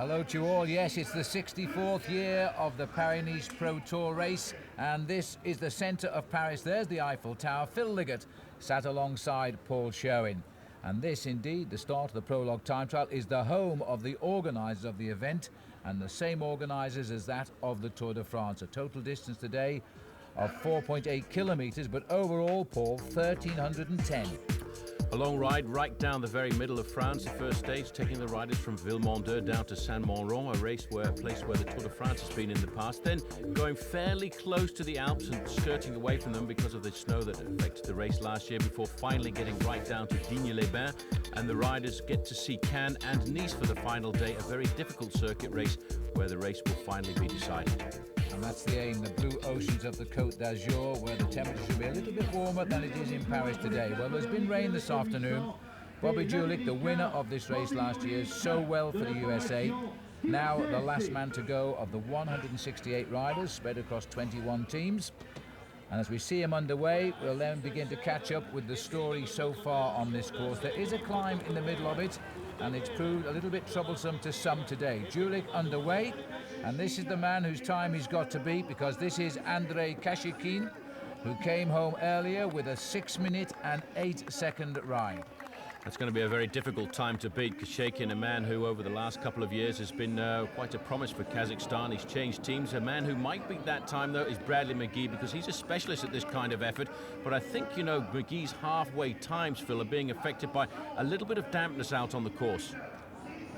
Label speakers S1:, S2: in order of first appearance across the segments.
S1: Hello to you all. Yes, it's the 64th year of the Paris-Nice Pro Tour race, and this is the centre of Paris. There's the Eiffel Tower. Phil Liggett sat alongside Paul Sherwen. And this, indeed, the start of the Prologue time trial, is the home of the organisers of the event, and the same organisers as that of the Tour de France. A total distance today of 4.8 kilometres, but overall, Paul, 1,310.
S2: A long ride right down the very middle of France. The first stage taking the riders from Villemondeur down to Saint-Monron, a place where the Tour de France has been in the past. Then going fairly close to the Alps and skirting away from them because of the snow that affected the race last year, before finally getting right down to Digne-les-Bains. And the riders get to see Cannes and Nice for the final day, a very difficult circuit race where the race will finally be decided.
S1: And that's the aim, the blue oceans of the Côte d'Azur, where the temperature should be a little bit warmer than it is in Paris today. Well, there's been rain this afternoon. Bobby Julich, the winner of this race last year, so well for the USA. Now the last man to go of the 168 riders spread across 21 teams. And as we see him underway, we'll then begin to catch up with the story so far on this course. There is a climb in the middle of it, and it's proved a little bit troublesome to some today. Julich underway, and this is the man whose time he's got to beat, because this is Andrei Kashikin, who came home earlier with a 6-minute and 8-second ride.
S2: That's going to be a very difficult time to beat. Kashikin, a man who over the last couple of years has been quite a promise for Kazakhstan. He's changed teams. A man who might beat that time, though, is Bradley McGee, because he's a specialist at this kind of effort. But I think, you know, McGee's halfway times, Phil, are being affected by a little bit of dampness out on the course.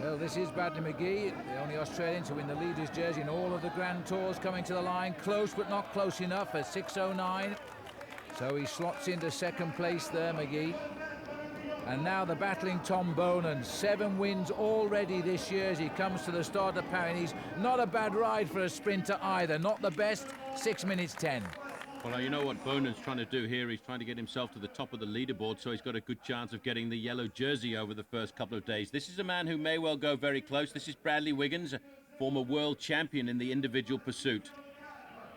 S1: Well, this is Bradley McGee, the only Australian to win the leader's jersey in all of the Grand Tours, coming to the line. Close, but not close enough at 6:09. So he slots into second place there, McGee. And now the battling Tom Bonan, 7 wins already this year as he comes to the start of Paris. Not a bad ride for a sprinter either, not the best, 6 minutes 10.
S2: Well, you know what Bonan's trying to do here? He's trying to get himself to the top of the leaderboard, so he's got a good chance of getting the yellow jersey over the first couple of days. This is a man who may well go very close. This is Bradley Wiggins, a former world champion in the individual pursuit.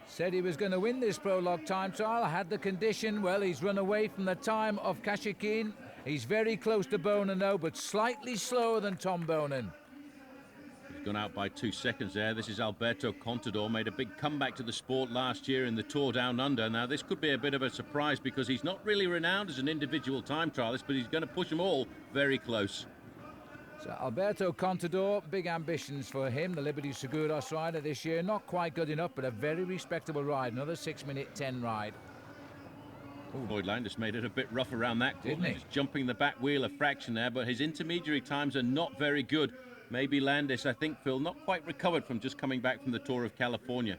S1: Said he was going to win this Prologue time trial, had the condition. Well, he's run away from the time of Kashikin. He's very close to Bonan now, but slightly slower than Tom Bonan.
S2: He's gone out by 2 seconds there. This is Alberto Contador, made a big comeback to the sport last year in the Tour Down Under. Now, this could be a bit of a surprise because he's not really renowned as an individual time trialist, but he's going to push them all very close.
S1: So Alberto Contador, big ambitions for him, the Liberty Seguros rider this year. Not quite good enough, but a very respectable ride. Another 6-minute 10 ride.
S2: Lloyd Landis made it a bit rough around that corner.
S1: Didn't he?
S2: Just jumping the back wheel a fraction there, but his intermediary times are not very good. Maybe Landis, I think, Phil, not quite recovered from just coming back from the Tour of California.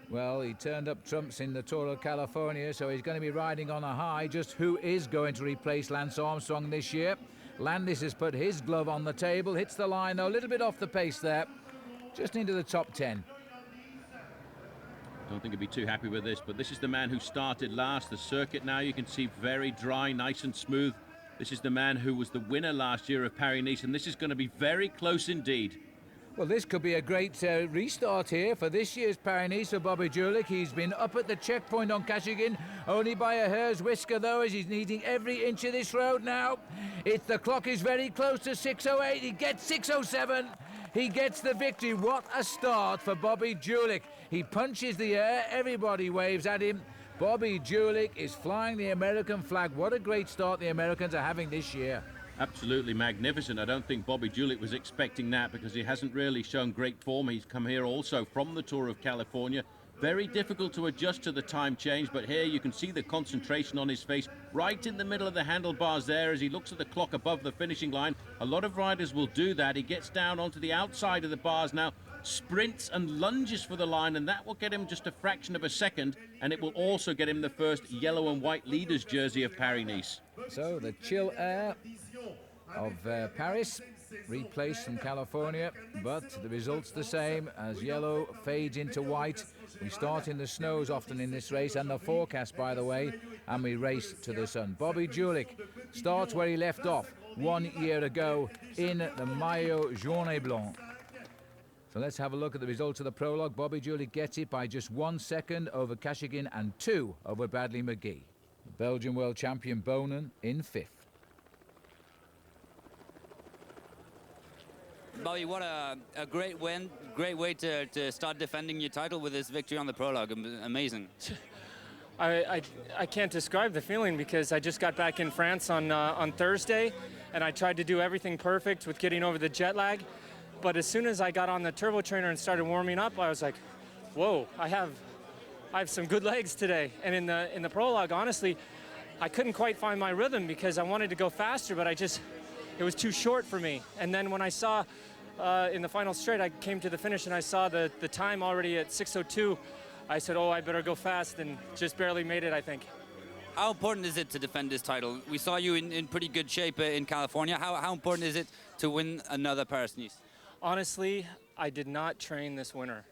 S1: Well, he turned up trumps in the Tour of California, so he's going to be riding on a high. Just who is going to replace Lance Armstrong this year? Landis has put his glove on the table, hits the line, though, a little bit off the pace there. Just into the top 10.
S2: I don't think he'd be too happy with this, but this is the man who started last. The circuit now, you can see, very dry, nice and smooth. This is the man who was the winner last year of Paris-Nice, and this is going to be very close indeed.
S1: Well, this could be a great restart here for this year's Paris-Nice for Bobby Julich. He's been up at the checkpoint on Kashikin, only by a hair's whisker, though, as he's needing every inch of this road now. The clock is very close to 6:08. He gets 6:07. He gets the victory. What a start for Bobby Julich. He punches the air. Everybody waves at him. Bobby Julich is flying the American flag. What a great start the Americans are having this year.
S2: Absolutely magnificent. I don't think Bobby Julich was expecting that because he hasn't really shown great form. He's come here also from the Tour of California. Very difficult to adjust to the time change, but here you can see the concentration on his face right in the middle of the handlebars there as he looks at the clock above the finishing line. A lot of riders will do that. He gets down onto the outside of the bars now, sprints and lunges for the line, and that will get him just a fraction of a second, and it will also get him the first yellow and white leaders jersey of Paris-Nice.
S1: So the chill air of Paris replaced from California, but the result's the same as yellow fades into white. We start in the snows often in this race, and the forecast, by the way, and we race to the sun. Bobby Julich starts where he left off 1 year ago in the Maillot Jaune et Blanc. So let's have a look at the results of the Prologue. Bobby Julich gets it by just 1 second over Kashikin and 2 over Bradley McGee. The Belgian world champion Bonan in 5th.
S3: Bobby, what a great win. Great way to start defending your title with this victory on the Prologue. Amazing.
S4: I can't describe the feeling because I just got back in France on Thursday, and I tried to do everything perfect with getting over the jet lag. But as soon as I got on the turbo trainer and started warming up, I was like, whoa, I have some good legs today. And in the Prologue, honestly, I couldn't quite find my rhythm because I wanted to go faster, but it was too short for me. And then when I saw in the final straight, I came to the finish and I saw the time already at 6:02. I said, oh, I better go fast, and just barely made it, I think.
S3: How important is it to defend this title? We saw you in pretty good shape in California. How important is it to win another Paris-Nice?
S4: Honestly, I did not train this winter.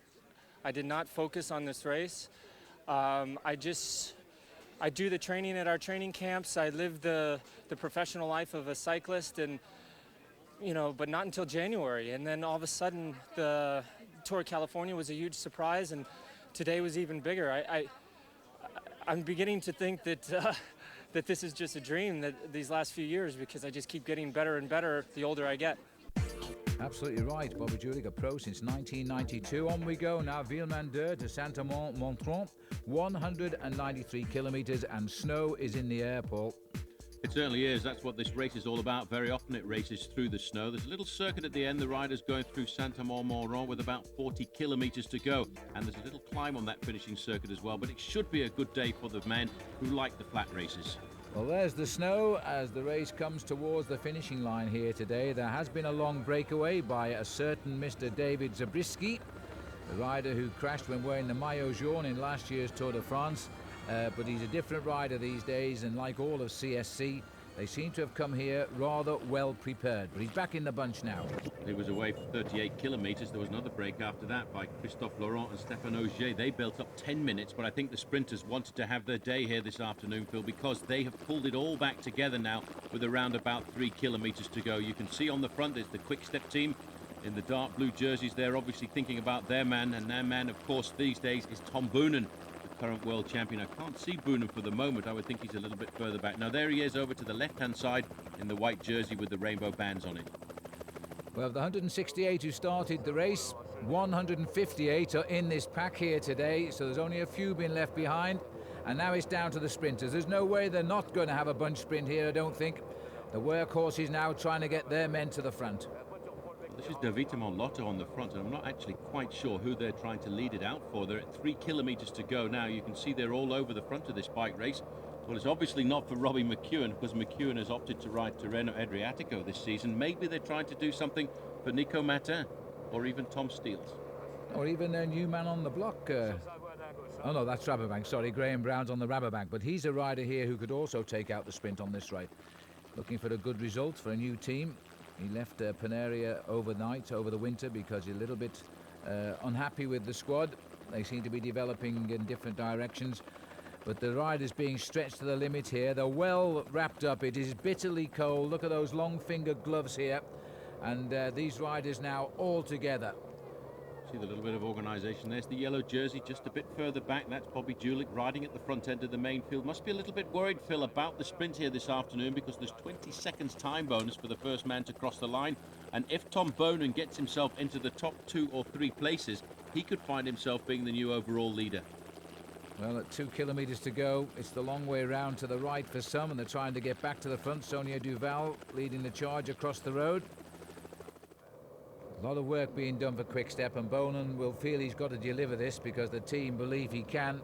S4: I did not focus on this race. I do the training at our training camps. I live the professional life of a cyclist, and but not until January. And then all of a sudden, the Tour of California was a huge surprise, and today was even bigger. I'm beginning to think that that this is just a dream, that these last few years, because I just keep getting better and better the older I get.
S1: Absolutely right. Bobby Julich, a pro since 1992. On we go now. Villemandeur to Saint-Amand-Montrond. 193 kilometers, and snow is in the air, Paul.
S2: It certainly is. That's what this race is all about. Very often it races through the snow. There's a little circuit at the end. The riders going through Saint-Amand-Montrond with about 40 kilometers to go. And there's a little climb on that finishing circuit as well. But it should be a good day for the men who like the flat races.
S1: Well, there's the snow as the race comes towards the finishing line here today. There has been a long breakaway by a certain Mr. David Zabriskie, the rider who crashed when wearing the maillot jaune in last year's Tour de France. But he's a different rider these days, and like all of CSC, they seem to have come here rather well prepared. But he's back in the bunch now.
S2: He was away for 38 kilometers. There was another break after that by Christophe Laurent and Stéphane Ogier. They built up 10 minutes, but I think the sprinters wanted to have their day here this afternoon, Phil, because they have pulled it all back together now with around about 3 kilometers to go. You can see on the front there's the Quick Step team in the dark blue jerseys. They're obviously thinking about their man, and their man, of course, these days is Tom Boonen, current world champion. I can't see Boonen for the moment. I would think he's a little bit further back. Now there he is over to the left-hand side in the white jersey with the rainbow bands on it.
S1: Well, the 168 who started the race, 158 are in this pack here today, so there's only a few been left behind, and now it's down to the sprinters. There's no way they're not going to have a bunch sprint here, I don't think. The workhorse is now trying to get their men to the front.
S2: This is Davitamon Lotto on the front, and I'm not actually quite sure who they're trying to lead it out for. They're at 3 kilometers to go now. You can see they're all over the front of this bike race. Well, it's obviously not for Robbie McEwen, because McEwen has opted to ride Tirreno Adriatico this season. Maybe they're trying to do something for Nico Martin or even Tom Steels.
S1: Or even a new man on the block. Oh no, that's Rabobank. Sorry, Graham Brown's on the Rabobank. But he's a rider here who could also take out the sprint on this ride. Looking for a good result for a new team. He left Panaria overnight, over the winter, because he's a little bit unhappy with the squad. They seem to be developing in different directions. But the ride is being stretched to the limit here. They're well wrapped up. It is bitterly cold. Look at those long-fingered gloves here. And these riders now all together.
S2: See the little bit of organisation. There's the yellow jersey just a bit further back. That's Bobby Julich riding at the front end of the main field. Must be a little bit worried, Phil, about the sprint here this afternoon, because there's 20 seconds time bonus for the first man to cross the line. And if Tom Boonen gets himself into the top 2 or 3 places, he could find himself being the new overall leader.
S1: Well, at 2 kilometers to go, it's the long way round to the right for some, and they're trying to get back to the front. Sonia Duval leading the charge across the road. A lot of work being done for Quick Step, and Boonen will feel he's got to deliver this because the team believe he can.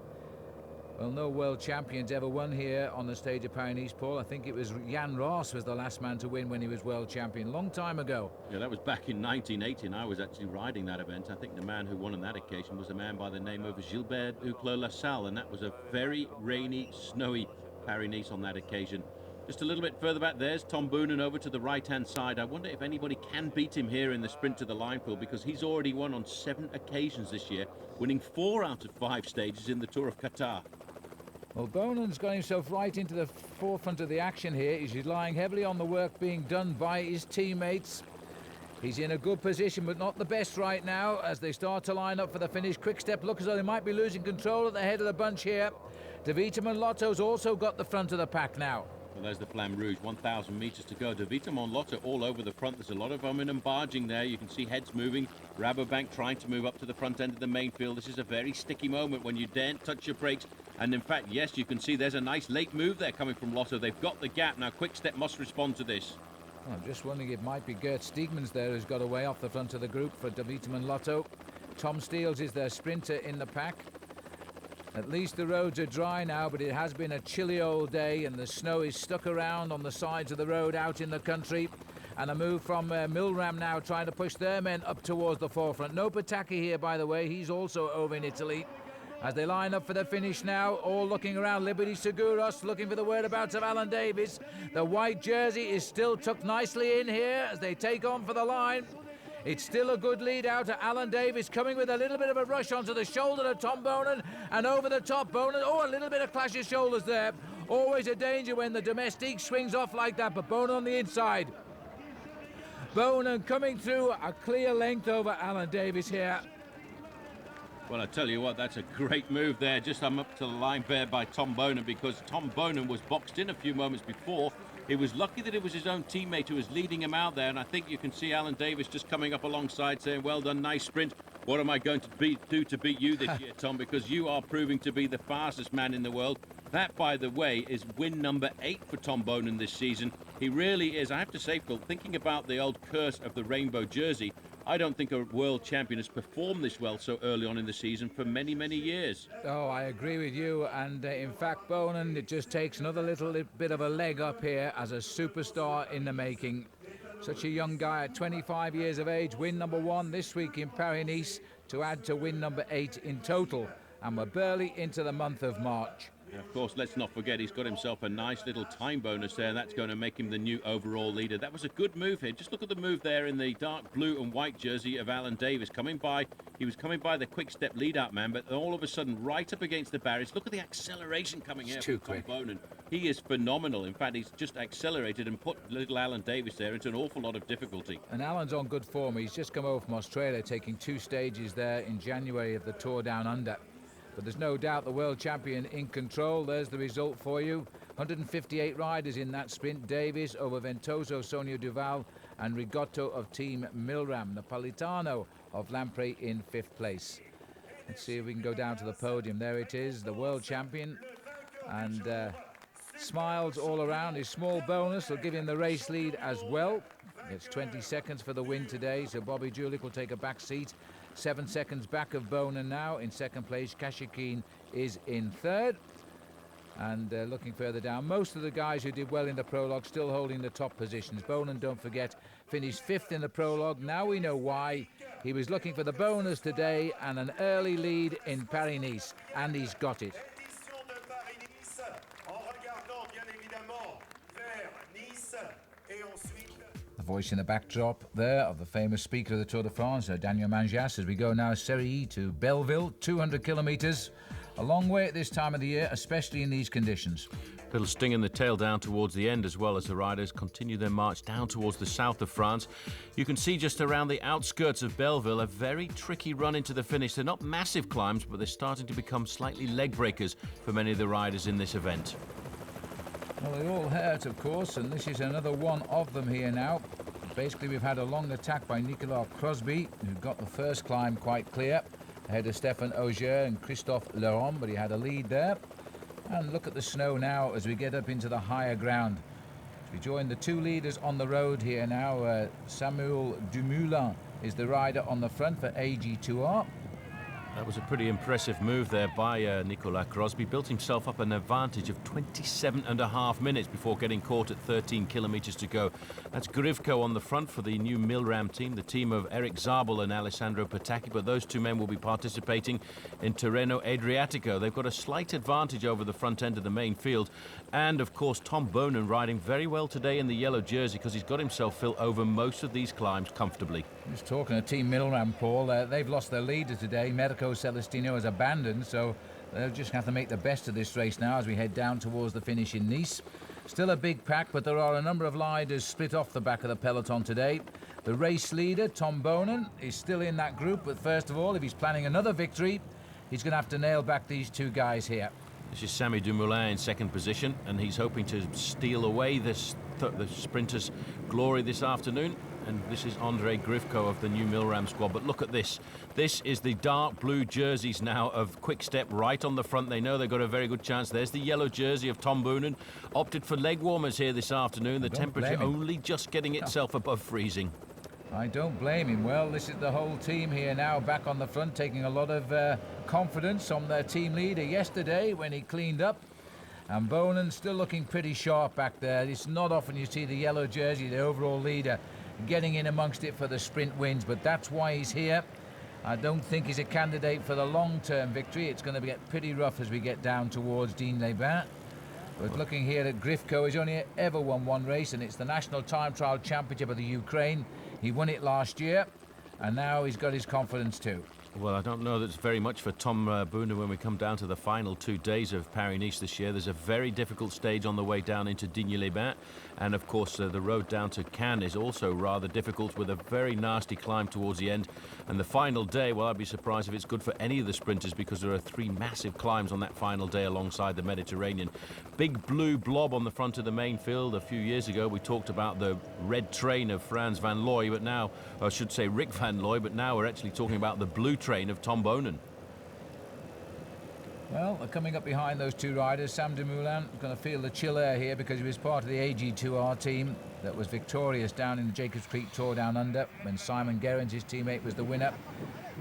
S1: Well, no world champions ever won here on the stage of Paris-Nice, Paul. I think it was Jan Ross was the last man to win when he was world champion, long time ago.
S2: Yeah, that was back in 1980, and I was actually riding that event. I think the man who won on that occasion was a man by the name of Gilbert Huclos-Lassalle, and that was a very rainy, snowy Paris-Nice on that occasion. Just a little bit further back, there's Tom Boonen over to the right-hand side. I wonder if anybody can beat him here in the sprint to the line, Phil, because he's already won on 7 occasions this year, winning 4 out of 5 stages in the Tour of Qatar.
S1: Well, Boonen's got himself right into the forefront of the action here. He's relying heavily on the work being done by his teammates. He's in a good position, but not the best right now as they start to line up for the finish. Quick Step look as though they might be losing control at the head of the bunch here. De Vitamin Lotto's also got the front of the pack now.
S2: Well, there's the Flamme Rouge, 1,000 meters to go. De Vitamin Lotto all over the front. There's a lot of momentum barging there. You can see heads moving. Rabobank trying to move up to the front end of the main field. This is a very sticky moment when you daren't touch your brakes. And in fact, yes, you can see there's a nice late move there coming from Lotto. They've got the gap. Now, Quick Step must respond to this.
S1: Well, I'm just wondering if it might be Gert Steegmans there who's got away off the front of the group for De Vitamin Lotto. Tom Steels is their sprinter in the pack. At least the roads are dry now, but it has been a chilly old day and the snow is stuck around on the sides of the road out in the country. And a move from Milram now trying to push their men up towards the forefront. No Pataki here, by the way. He's also over in Italy. As they line up for the finish now, all looking around. Liberty Seguros looking for the whereabouts of Alan Davis. The white jersey is still tucked nicely in here as they take on for the line. It's still a good lead out to Alan Davis, coming with a little bit of a rush onto the shoulder of Tom Bonan, and over the top Bonan. Oh, a little bit of clash of shoulders there. Always a danger when the domestique swings off like that, but Bonan on the inside. Bonan coming through a clear length over Alan Davis here.
S2: Well, I tell you what, that's a great move there. Just up to the line there by Tom Bonan, because Tom Bonan was boxed in a few moments before. He was lucky that it was his own teammate who was leading him out there, and I think you can see Alan Davis just coming up alongside saying, well done, nice sprint. What am I going to do to beat you this year, Tom, because you are proving to be the fastest man in the world. That, by the way, is win number 8 for Tom Bonan this season. He really is. I have to say, Phil, thinking about the old curse of the rainbow jersey, I don't think a world champion has performed this well so early on in the season for many, many years.
S1: Oh, I agree with you. And in fact, Bonan, it just takes another little bit of a leg up here as a superstar in the making. Such a young guy at 25 years of age, win number 1 this week in Paris-Nice to add to win number 8 in total. And we're barely into the month of March.
S2: And of course, let's not forget he's got himself a nice little time bonus there. That's going to make him the new overall leader. That was a good move here. Just look at the move there in the dark blue and white jersey of Alan Davis. Coming by, he was coming by the quick step lead-out man, but all of a sudden, right up against the barriers. Look at the acceleration coming here from Tom Bonan. He is phenomenal. In fact, he's just accelerated and put little Alan Davis there into an awful lot of difficulty.
S1: And Alan's on good form. He's just come over from Australia, taking 2 stages there in January of the Tour Down Under. But there's no doubt the world champion in control. There's the result for you. 158 riders in that sprint. Davis over Ventoso, Sonia Duval, and Rigotto of Team Milram. Napolitano of Lampre in 5th place. Let's see if we can go down to the podium. There it is, the world champion. And smiles all around. His small bonus will give him the race lead as well. It's 20 seconds for the win today, so Bobby Julich will take a back seat. 7 seconds back of Bonan now. In 2nd place, Kashikin is in 3rd. And looking further down, most of the guys who did well in the prologue still holding the top positions. Bonan, don't forget, finished 5th in the prologue. Now we know why. He was looking for the bonus today and an early lead in Paris-Nice, and he's got it. The voice in the backdrop there of the famous speaker of the Tour de France, Daniel Manjas, as we go now Serry to Belleville, 200 kilometres. A long way at this time of the year, especially in these conditions.
S2: Little sting in the tail down towards the end as well as the riders continue their march down towards the south of France. You can see just around the outskirts of Belleville a very tricky run into the finish. They're not massive climbs, but they're starting to become slightly leg breakers for many of the riders in this event.
S1: Well, they all hurt, of course, and this is another one of them here now. Basically, we've had a long attack by Nicolas Crosby, who got the first climb quite clear, ahead of Stéphane Auger and Christophe Leron, but he had a lead there. And look at the snow now as we get up into the higher ground. We join the 2 leaders on the road here now. Samuel Dumoulin is the rider on the front for AG2R.
S2: That was a pretty impressive move there by Nicolas Crosby. Built himself up an advantage of 27.5 minutes before getting caught at 13 kilometres to go. That's Grivko on the front for the new Milram team, the team of Eric Zabel and Alessandro Pataki, but those 2 men will be participating in Tirreno Adriatico. They've got a slight advantage over the front end of the main field. And, of course, Tom Bonan riding very well today in the yellow jersey because he's got himself Phil over most of these climbs comfortably.
S1: Just talking to Team Milram, Paul, they've lost their leader today. Medico Celestino has abandoned, so they'll just have to make the best of this race now as we head down towards the finish in Nice. Still a big pack, but there are a number of riders split off the back of the peloton today. The race leader, Tom Bonan, is still in that group, but first of all, if he's planning another victory, he's going to have to nail back these 2 guys here.
S2: This is Samy Dumoulin in second position, and he's hoping to steal away the sprinters' glory this afternoon. And this is Andre Grivko of the new Milram squad. But look at this. This is the dark blue jerseys now of Quick Step right on the front. They know they've got a very good chance. There's the yellow jersey of Tom Boonen. Opted for leg warmers here this afternoon. The temperature only just getting itself above freezing.
S1: I don't blame him. Well, this is the whole team here now back on the front, taking a lot of confidence on their team leader yesterday when he cleaned up. And Boonen still looking pretty sharp back there. It's not often you see the yellow jersey, the overall leader, getting in amongst it for the sprint wins, but that's why he's here. I don't think he's a candidate for the long-term victory. It's going to get pretty rough as we get down towards Digne-les-Bains. But looking here at Grivko, he's only ever won one race, and it's the National Time Trial Championship of the Ukraine. He won it last year, and now he's got his confidence too.
S2: Well, I don't know that's very much for Tom Boonen when we come down to the final 2 days of Paris-Nice this year. There's a very difficult stage on the way down into Digne-les-Bains. And, of course, the road down to Cannes is also rather difficult with a very nasty climb towards the end. And the final day, well, I'd be surprised if it's good for any of the sprinters because there are 3 massive climbs on that final day alongside the Mediterranean. Big blue blob on the front of the main field. A few years ago, we talked about the red train of Frans van Looy, but now, I should say Rick van Looy, but now we're actually talking about the blue train of Tom Boonen.
S1: Well, coming up behind those 2 riders, Sam Dumoulin going to feel the chill air here because he was part of the AG2R team that was victorious down in the Jacobs Creek Tour down under when Simon Gerrans, his teammate, was the winner.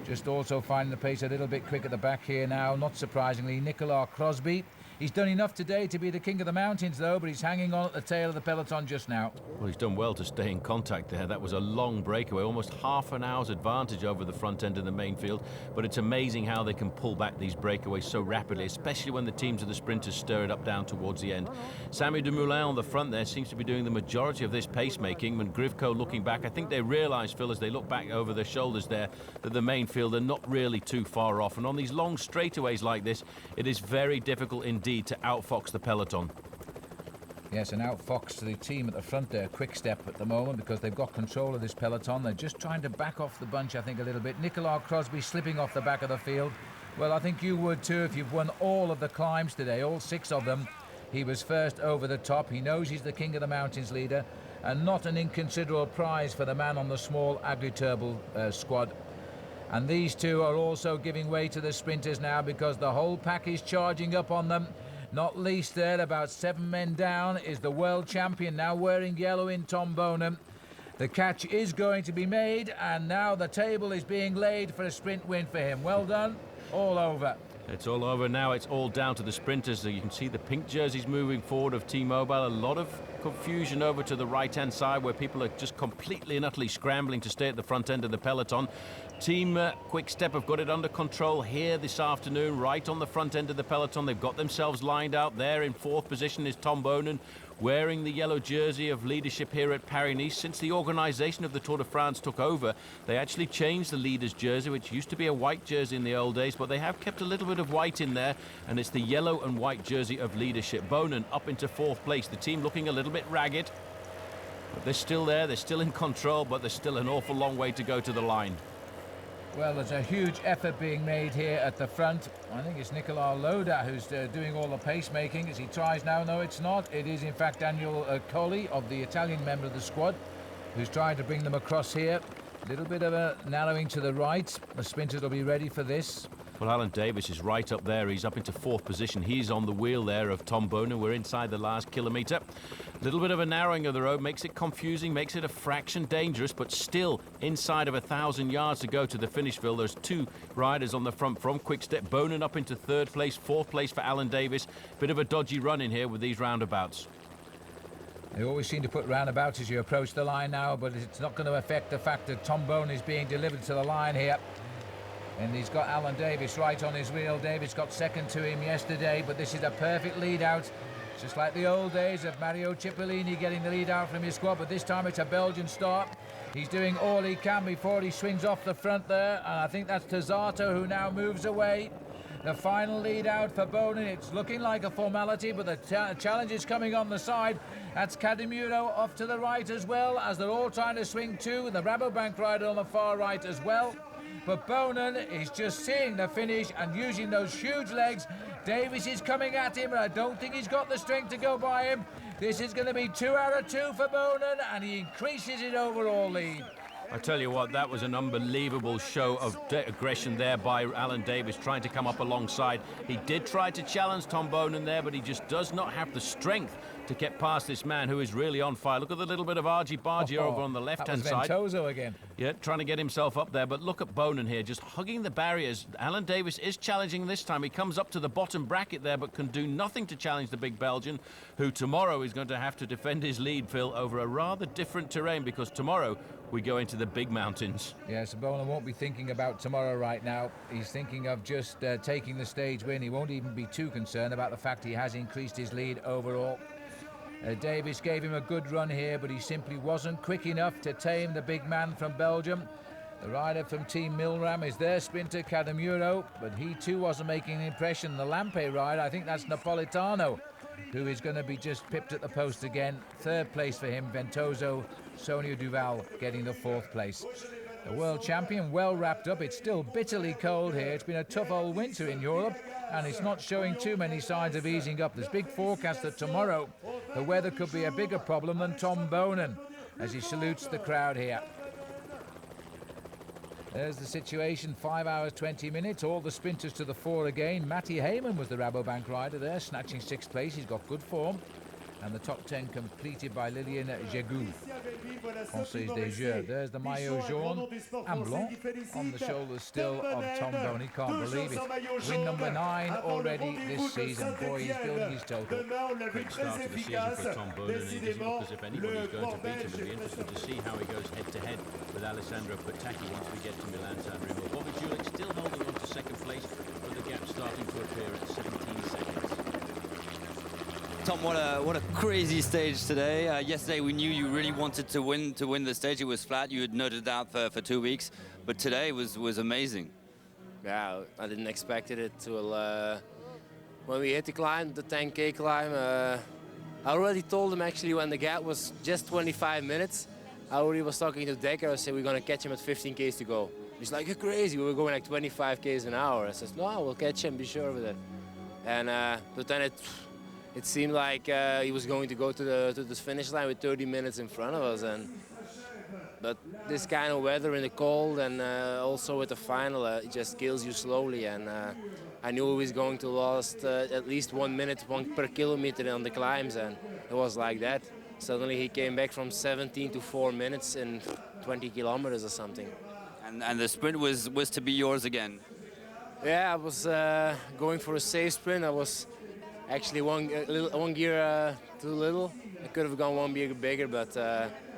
S1: Just also finding the pace a little bit quick at the back here now, not surprisingly, Nicolas Crosby. He's done enough today to be the king of the mountains, though, but he's hanging on at the tail of the peloton just now.
S2: Well, he's done well to stay in contact there. That was a long breakaway, almost half an hour's advantage over the front end of the main field. But it's amazing how they can pull back these breakaways so rapidly, especially when the teams of the sprinters stir it up down towards the end. Samy Dumoulin on the front there seems to be doing the majority of this pacemaking. When Grivko looking back, I think they realise, Phil, as they look back over their shoulders there, that the main field are not really too far off. And on these long straightaways like this, it is very difficult indeed to outfox the peloton.
S1: Yes, and outfox the team at the front there, Quick Step at the moment, because they've got control of this peloton. They're just trying to back off the bunch, I think, a little bit. Nicolas Crosby slipping off the back of the field. Well, I think you would too if you've won all of the climbs today, all 6 of them. He was first over the top. He knows he's the king of the mountains leader, and not an inconsiderable prize for the man on the small Agri-Turbo squad. And these 2 are also giving way to the sprinters now because the whole pack is charging up on them. Not least there, about 7 men down, is the world champion now wearing yellow in Tom Boonen. The catch is going to be made, and now the table is being laid for a sprint win for him. Well done, all over.
S2: It's all over now. It's all down to the sprinters. So you can see the pink jerseys moving forward of T-Mobile. A lot of confusion over to the right-hand side where people are just completely and utterly scrambling to stay at the front end of the peloton. Team Quick Step have got it under control here this afternoon, right on the front end of the peloton. They've got themselves lined out. There in 4th position is Tom Boonen, wearing the yellow jersey of leadership here at Paris-Nice. Since the organisation of the Tour de France took over, they actually changed the leader's jersey, which used to be a white jersey in the old days, but they have kept a little bit of white in there, and it's the yellow and white jersey of leadership. Boonen up into 4th place. The team looking a little bit ragged, but they're still there. They're still in control, but there's still an awful long way to go to the line.
S1: Well, there's a huge effort being made here at the front. I think it's Nicolas Loda who's doing all the pacemaking as he tries now. No, it's not. It is, in fact, Daniel Colli, of the Italian member of the squad, who's trying to bring them across here. A little bit of a narrowing to the right. The sprinters will be ready for this.
S2: Well, Alan Davis is right up there. He's up into 4th position. He's on the wheel there of Tom Boonen. We're inside the last kilometre. A little bit of a narrowing of the road makes it confusing, makes it a fraction dangerous, but still inside of 1,000 yards to go to the finish, Phil. There's 2 riders on the front from Quick Step. Boonen up into 3rd place, 4th place for Alan Davis. Bit of a dodgy run in here with these roundabouts.
S1: They always seem to put roundabouts as you approach the line now, but it's not going to affect the fact that Tom Boonen is being delivered to the line here. And he's got Alan Davis right on his wheel. Davis got second to him yesterday, but this is a perfect lead out. Just like the old days of Mario Cipollini getting the lead out from his squad, but this time it's a Belgian start. He's doing all he can before he swings off the front there, and I think that's Tezzato who now moves away. The final lead out for Boonen. It's looking like a formality, but the challenge is coming on the side. That's Cadimuro off to the right as well, as they're all trying to swing too, and the Rabobank rider on the far right as well. but Bonin is just seeing the finish and using those huge legs. Davis is coming at him, and I don't think he's got the strength to go by him. This is going to be 2 out of 2 for Bonin, and he increases his overall lead.
S2: I tell you what, that was an unbelievable show of aggression there by Alan Davis, trying to come up alongside. He did try to challenge Tom Bonin there, but he just does not have the strength to get past this man who is really on fire. Look at the little bit of argy-bargy over on the left-hand side.
S1: Ventoso again.
S2: Yeah, trying to get himself up there, but look at Bonin here, just hugging the barriers. Alan Davis is challenging this time. He comes up to the bottom bracket there, but can do nothing to challenge the big Belgian, who tomorrow is going to have to defend his lead, Phil, over a rather different terrain, because tomorrow we go into the big mountains.
S1: Yes, Bonin won't be thinking about tomorrow right now. He's thinking of just taking the stage win. He won't even be too concerned about the fact he has increased his lead overall. Davis gave him a good run here, but he simply wasn't quick enough to tame the big man from Belgium. The rider from Team Milram is their sprinter, Cadamuro, but he too wasn't making an impression. The Lampe rider, I think that's Napolitano, who is going to be just pipped at the post again. Third place for him, Ventoso, Sonia Duval getting the 4th place. The world champion well wrapped up. It's still bitterly cold here. It's been a tough old winter in Europe, and it's not showing too many signs of easing up. There's big forecast that tomorrow the weather could be a bigger problem than Tom Bonin, as he salutes the crowd here. There's the situation, 5 hours 20 minutes, all the sprinters to the fore again. Matty Heyman was the Rabobank rider there, snatching 6th place. He's got good form. And the top 10 completed by Liliane Jégou, Française des Jeux. There's the maillot jaune and blanc on the shoulders still of Tom Bonin. Can't believe it. Win number 9 already this season. Boy, he's building his total.
S2: Great start to the season for Tom Bonin, and he doesn't look as if anybody's going to beat him. It'll be interesting to see how he goes head-to-head with Alessandro Patacchi once we get to Milan-San Remo. Bobby Julich still holding on to 2nd place, but the gap starting to appear at 17 seconds.
S3: Tom, what a crazy stage today. Yesterday we knew you really wanted to win the stage. It was flat. You had noted that for 2 weeks, but today was amazing.
S5: Yeah, I didn't expect it to. When we hit the climb, the 10K climb, I already told him actually when the gap was just 25 minutes. I already was talking to Decker. I said we're gonna catch him at 15 Ks to go. He's like, you're crazy. We were going like 25 Ks an hour. I said, no, we'll catch him. Be sure of it. And but then it seemed like he was going to go to the finish line with 30 minutes in front of us. But this kind of weather in the cold and also with the final, it just kills you slowly. And I knew he was going to lose at least 1 minute, 1 per kilometer on the climbs, and it was like that. Suddenly he came back from 17 to 4 minutes in 20 kilometers or something.
S3: And the sprint was to be yours again.
S5: Yeah, I was going for a safe sprint. I was actually one gear too little. I could have gone 1 gear bigger, but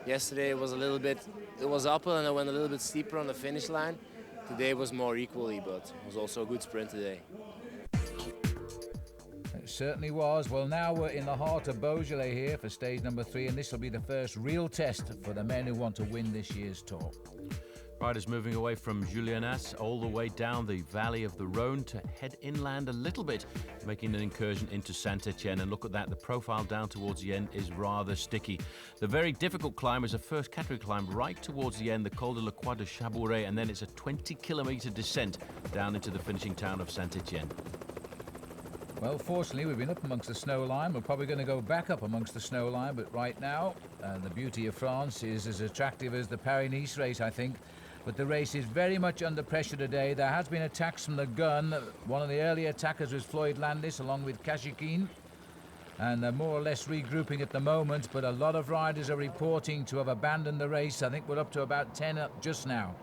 S5: yesterday it was a little bit, it was uphill and I went a little bit steeper on the finish line. Today was more equally, but it was also a good sprint today.
S1: It certainly was. Well, now we're in the heart of Beaujolais here for stage number 3, and this will be the first real test for the men who want to win this year's Tour.
S2: Riders moving away from Julianas all the way down the valley of the Rhône to head inland a little bit, making an incursion into Saint-Etienne. And look at that, the profile down towards the end is rather sticky. The very difficult climb is a first category climb right towards the end, the Col de la Croix de Chabouret, and then it's a 20-kilometre descent down into the finishing town of Saint-Etienne.
S1: Well, fortunately, we've been up amongst the snow line. We're probably going to go back up amongst the snow line, but right now, the beauty of France is as attractive as the Paris-Nice race, I think. But the race is very much under pressure today. There has been attacks from the gun. One of the early attackers was Floyd Landis, along with Kashikin. And they're more or less regrouping at the moment, but a lot of riders are reporting to have abandoned the race. I think we're up to about 10 up just now.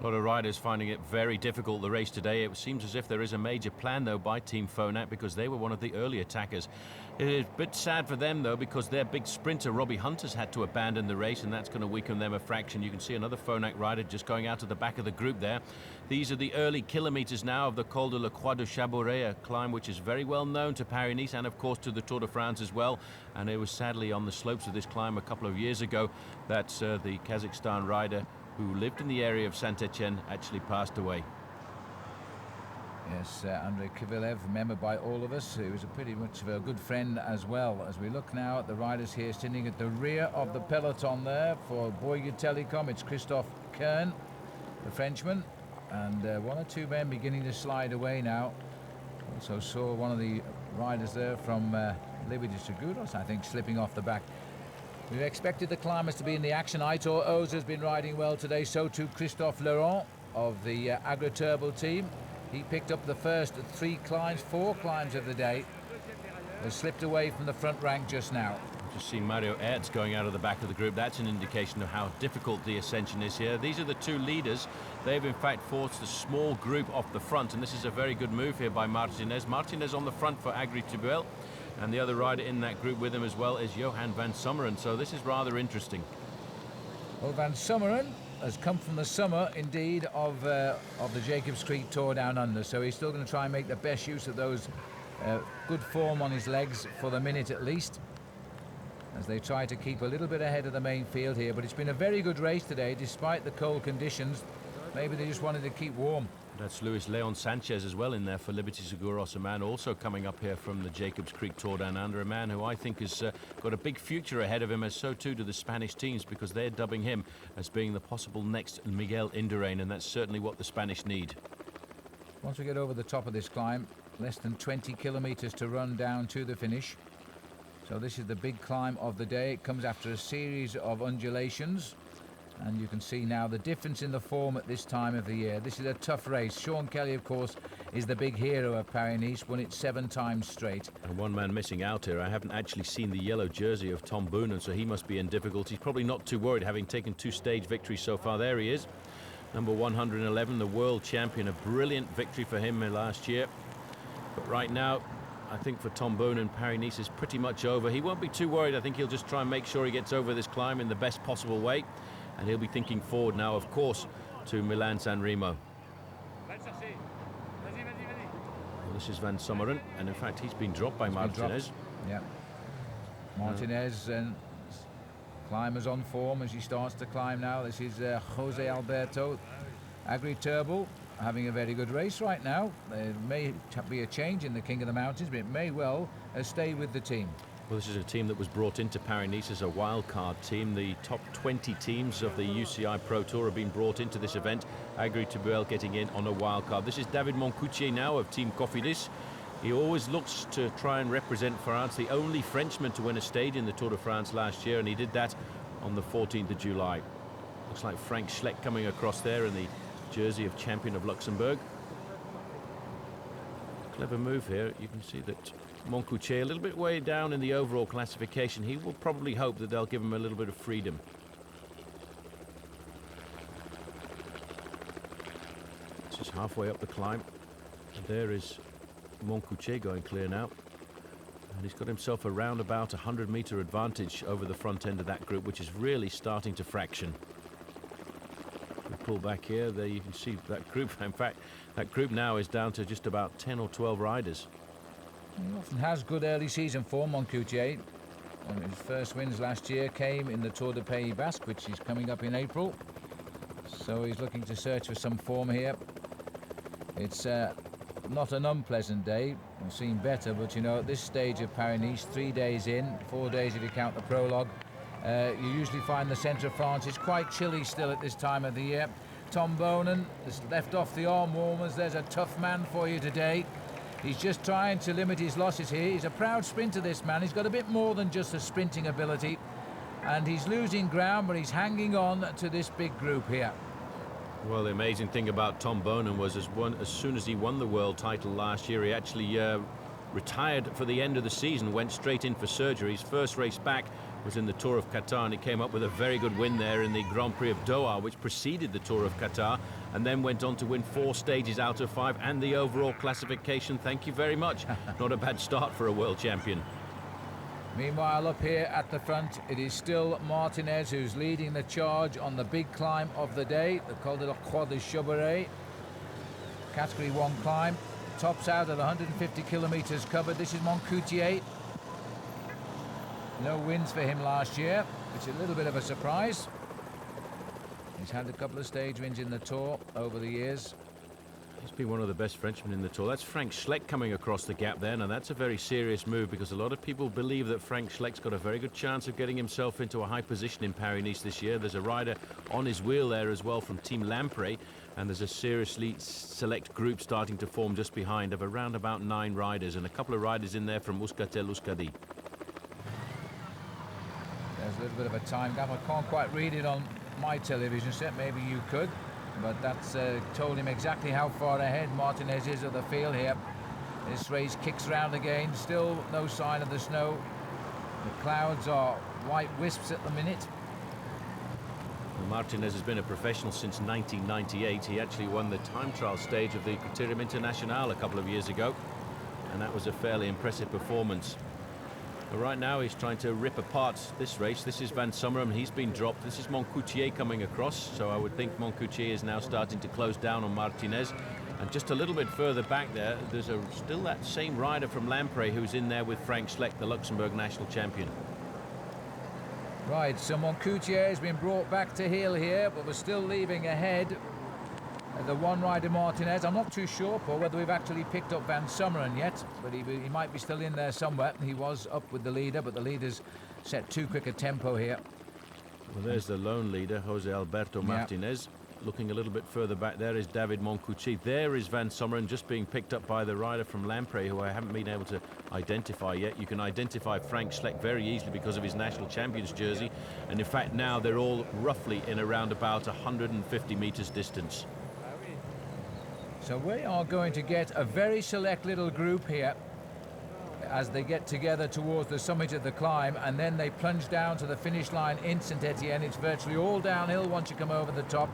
S2: A lot of riders finding it very difficult, the race today. It seems as if there is a major plan, though, by Team Phonak, because they were one of the early attackers. It is a bit sad for them, though, because their big sprinter, Robbie Hunter's had to abandon the race, and that's going to weaken them a fraction. You can see another Phonak rider just going out to the back of the group there. These are the early kilometres now of the Col de la Croix de Chabouret, a climb which is very well known to Paris-Nice and, of course, to the Tour de France as well. And it was sadly on the slopes of this climb a couple of years ago that the Kazakhstan rider who lived in the area of Saint-Etienne actually passed away.
S1: Yes, Andrei Krivilev, remembered by all of us, who was pretty much of a good friend as well. As we look now at the riders here sitting at the rear of the peloton there for Bouygues Telecom, it's Christophe Kern, the Frenchman. and one or two men beginning to slide away now. Also saw one of the riders there from Liggett, I think, slipping off the back. We expected the climbers to be in the action. Aitor Oz has been riding well today, so too Christophe Laurent of the Agri-Turbo team. He picked up the first 4 climbs of the day. Has slipped away from the front rank just now.
S2: Just see Mario Ertz going out of the back of the group. That's an indication of how difficult the ascension is here. These are the 2 leaders. They've in fact forced a small group off the front, and this is a very good move here by Martinez. Martinez on the front for Agri-Turbo, and the other rider in that group with him as well is Johan van Summeren. So this is rather interesting.
S1: Well, Van Summeren has come from the summer, indeed, of the Jacobs Creek Tour down under. So he's still going to try and make the best use of those good form on his legs for the minute at least, as they try to keep a little bit ahead of the main field here. But it's been a very good race today, despite the cold conditions. Maybe they just wanted to keep warm.
S2: That's Luis Leon Sanchez as well in there for Liberty Seguros, a man also coming up here from the Jacobs Creek Tour down under, a man who I think has got a big future ahead of him, as so too do the Spanish teams, because they're dubbing him as being the possible next Miguel Indurain, and that's certainly what the Spanish need.
S1: Once we get over the top of this climb, less than 20 kilometers to run down to the finish. So this is the big climb of the day. It comes after a series of undulations, and you can see now the difference in the form at this time of the year. This is a tough race. Sean Kelly, of course, is the big hero of Paris-Nice, won it 7 times straight.
S2: And one man missing out here. I haven't actually seen the yellow jersey of Tom Boonen, so he must be in difficulty. He's probably not too worried, having taken 2 stage victories so far. There he is, number 111, the world champion. A brilliant victory for him last year. But right now, I think for Tom Boonen, Paris-Nice is pretty much over. He won't be too worried. I think he'll just try and make sure he gets over this climb in the best possible way. And he'll be thinking forward now, of course, to Milan-San Remo. Well, this is Van Summeren, and in fact, he's been dropped by Martinez.
S1: Yeah. Martinez and climbers on form as he starts to climb now. This is Jose Alberto, Agri-Turbo, having a very good race right now. There may be a change in the King of the Mountains, but it may well stay with the team.
S2: Well, this is a team that was brought into Paris-Nice as a wildcard team. The top 20 teams of the UCI Pro Tour have been brought into this event. Agri-Turbo getting in on a wildcard. This is David Moncoutier now of Team Cofidis. He always looks to try and represent France, the only Frenchman to win a stage in the Tour de France last year, and he did that on the 14th of July. Looks like Frank Schleck coming across there in the jersey of champion of Luxembourg. Clever move here. You can see that Moncoutier a little bit way down in the overall classification. He will probably hope that they'll give him a little bit of freedom. This is halfway up the climb. And there is Moncoutier going clear now. And he's got himself around about 100-meter advantage over the front end of that group, which is really starting to fraction. We pull back here, there you can see that group. In fact, that group now is down to just about 10 or 12 riders.
S1: He often has good early season form, Moncoutier. One of his first wins last year came in the Tour de Pays Basque, which is coming up in April. So he's looking to search for some form here. It's not an unpleasant day. We've seen better, but you know, at this stage of Paris-Nice, 3 days in, 4 days if you count the prologue, you usually find the centre of France is quite chilly still at this time of the year. Tom Boonen has left off the arm warmers. There's a tough man for you today. He's just trying to limit his losses here. He's a proud sprinter, this man. He's got a bit more than just a sprinting ability. And he's losing ground, but he's hanging on to this big group here.
S2: Well, the amazing thing about Tom Boonen was as soon as he won the world title last year, he actually retired for the end of the season, went straight in for surgery. His first race back was in the Tour of Qatar, and he came up with a very good win there in the Grand Prix of Doha, which preceded the Tour of Qatar, and then went on to win 4 stages out of 5 and the overall classification. Thank you very much. Not a bad start for a world champion.
S1: Meanwhile, up here at the front, it is still Martinez who's leading the charge on the big climb of the day, the Col de la Croix de Chauberey. Category 1 climb, tops out at 150 kilometers covered. This is Moncoutier. No wins for him last year, which is a little bit of a surprise. He's had a couple of stage wins in the Tour over the years.
S6: He's been one of the best Frenchmen in the Tour. That's Frank Schleck coming across the gap there. Now that's a very serious move because a lot of people believe that Frank Schleck's got a very good chance of getting himself into a high position in Paris-Nice this year. There's a rider on his wheel there as well from Team Lampre, and there's a seriously select group starting to form just behind of around about 9 riders, and a couple of riders in there from Euskaltel-Euskadi.
S1: There's a little bit of a time gap. I can't quite read it on my television set. Maybe you could. But that's told him exactly how far ahead Martinez is of the field here. This race kicks round again. Still no sign of the snow. The clouds are white wisps at the minute.
S6: Well, Martinez has been a professional since 1998. He actually won the time trial stage of the Criterium International a couple of years ago, and that was a fairly impressive performance. But right now he's trying to rip apart this race. This is Van Summeren. He's been dropped. This is Moncoutier coming across. So I would think Moncoutier is now starting to close down on Martinez. And just a little bit further back there, there's still that same rider from Lampre who's in there with Frank Schleck, the Luxembourg national champion.
S1: Right, so Moncoutier has been brought back to heel here, but we're still leaving ahead. The one rider Martinez. I'm not too sure, Paul, whether we've actually picked up Van Summeren yet, but he might be still in there somewhere. He was up with the leader, but the leader's set too quick a tempo here.
S6: Well, there's the lone leader, Jose Alberto Martinez. Looking a little bit further back there is David Moncoutier. There is Van Summeren just being picked up by the rider from Lampre, who I haven't been able to identify yet. You can identify Frank Schleck very easily because of his national champions jersey, and in fact now they're all roughly in around about 150 meters distance.
S1: So we are going to get a very select little group here as they get together towards the summit of the climb, and then they plunge down to the finish line in Saint-Etienne. It's virtually all downhill once you come over the top.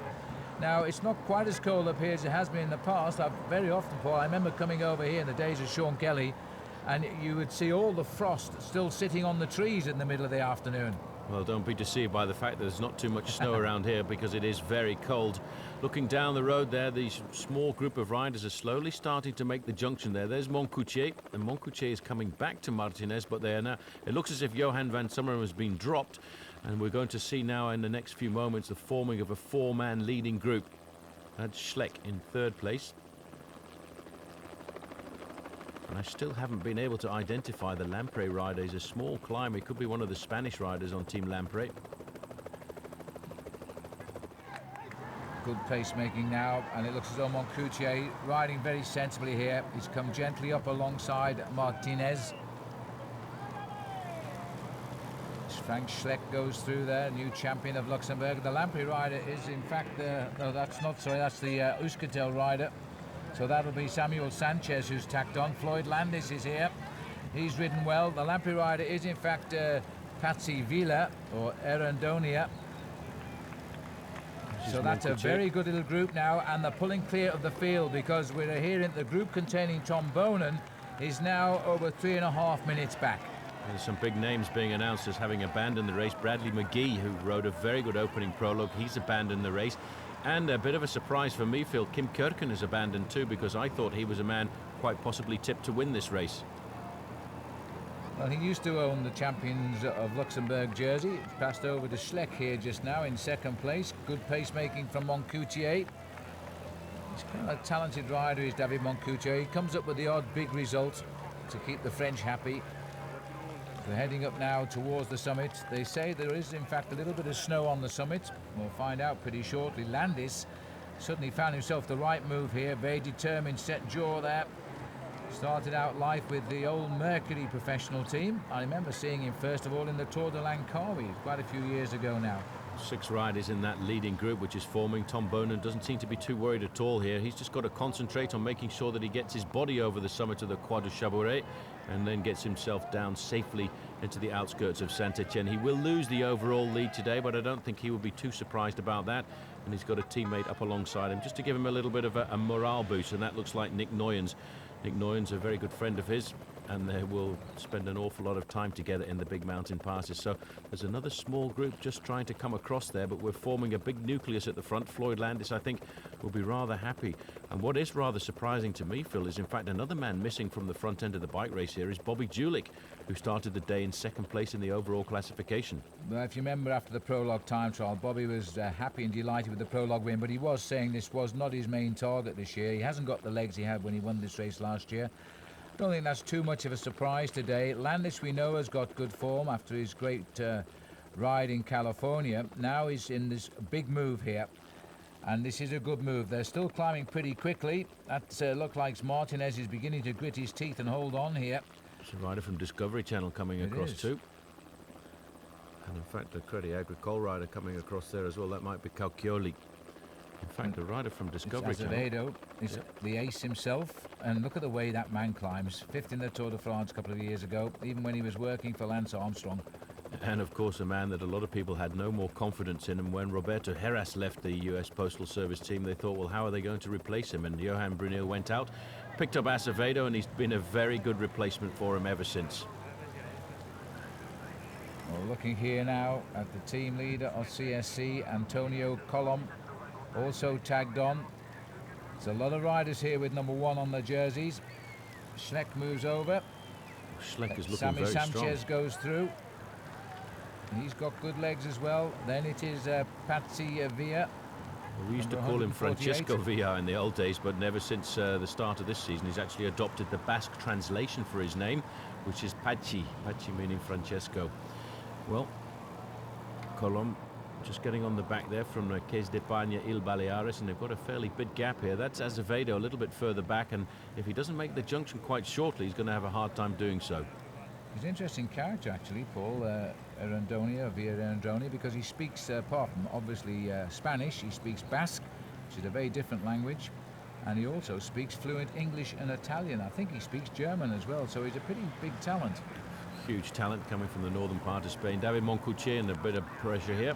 S1: Now, it's not quite as cold up here as it has been in the past. Very often, Paul, I remember coming over here in the days of Sean Kelly, and you would see all the frost still sitting on the trees in the middle of the afternoon.
S6: Well, don't be deceived by the fact that there's not too much snow around here because it is very cold. Looking down the road there, these small group of riders are slowly starting to make the junction there. There's Moncoutier, and Moncoutier is coming back to Martinez, but they are now, it looks as if Johan Van Summeren has been dropped, and we're going to see now in the next few moments the forming of a 4-man leading group. That's Schleck in 3rd place. And I still haven't been able to identify the Lampre rider. He's a small climber. He could be one of the Spanish riders on Team Lampre.
S1: Good pacemaking now, and it looks as though Moncoutier riding very sensibly here. He's come gently up alongside Martinez. Frank Schleck goes through there, new champion of Luxembourg. The Lampre rider is in fact that's the Euskaltel rider. So that'll be Samuel Sanchez who's tacked on. Floyd Landis is here. He's ridden well. The Lampre rider is in fact Patsy Villa or Erandonia. So that's a very good little group now, and they're pulling clear of the field because we're here in the group containing Tom Bonen is now over 3.5 minutes back.
S6: There's some big names being announced as having abandoned the race. Bradley McGee, who rode a very good opening prologue, he's abandoned the race. And a bit of a surprise for me, Phil, Kim Kirken has abandoned too, because I thought he was a man quite possibly tipped to win this race.
S1: Well, he used to own the Champions of Luxembourg jersey. It's passed over to Schleck here just now in 2nd place. Good pacemaking from Moncoutier. He's kind of a talented rider, is David Moncoutier. He comes up with the odd big result to keep the French happy. They're heading up now towards the summit. They say there is in fact a little bit of snow on the summit. We'll find out pretty shortly. Landis suddenly found himself the right move here. Very determined, set jaw there. Started out life with the old Mercury professional team. I remember seeing him first of all in the Tour de Langkawi quite a few years ago now.
S6: 6 riders in that leading group which is forming. Tom Bonen doesn't seem to be too worried at all here. He's just got to concentrate on making sure that he gets his body over the summit of the Croix de Chabouret and then gets himself down safely into the outskirts of Saint-Etienne. He will lose the overall lead today, but I don't think he will be too surprised about that. And he's got a teammate up alongside him just to give him a little bit of a morale boost, and that looks like Nick Noyens. Nick Noyens, a very good friend of his, and they will spend an awful lot of time together in the big mountain passes. So there's another small group just trying to come across there, but we're forming a big nucleus at the front. Floyd Landis, I think, will be rather happy. And what is rather surprising to me, Phil, is in fact another man missing from the front end of the bike race here is Bobby Julich, who started the day in second place in the overall classification.
S1: Well, if you remember after the Prologue time trial, Bobby was happy and delighted with the Prologue win, but he was saying this was not his main target this year. He hasn't got the legs he had when he won this race last year. Don't think that's too much of a surprise today. Landis, we know, has got good form after his great ride in California. Now he's in this big move here, and this is a good move. They're still climbing pretty quickly. That looks like Martinez is beginning to grit his teeth and hold on here.
S6: It's a rider from Discovery Channel coming across too. And in fact, the Grady Agricole rider coming across there as well. That might be Cauchioli. In fact, a rider from Discovery Channel.
S1: Azevedo is the ace himself, and look at the way that man climbs. Fifth in the Tour de France a couple of years ago, even when he was working for Lance Armstrong.
S6: And of course, a man that a lot of people had no more confidence in. And when Roberto Heras left the US Postal Service team, they thought, well, how are they going to replace him? And Johan Brunel went out, picked up Acevedo, and he's been a very good replacement for him ever since.
S1: Well, looking here now at the team leader of CSC, Antonio Colom, also tagged on. There's a lot of riders here with number 1 on their jerseys. Schleck moves over.
S6: Schleck is looking
S1: Sammy
S6: very
S1: Sanchez
S6: strong.
S1: goes through. He's got good legs as well. Then it is Patsy Villa.
S6: Well, we used to call him Francesco Villa in the old days, but never since the start of this season. He's actually adopted the Basque translation for his name, which is Pachi. Pachi meaning Francesco. Well, Colom just getting on the back there from Ques d'Epagne, Il Baleares, and they've got a fairly big gap here. That's Azevedo a little bit further back, and if he doesn't make the junction quite shortly, he's going to have a hard time doing so.
S1: He's an interesting character, actually, Paul Villa Arandoni, because he speaks, apart from obviously Spanish, he speaks Basque, which is a very different language, and he also speaks fluent English and Italian. I think he speaks German as well, so he's a pretty big talent.
S6: Huge talent coming from the northern part of Spain. David Moncucci in a bit of pressure here.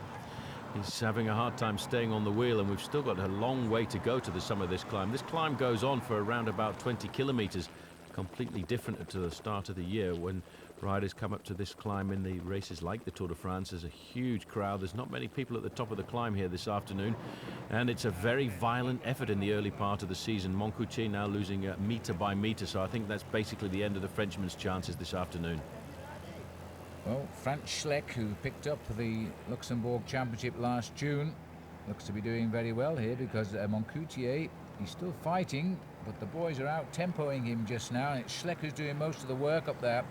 S6: He's having a hard time staying on the wheel, and we've still got a long way to go to the summit of this climb. This climb goes on for around about 20 kilometers, completely different to the start of the year when riders come up to this climb in the races like the Tour de France. There's a huge crowd. There's not many people at the top of the climb here this afternoon, and it's a very violent effort in the early part of the season. Moncucci now losing meter by meter, so I think that's basically the end of the Frenchman's chances this afternoon.
S1: Well, Frank Schleck, who picked up the Luxembourg Championship last June, looks to be doing very well here because Moncoutier, he's still fighting, but the boys are out-tempoing him just now, and it's Schleck who's doing most of the work up there.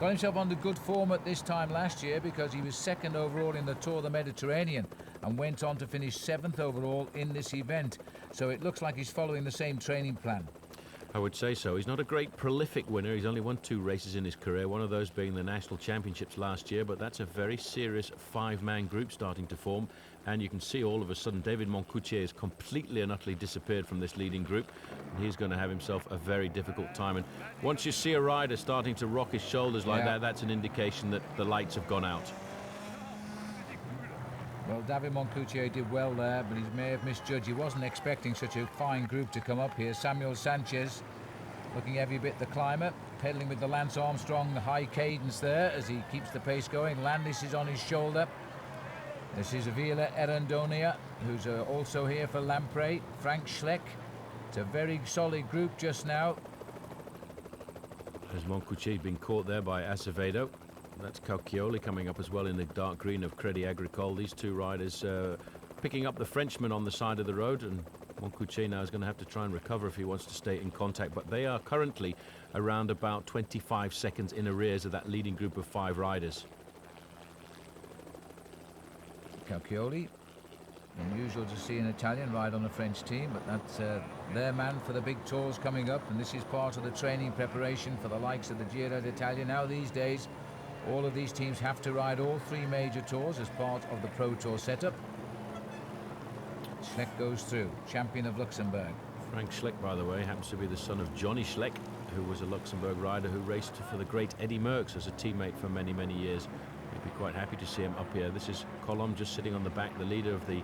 S1: Got himself under good form at this time last year because he was 2nd overall in the Tour of the Mediterranean and went on to finish 7th overall in this event. So it looks like he's following the same training plan.
S6: I would say so. He's not a great prolific winner. He's only won 2 races in his career, one of those being the National Championships last year, but that's a very serious 5-man group starting to form, and you can see all of a sudden David Moncoutier has completely and utterly disappeared from this leading group, and he's going to have himself a very difficult time. And once you see a rider starting to rock his shoulders like that, that's an indication that the lights have gone out.
S1: Well, David Moncoutier did well there, but he may have misjudged. He wasn't expecting such a fine group to come up here. Samuel Sanchez looking every bit the climber, pedaling with the Lance Armstrong, the high cadence there as he keeps the pace going. Landis is on his shoulder. This is Villa Arandoni, who's also here for Lamprey. Frank Schleck. It's a very solid group just now.
S6: As Moncucci been caught there by Acevedo. That's Cauchioli coming up as well in the dark green of Grady Agricole. These 2 riders picking up the Frenchman on the side of the road, and Moncucci now is going to have to try and recover if he wants to stay in contact, but they are currently around about 25 seconds in arrears of that leading group of 5 riders.
S1: Cauchioli, unusual to see an Italian ride on a French team, but that's their man for the big tours coming up, and this is part of the training preparation for the likes of the Giro d'Italia. Now these days all of these teams have to ride all 3 major tours as part of the Pro Tour setup. Schleck goes through, champion of Luxembourg.
S6: Frank Schleck, by the way, happens to be the son of Johnny Schleck, who was a Luxembourg rider who raced for the great Eddie Merckx as a teammate for many, many years. We'd be quite happy to see him up here. This is Colom just sitting on the back, the leader of the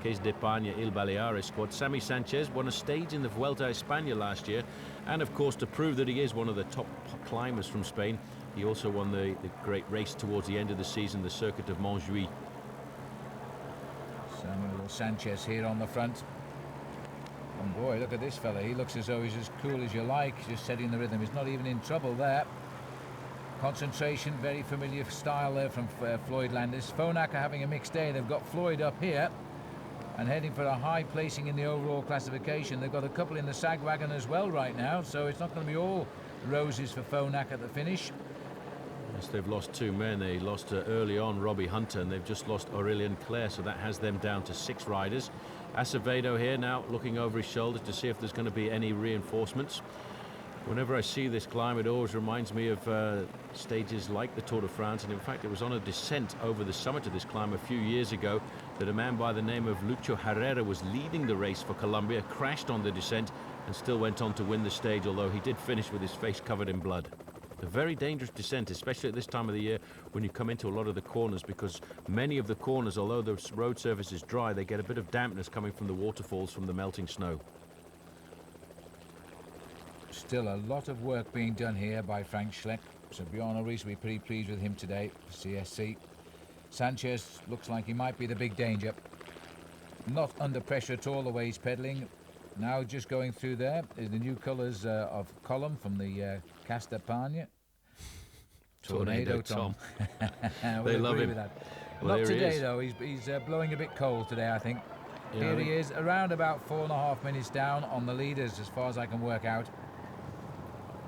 S6: Marqués d'Espagne Il Baleares squad. Sammy Sanchez won a stage in the Vuelta a España last year, and of course, to prove that he is one of the top climbers from Spain, he also won the great race towards the end of the season, the Circuit of Montjuïc.
S1: Samuel Sanchez here on the front. And boy, look at this fella. He looks as though he's as cool as you like, just setting the rhythm. He's not even in trouble there. Concentration, very familiar style there from Floyd Landis. Phonak are having a mixed day. They've got Floyd up here and heading for a high placing in the overall classification. They've got a couple in the sag wagon as well right now, so it's not going to be all roses for Phonak at the finish.
S6: Yes, they've lost 2 men. They lost early on Robbie Hunter, and they've just lost Aurelien Claire, so that has them down to 6 riders. Acevedo here now looking over his shoulder to see if there's going to be any reinforcements. Whenever I see this climb, it always reminds me of stages like the Tour de France, and in fact it was on a descent over the summit of this climb a few years ago that a man by the name of Lucho Herrera was leading the race for Colombia, crashed on the descent and still went on to win the stage, although he did finish with his face covered in blood. A very dangerous descent, especially at this time of the year when you come into a lot of the corners, because many of the corners, although the road surface is dry, they get a bit of dampness coming from the waterfalls from the melting snow.
S1: Still a lot of work being done here by Frank Schleck, so Bjorn Rees will be pretty pleased with him today for CSC. Sanchez looks like he might be the big danger. Not under pressure at all the way he's pedalling. Now just going through there is the new colours of Column from the Castapania. Tornado Tom.
S6: They love him.
S1: With that.
S6: Well,
S1: not today though, he's blowing a bit cold today, I think.
S6: Yeah,
S1: Here he is, around about 4.5 minutes down on the leaders as far as I can work out.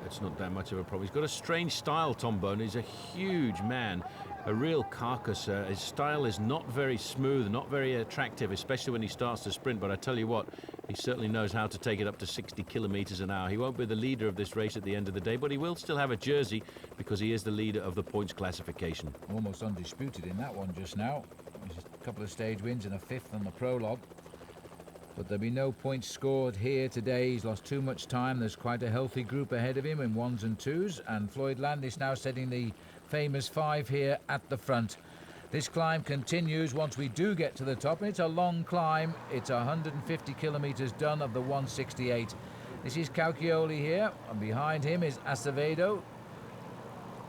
S6: It's not that much of a problem. He's got a strange style, Tom Bone. He's a huge man, a real carcass. His style is not very smooth, not very attractive, especially when he starts to sprint. But I tell you what, he certainly knows how to take it up to 60 kilometers an hour. He won't be the leader of this race at the end of the day, but he will still have a jersey because he is the leader of the points classification.
S1: Almost undisputed in that one just now. Just a couple of stage wins and a 5th on the prologue. But there'll be no points scored here today. He's lost too much time. There's quite a healthy group ahead of him in 1s and 2s. And Floyd Landis now setting the famous 5 here at the front. This climb continues once we do get to the top. It's a long climb. It's 150 kilometers done of the 168. This is Cauchioli here. And behind him is Acevedo,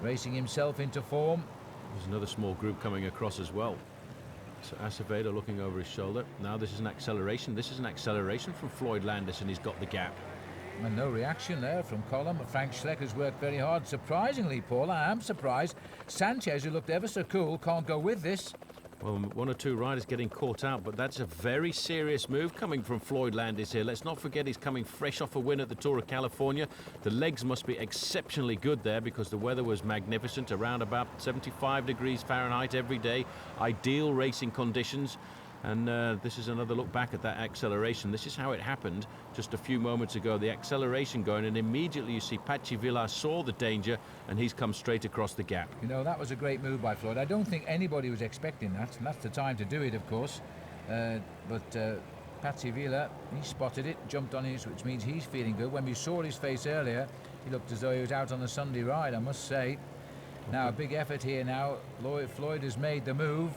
S1: racing himself into form.
S6: There's another small group coming across as well. So Acevedo looking over his shoulder. Now this is an acceleration. This is an acceleration from Floyd Landis, and he's got the gap.
S1: And no reaction there from Column. Frank Schleck has worked very hard. Surprisingly, Paul, I am surprised. Sanchez, who looked ever so cool, can't go with this.
S6: Well, 1 or 2 riders getting caught out, but that's a very serious move coming from Floyd Landis here. Let's not forget he's coming fresh off a win at the Tour of California. The legs must be exceptionally good there because the weather was magnificent, around about 75 degrees Fahrenheit every day. Ideal racing conditions. And this is another look back at that acceleration. This is how it happened just a few moments ago. The acceleration going, and immediately you see Pachi Villar saw the danger, and he's come straight across the gap.
S1: You know, that was a great move by Floyd. I don't think anybody was expecting that, and that's the time to do it, of course. But Pachi Villar, he spotted it, jumped on it, which means he's feeling good. When we saw his face earlier, he looked as though he was out on a Sunday ride, I must say. Now, a big effort here now. Floyd has made the move.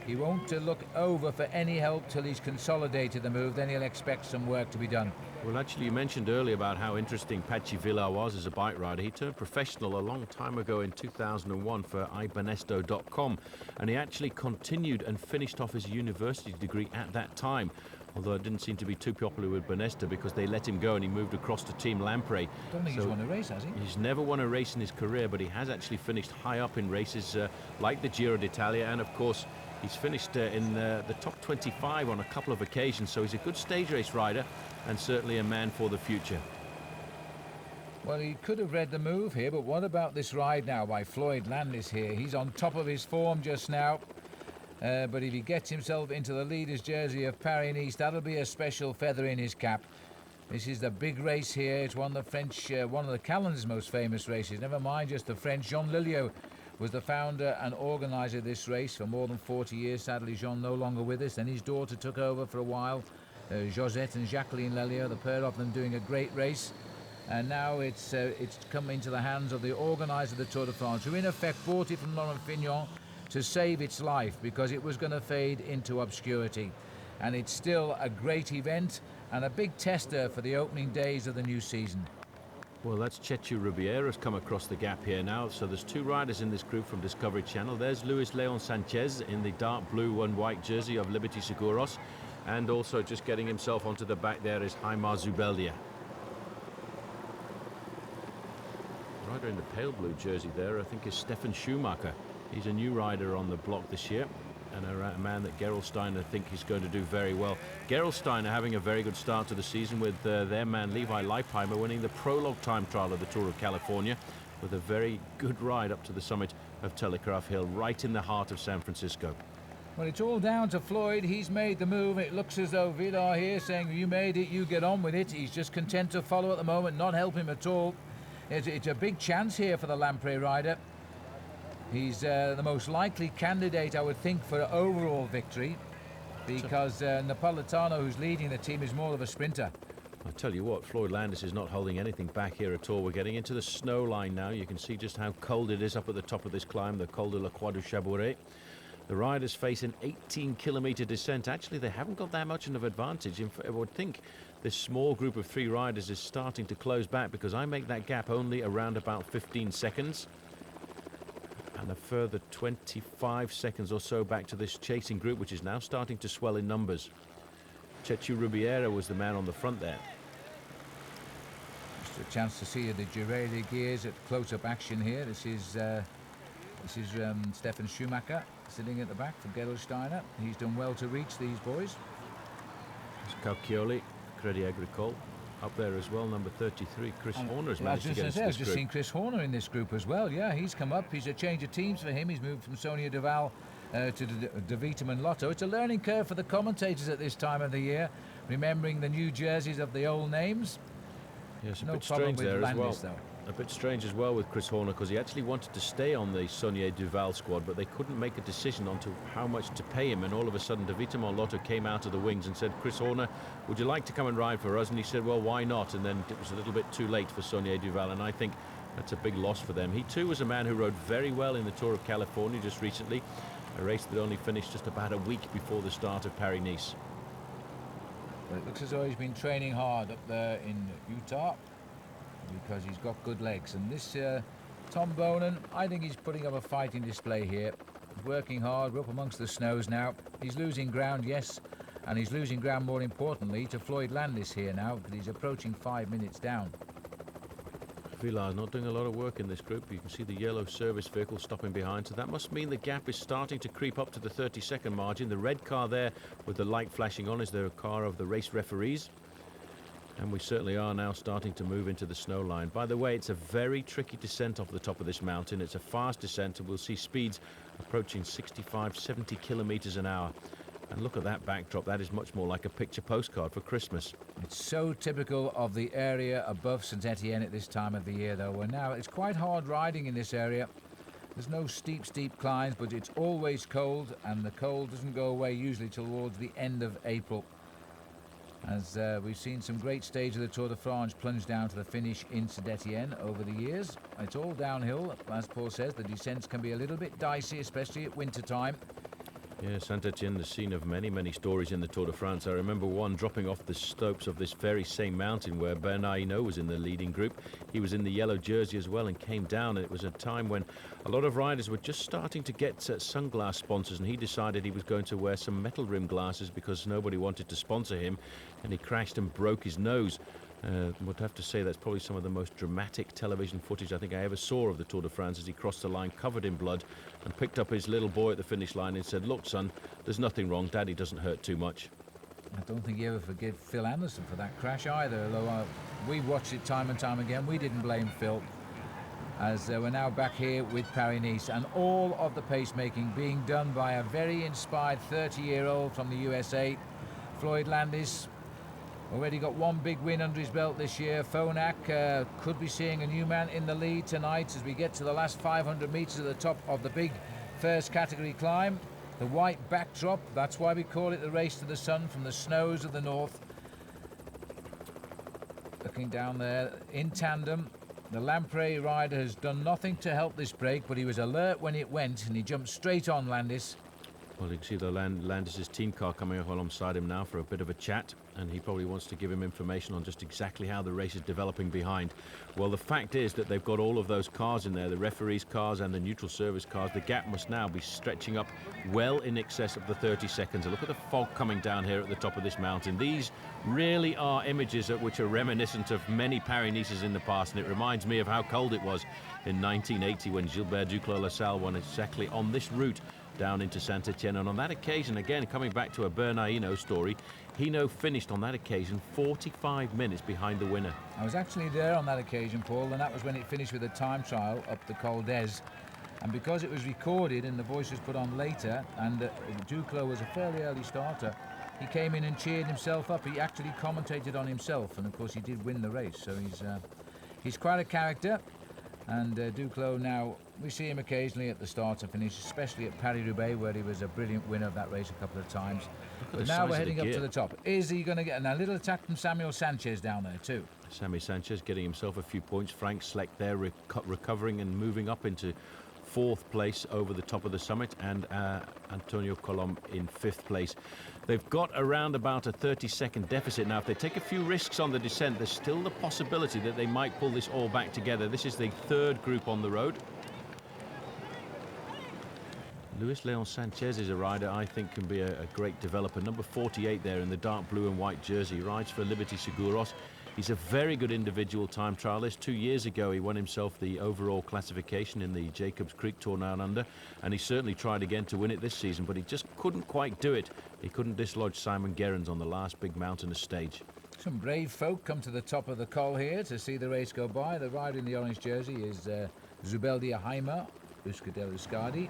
S1: He won't look over for any help till he's consolidated the move, then he'll expect some work to be done.
S6: Well, actually, you mentioned earlier about how interesting Pachi Villar was as a bike rider. He turned professional a long time ago in 2001 for iBanesto.com, and he actually continued and finished off his university degree at that time. Although it didn't seem to be too popular with Banesta because they let him go and he moved across to Team Lampre.
S1: I don't think he's won a race, has he?
S6: He's never won a race in his career, but he has actually finished high up in races like the Giro d'Italia, and of course he's finished in the top 25 on a couple of occasions, so he's a good stage race rider and certainly a man for the future.
S1: Well, he could have read the move here, but what about this ride now by Floyd Landis here? He's on top of his form just now. But if he gets himself into the leader's jersey of Paris-Nice, that'll be a special feather in his cap. This is the big race here. It's one of the French, one of the calendar's most famous races. Never mind just the French. Jean Lilliot was the founder and organizer of this race for more than 40 years. Sadly, Jean no longer with us. Then his daughter took over for a while. Josette and Jacqueline Lelliot, the pair of them doing a great race. And now it's come into the hands of the organizer of the Tour de France, who in effect bought it from Laurent Fignon to save its life because it was going to fade into obscurity. and it's still a great event and a big tester for the opening days of the new season.
S6: Well, that's Chechu Ribiera's come across the gap here now. So there's 2 riders in this group from Discovery Channel. There's Luis Leon Sanchez in the dark blue and white jersey of Liberty Seguros. And also just getting himself onto the back there is Aymar Zubeldia. Rider in the pale blue jersey there, I think, is Stefan Schumacher. He's a new rider on the block this year, and a man that Gerolsteiner I think is going to do very well. Gerolsteiner having a very good start to the season with their man Levi Leipheimer winning the Prologue time trial of the Tour of California with a very good ride up to the summit of Telegraph Hill, right in the heart of San Francisco.
S1: Well, it's all down to Floyd. He's made the move. It looks as though Vidar here saying, you made it, you get on with it. He's just content to follow at the moment, not help him at all. It's a big chance here for the Lamprey rider. He's the most likely candidate, I would think, for overall victory, because Napolitano, who's leading the team, is more of a sprinter.
S6: I tell you what, Floyd Landis is not holding anything back here at all. We're getting into the snow line now. You can see just how cold it is up at the top of this climb, the Col de la Croix du Chabouret. The riders face an 18-kilometre descent. Actually, they haven't got that much of an advantage. I would think this small group of 3 riders is starting to close back, because I make that gap only around about 15 seconds. And a further 25 seconds or so back to this chasing group, which is now starting to swell in numbers. Chechu Ribiera was the man on the front there.
S1: Just a chance to see the Girelli gears at close-up action here. This is Stefan Schumacher sitting at the back for Gerolsteiner. He's done well to reach these boys.
S6: It's Cauchioli, Crédit Agricole. Up there as well, number 33, Chris Horner has managed to get into this
S1: I've just
S6: group.
S1: seen Chris Horner in this group as well. Yeah, he's come up. He's a change of teams for him. He's moved from Sonia Duval to De Vitamin Lotto. It's a learning curve for the commentators at this time of the year, remembering the new jerseys of the old names.
S6: Yes, a
S1: No
S6: bit
S1: problem
S6: strange
S1: with
S6: there as well.
S1: Landis, though.
S6: A bit strange as well with Chris Horner, because he actually wanted to stay on the Sonia Duval squad, but they couldn't make a decision on to how much to pay him. And all of a sudden, De Vitamin Lotto came out of the wings and said, Chris Horner, would you like to come and ride for us? And he said, well, why not? And then it was a little bit too late for Sonia Duval, and I think that's a big loss for them. He too was a man who rode very well in the Tour of California just recently, a race that only finished just about a week before the start of Paris-Nice.
S1: Well, it looks as though he's been training hard up there in Utah, because he's got good legs. And this Tom Bonan, I think he's putting up a fighting display here. He's working hard. We're up amongst the snows now. He's losing ground, yes, and he's losing ground more importantly to Floyd Landis here now, because he's approaching 5 minutes down.
S6: Villar not doing a lot of work in this group. You can see the yellow service vehicle stopping behind, so that must mean the gap is starting to creep up to the 30-second margin. The red car there with the light flashing on is the car of the race referees. And we certainly are now starting to move into the snow line. By the way, it's a very tricky descent off the top of this mountain. It's a fast descent, and we'll see speeds approaching 65, 70 kilometers an hour. And look at that backdrop. That is much more like a picture postcard for Christmas.
S1: It's so typical of the area above Saint-Étienne at this time of the year, though. Well, now it's quite hard riding in this area. There's no steep climbs, but it's always cold, and the cold doesn't go away usually towards the end of April. As we've seen some great stages of the Tour de France plunge down to the finish in Saint-Étienne over the years. It's all downhill, as Paul says. The descents can be a little bit dicey, especially at winter time.
S6: Yeah, Saint-Étienne, the scene of many, many stories in the Tour de France. I remember one dropping off the slopes of this very same mountain where Bernard Hinault was in the leading group. He was in the yellow jersey as well and came down. And it was a time when a lot of riders were just starting to get sunglass sponsors, and he decided he was going to wear some metal rim glasses because nobody wanted to sponsor him, and he crashed and broke his nose. Would have to say that's probably some of the most dramatic television footage I think I ever saw of the Tour de France, as he crossed the line covered in blood and picked up his little boy at the finish line and said, look son, there's nothing wrong, Daddy doesn't hurt too much.
S1: I don't think you ever forgive Phil Anderson for that crash either, although we watched it time and time again. We didn't blame Phil, as we're now back here with Paris-Nice, and all of the pacemaking being done by a very inspired 30-year-old from the USA, Floyd Landis. Already got one big win under his belt this year. Phonak could be seeing a new man in the lead tonight as we get to the last 500 metres at the top of the big first category climb. The white backdrop, that's why we call it the race to the sun from the snows of the north. Looking down there in tandem, the Lamprey rider has done nothing to help this break, but he was alert when it went and he jumped straight on Landis.
S6: Well, you can see the Landis' team car coming up alongside him now for a bit of a chat, and he probably wants to give him information on just exactly how the race is developing behind. Well, the fact is that they've got all of those cars in there, the referees' cars and the neutral service cars. The gap must now be stretching up well in excess of the 30 seconds. Look at the fog coming down here at the top of this mountain. These really are images which are reminiscent of many Paris-Nices in the past, and it reminds me of how cold it was in 1980 when Gilbert Duclos-Lassalle won exactly on this route down into Saint-Etienne. And on that occasion, again, coming back to a Bernard Hinault story, Hinault finished on that occasion 45 minutes behind the winner.
S1: I was actually there on that occasion, Paul, and that was when it finished with a time trial up the Col d'Ez. And because it was recorded and the voice was put on later, and Duclos was a fairly early starter, he came in and cheered himself up. He actually commentated on himself, and of course he did win the race, so he's quite a character. And Duclos now, we see him occasionally at the start and finish, especially at Paris-Roubaix, where he was a brilliant winner of that race a couple of times. But now we're heading up to the top. Is he going to get a little attack from Samuel Sanchez down there too?
S6: Sammy Sanchez getting himself a few points. Frank Sleck there recovering and moving up into 4th place over the top of the summit, and Antonio Colom in 5th place. They've got around about a 30-second deficit now. If they take a few risks on the descent, there's still the possibility that they might pull this all back together. This is the 3rd group on the road. Luis Leon Sanchez is a rider I think can be a great developer. Number 48 there in the dark blue and white jersey, he rides for Liberty Seguros. He's a very good individual time trialist. 2 years ago, he won himself the overall classification in the Jacobs Creek Tour Down Under, and he certainly tried again to win it this season, but he just couldn't quite do it. He couldn't dislodge Simon Gerrans on the last big mountainous stage.
S1: Some brave folk come to the top of the col here to see the race go by. The rider in the orange jersey is Zubeldia Heimer, Euskadel Euskadi.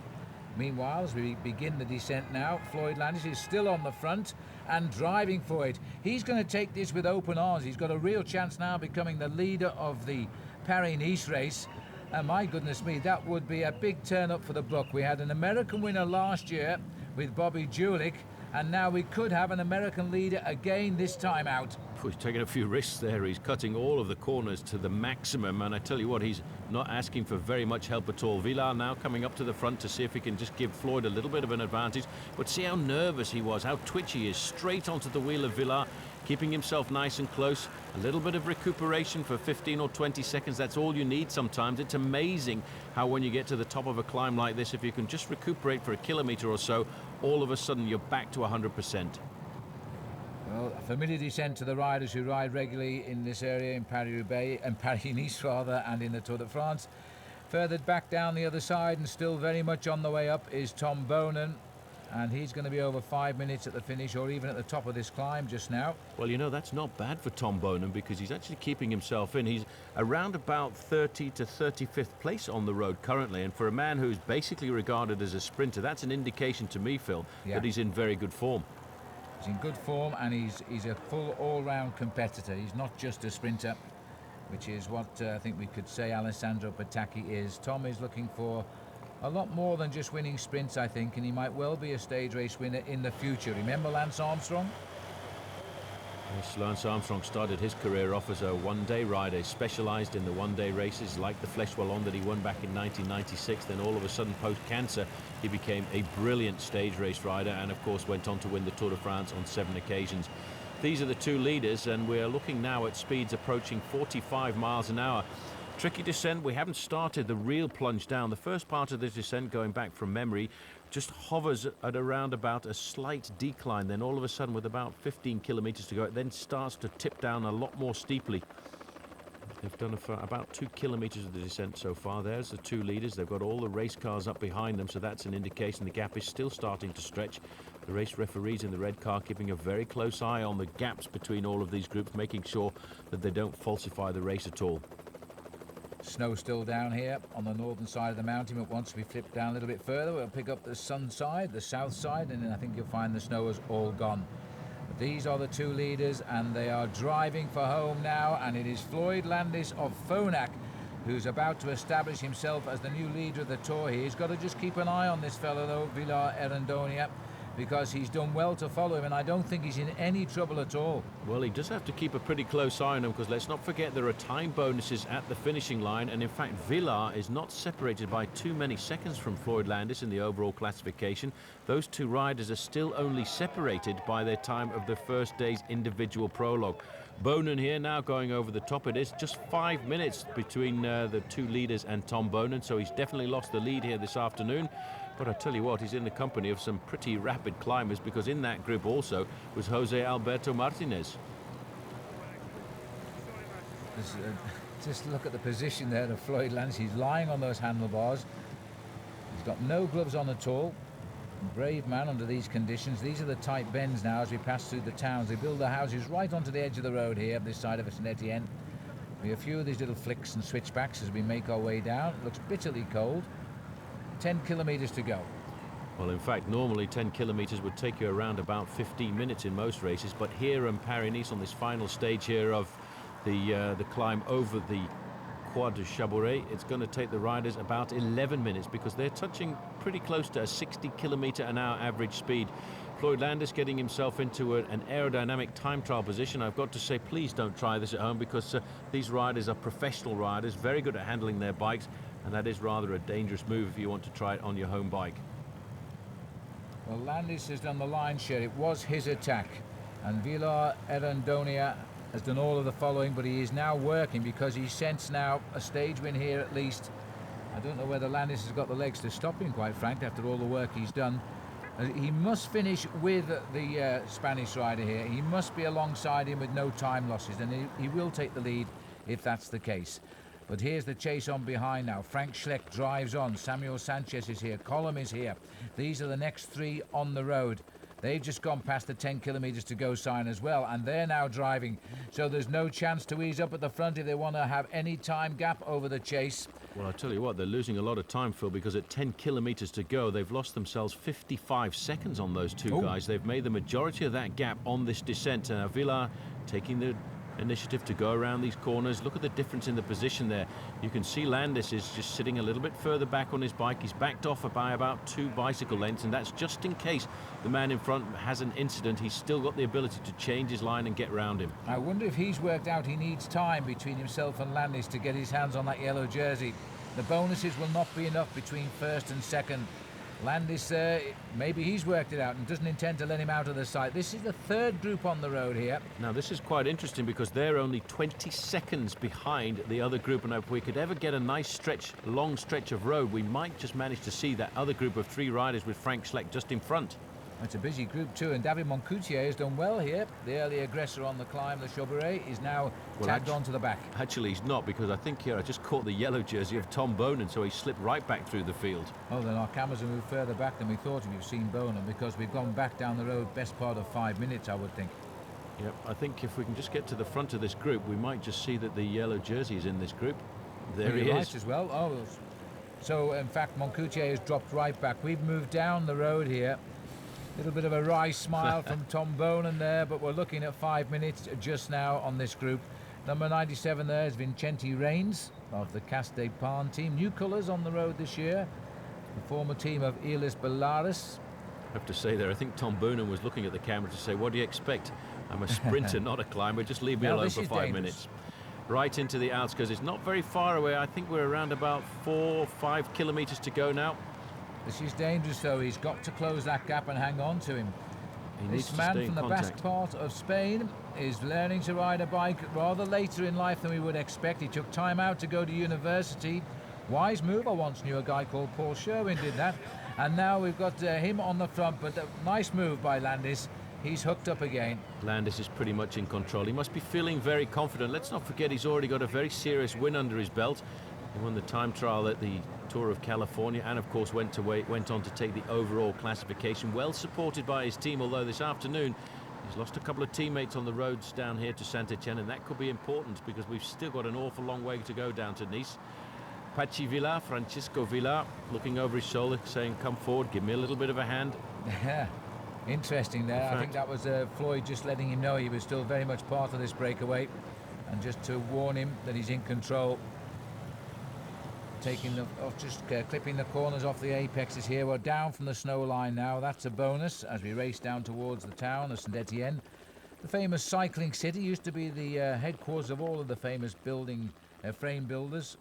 S1: Meanwhile, as we begin the descent now, Floyd Landis is still on the front and driving for it. He's going to take this with open arms. He's got a real chance now of becoming the leader of the Paris-Nice race. And my goodness me, that would be a big turn up for the book. We had an American winner last year with Bobby Julich, and now we could have an American leader again this time out.
S6: He's taking a few risks there. He's cutting all of the corners to the maximum, and I tell you what, he's not asking for very much help at all. Villar now coming up to the front to see if he can just give Floyd a little bit of an advantage, but see how nervous he was, how twitchy he is, straight onto the wheel of Villar, keeping himself nice and close. A little bit of recuperation for 15 or 20 seconds, that's all you need sometimes. It's amazing how when you get to the top of a climb like this, if you can just recuperate for a kilometre or so, all of a sudden you're back to 100%.
S1: Well, a familiar descent to the riders who ride regularly in this area in Paris-Roubaix, and Paris-Nice rather, and in the Tour de France. Further back down the other side and still very much on the way up is Tom Bonan, and he's going to be over 5 minutes at the finish, or even at the top of this climb just now.
S6: Well, you know, that's not bad for Tom Bonan, because he's actually keeping himself in. He's around about 30 to 35th place on the road currently, and for a man who's basically regarded as a sprinter, that's an indication to me, Phil, that he's in very good form.
S1: He's in good form, and he's a full all-round competitor. He's not just a sprinter, which is what I think we could say Alessandro Patacchi is. Tom is looking for a lot more than just winning sprints, I think, and he might well be a stage race winner in the future. Remember Lance Armstrong?
S6: Yes, Lance Armstrong started his career off as a one-day rider, specialised in the one-day races like the Flèche Wallonne that he won back in 1996. Then all of a sudden, post-cancer, he became a brilliant stage race rider and, of course, went on to win the Tour de France on 7 occasions. These are the two leaders, and we're looking now at speeds approaching 45 miles an hour. Tricky descent. We haven't started the real plunge down. The first part of the descent, going back from memory, just hovers at around about a slight decline. Then all of a sudden, with about 15 kilometers to go, it then starts to tip down a lot more steeply. They've done about 2 kilometers of the descent so far. There's the two leaders. They've got all the race cars up behind them, so that's an indication the gap is still starting to stretch. The race referees in the red car keeping a very close eye on the gaps between all of these groups, making sure that they don't falsify the race at all.
S1: Snow still down here on the northern side of the mountain, but once we flip down a little bit further, we'll pick up the sun side, the south side, and then I think you'll find the snow is all gone. But these are the two leaders, and they are driving for home now, and it is Floyd Landis of Phonak who's about to establish himself as the new leader of the Tour here. He's got to just keep an eye on this fellow, though, Villar Erandonia, because he's done well to follow him, and I don't think he's in any trouble at all.
S6: Well, he does have to keep a pretty close eye on him, because let's not forget there are time bonuses at the finishing line, and in fact Villar is not separated by too many seconds from Floyd Landis in the overall classification. Those two riders are still only separated by their time of the first day's individual prologue. Bonin here now going over the top. It is just 5 minutes between the two leaders and Tom Bonin, so he's definitely lost the lead here this afternoon. But I tell you what, he's in the company of some pretty rapid climbers, because in that group also was Jose Alberto Martinez.
S1: Just look at the position there of Floyd Landis. He's lying on those handlebars. He's got no gloves on at all. Brave man under these conditions. These are the tight bends now as we pass through the towns. They build their houses right onto the edge of the road here, this side of St Etienne. We have a few of these little flicks and switchbacks as we make our way down. It looks bitterly cold. 10 kilometres to go.
S6: Well, in fact, normally 10 kilometres would take you around about 15 minutes in most races, but here in Paris-Nice, on this final stage here of the climb over the Croix de Chabourey, it's going to take the riders about 11 minutes, because they're touching pretty close to a 60 kilometre an hour average speed. Floyd Landis getting himself into an aerodynamic time trial position. I've got to say, please don't try this at home, because these riders are professional riders, very good at handling their bikes, and that is rather a dangerous move if you want to try it on your home bike.
S1: Well, Landis has done the lion's share. It was his attack, and Villar Erandonia has done all of the following, but he is now working, because he sensed now a stage win here at least. I don't know whether Landis has got the legs to stop him, quite frankly, after all the work he's done. He must finish with the Spanish rider here. He must be alongside him with no time losses, and he will take the lead if that's the case. But here's the chase on behind now. Frank Schleck drives on. Samuel Sanchez is here. Column is here. These are the next three on the road. They've just gone past the 10 kilometres to go sign as well, and they're now driving. So there's no chance to ease up at the front if they want to have any time gap over the chase.
S6: Well, I tell you what, they're losing a lot of time, Phil, because at 10 kilometres to go, they've lost themselves 55 seconds on those two guys. They've made the majority of that gap on this descent. Villar taking the initiative to go around these corners. Look at the difference in the position there. You can see Landis is just sitting a little bit further back on his bike. He's backed off by about 2 bicycle lengths, and that's just in case the man in front has an incident. He's still got the ability to change his line and get round him.
S1: I wonder if he's worked out he needs time between himself and Landis to get his hands on that yellow jersey. The bonuses will not be enough between first and second. Landis, maybe he's worked it out and doesn't intend to let him out of the sight. This is the third group on the road here.
S6: Now, this is quite interesting, because they're only 20 seconds behind the other group, and if we could ever get a nice stretch, long stretch of road, we might just manage to see that other group of 3 riders with Frank Schleck just in front.
S1: It's a busy group too, and David Moncoutier has done well here. The early aggressor on the climb, the Chabourey, is now tagged onto the back.
S6: Actually, he's not, because I think here I just caught the yellow jersey of Tom Bonin, so he slipped right back through the field.
S1: Oh, then our cameras have moved further back than we thought if you've seen Bonin, because we've gone back down the road best part of 5 minutes, I would think.
S6: Yep, I think if we can just get to the front of this group, we might just see that the yellow jersey is in this group. There he is.
S1: Right as well. Oh, so in fact, Moncoutier has dropped right back. We've moved down the road here. Little bit of a wry smile from Tom Bonin there, but we're looking at 5 minutes just now on this group. Number 97 there is Vincenti Reigns of the Caste Pan team. New colours on the road this year. The former team of Elis Bellaris.
S6: I have to say there, I think Tom Bonin was looking at the camera to say, what do you expect? I'm a sprinter, not a climber. Just leave me alone for 5 minutes. Right into the outskirts. It's not very far away. I think we're around about 4 or 5 kilometres to go now.
S1: This is dangerous, though. He's got to close that gap and hang on to him. This man from the Basque part of Spain is learning to ride a bike rather later in life than we would expect. He took time out to go to university. Wise move. I once knew a guy called Paul Sherwen did that. And now we've got him on the front, but a nice move by Landis. He's hooked up again.
S6: Landis is pretty much in control. He must be feeling very confident. Let's not forget he's already got a very serious win under his belt. He won the time trial at the Tour of California, and of course went on to take the overall classification, well supported by his team, although this afternoon he's lost a couple of teammates on the roads down here to Saint Etienne, and that could be important because we've still got an awful long way to go down to Nice. Pachi Villar, Francisco Villar, looking over his shoulder, saying, come forward, give me a little bit of a hand.
S1: Yeah, interesting there. I think that was Floyd just letting him know he was still very much part of this breakaway, and just to warn him that he's in control. taking the, just clipping the corners off the apexes here. We're down from the snow line now. That's a bonus as we race down towards the town of St Etienne. The famous cycling city used to be the headquarters of all of the famous frame builders.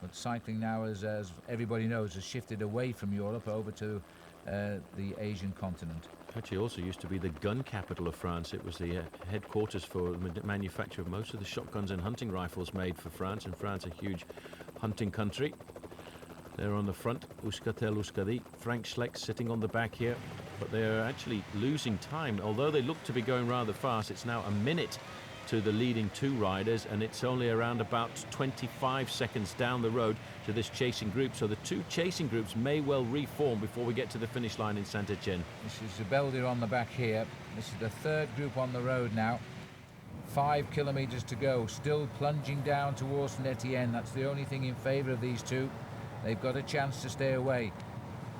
S1: But cycling now, as everybody knows, has shifted away from Europe over to the Asian continent.
S6: Actually also used to be the gun capital of France. It was the headquarters for the manufacture of most of the shotguns and hunting rifles made for France, and France a huge hunting country. There on the front, Euskaltel Euskadi, Frank Schleck sitting on the back here, but they're actually losing time. Although they look to be going rather fast, it's now a minute to the leading two riders, and it's only around about 25 seconds down the road to this chasing group. So the two chasing groups may well reform before we get to the finish line in Saint Etienne.
S1: This is Zubeldia on the back here. This is the third group on the road now. 5 kilometers to go, still plunging down towards Saint Etienne. That's the only thing in favour of these two. They've got a chance to stay away.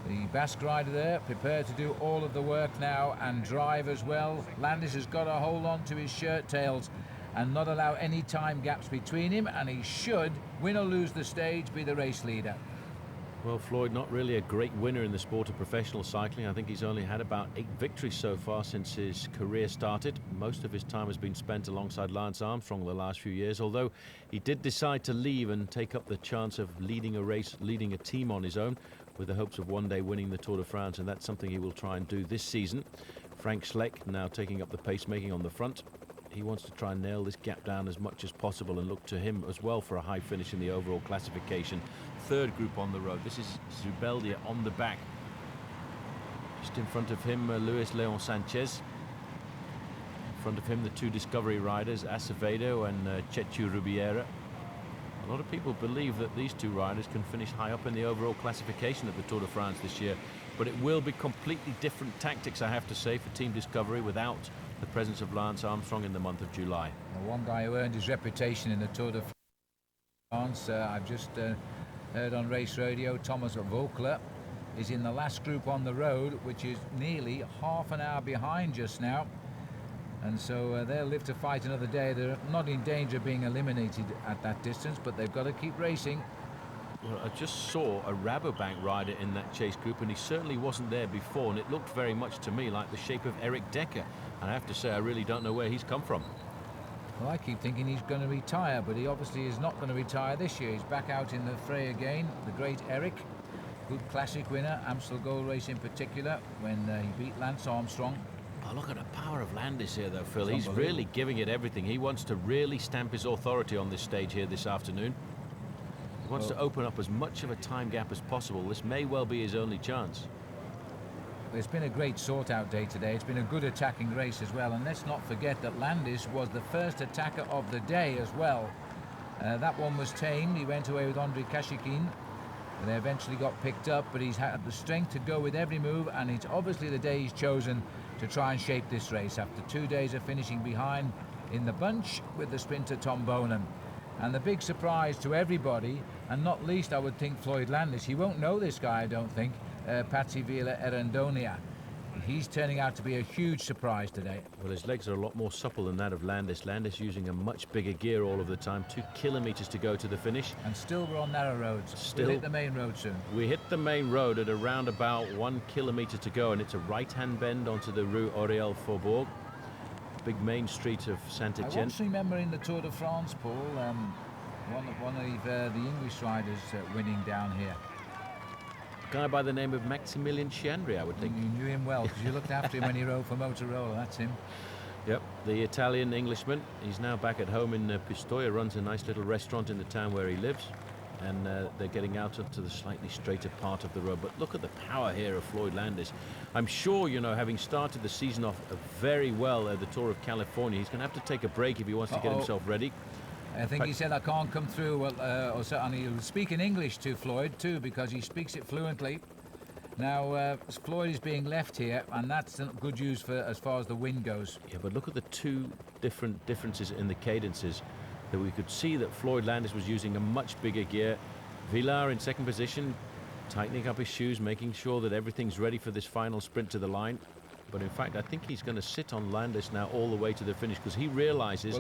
S1: The Basque rider there, prepared to do all of the work now and drive as well. Landis has got to hold on to his shirt tails and not allow any time gaps between him, and he should, win or lose the stage, be the race leader.
S6: Well, Floyd, not really a great winner in the sport of professional cycling. I think he's only had about 8 victories so far since his career started. Most of his time has been spent alongside Lance Armstrong the last few years, although he did decide to leave and take up the chance of leading a race, leading a team on his own, with the hopes of one day winning the Tour de France, and that's something he will try and do this season. Frank Schleck now taking up the pacemaking on the front. He wants to try and nail this gap down as much as possible and look to him as well for a high finish in the overall classification. Third group on the road. This is Zubeldia on the back. Just in front of him, Luis Leon Sanchez. In front of him, the two Discovery riders, Acevedo and Chechu Rubiera. A lot of people believe that these two riders can finish high up in the overall classification at the Tour de France this year, but it will be completely different tactics, I have to say, for Team Discovery without the presence of Lance Armstrong in the month of July.
S1: The one guy who earned his reputation in the Tour de France, I've just heard on race radio, Thomas Vogler is in the last group on the road, which is nearly half an hour behind just now. And so they'll live to fight another day. They're not in danger of being eliminated at that distance, but they've got to keep racing.
S6: Well, I just saw a Rabobank rider in that chase group, and he certainly wasn't there before, and it looked very much to me like the shape of Eric Decker. And I have to say, I really don't know where he's come from.
S1: Well, I keep thinking he's going to retire, but he obviously is not going to retire this year. He's back out in the fray again. The great Eric, good classic winner, Amstel Gold Race in particular, when he beat Lance Armstrong.
S6: Oh, look at the power of Landis here, though, Phil. He's really giving it everything. He wants to really stamp his authority on this stage here this afternoon. He wants to open up as much of a time gap as possible. This may well be his only chance.
S1: It's been a great sort-out day today. It's been a good attacking race as well. And let's not forget that Landis was the first attacker of the day as well. That one was tamed. He went away with Andrei Kashikin. They eventually got picked up, but he's had the strength to go with every move, and it's obviously the day he's chosen to try and shape this race after 2 days of finishing behind in the bunch with the sprinter Tom Bonan. And the big surprise to everybody, and not least I would think Floyd Landis, he won't know this guy I don't think, Patsy Vila Erandonia. He's turning out to be a huge surprise today.
S6: Well, his legs are a lot more supple than that of Landis. Landis using a much bigger gear all of the time. 2 kilometers to go to the finish.
S1: And still we're on narrow roads.
S6: Still,
S1: we'll hit the main road soon.
S6: We hit the main road at around about 1 kilometer to go, and it's a right-hand bend onto the Rue Auriel Faubourg. Big main street of Saint
S1: I
S6: Etienne.
S1: once remember in the Tour de France, Paul, one of the English riders winning down here.
S6: A guy by the name of Maximilian Chiandri, I would think.
S1: You knew him well because you looked after him when he rode for Motorola. That's him.
S6: Yep, the Italian Englishman. He's now back at home in Pistoia, runs a nice little restaurant in the town where he lives. And they're getting out onto the slightly straighter part of the road. But look at the power here of Floyd Landis. I'm sure, you know, having started the season off very well at the Tour of California, he's going to have to take a break if he wants to get himself ready.
S1: I think he said I can't come through, and he'll speak in English to Floyd too, because he speaks it fluently. Now Floyd is being left here, and that's good news for as far as the wind goes.
S6: Yeah, but look at the two differences in the cadences. That we could see that Floyd Landis was using a much bigger gear. Villar in second position, tightening up his shoes, making sure that everything's ready for this final sprint to the line. But in fact, I think he's going to sit on Landis now all the way to the finish, because he realizes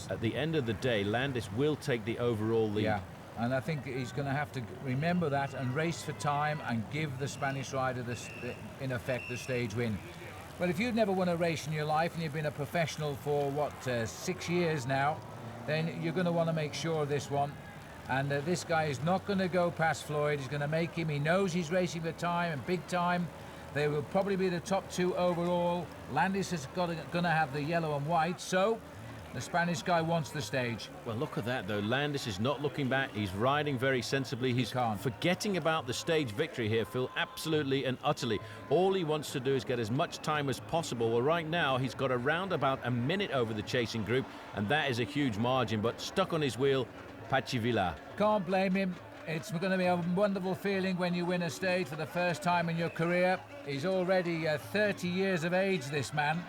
S6: at the end of the day, Landis will take the overall lead
S1: And I think he's going to have to remember that and race for time and give the Spanish rider, in effect, the stage win. Well, if you've never won a race in your life and you've been a professional for, 6 years now, then you're going to want to make sure of this one. And this guy is not going to go past Floyd. He's going to make him. He knows he's racing for time and big time. They will probably be the top 2 overall. Landis is going to have the yellow and white, so the Spanish guy wants the stage.
S6: Well, look at that, though. Landis is not looking back. He's riding very sensibly. He's forgetting about the stage victory here, Phil, absolutely and utterly. All he wants to do is get as much time as possible. Well, right now, he's got around about a minute over the chasing group, and that is a huge margin, but stuck on his wheel, Patxi Vila.
S1: Can't blame him. It's going to be a wonderful feeling when you win a stage for the first time in your career. He's already 30 years of age, this man,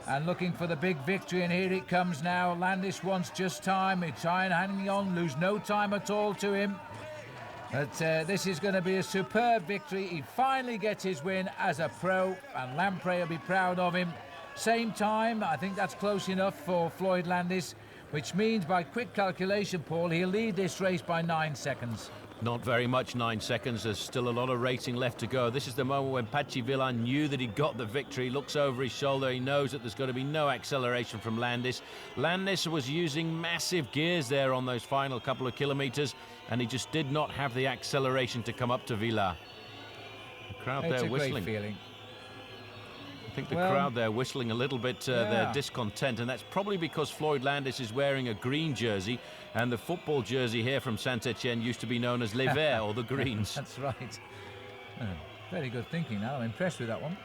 S1: and looking for the big victory, and here it comes now. Landis wants just time. He's trying, hanging on, lose no time at all to him. But this is going to be a superb victory. He finally gets his win as a pro, and Lamprey will be proud of him. Same time, I think that's close enough for Floyd Landis, which means by quick calculation, Paul, he'll lead this race by 9 seconds.
S6: Not very much, 9 seconds. There's still a lot of racing left to go. This is the moment when Patxi Vila knew that he got the victory. Looks over his shoulder. He knows that there's going to be no acceleration from Landis. Landis was using massive gears there on those final couple of kilometres, and he just did not have the acceleration to come up to Vila. The crowd there whistling.
S1: It's a great feeling.
S6: I think the crowd there whistling a little bit their discontent, and that's probably because Floyd Landis is wearing a green jersey, and the football jersey here from Saint-Etienne used to be known as Les Verts, or the Greens.
S1: That's right. Very good thinking now. I'm impressed with that one.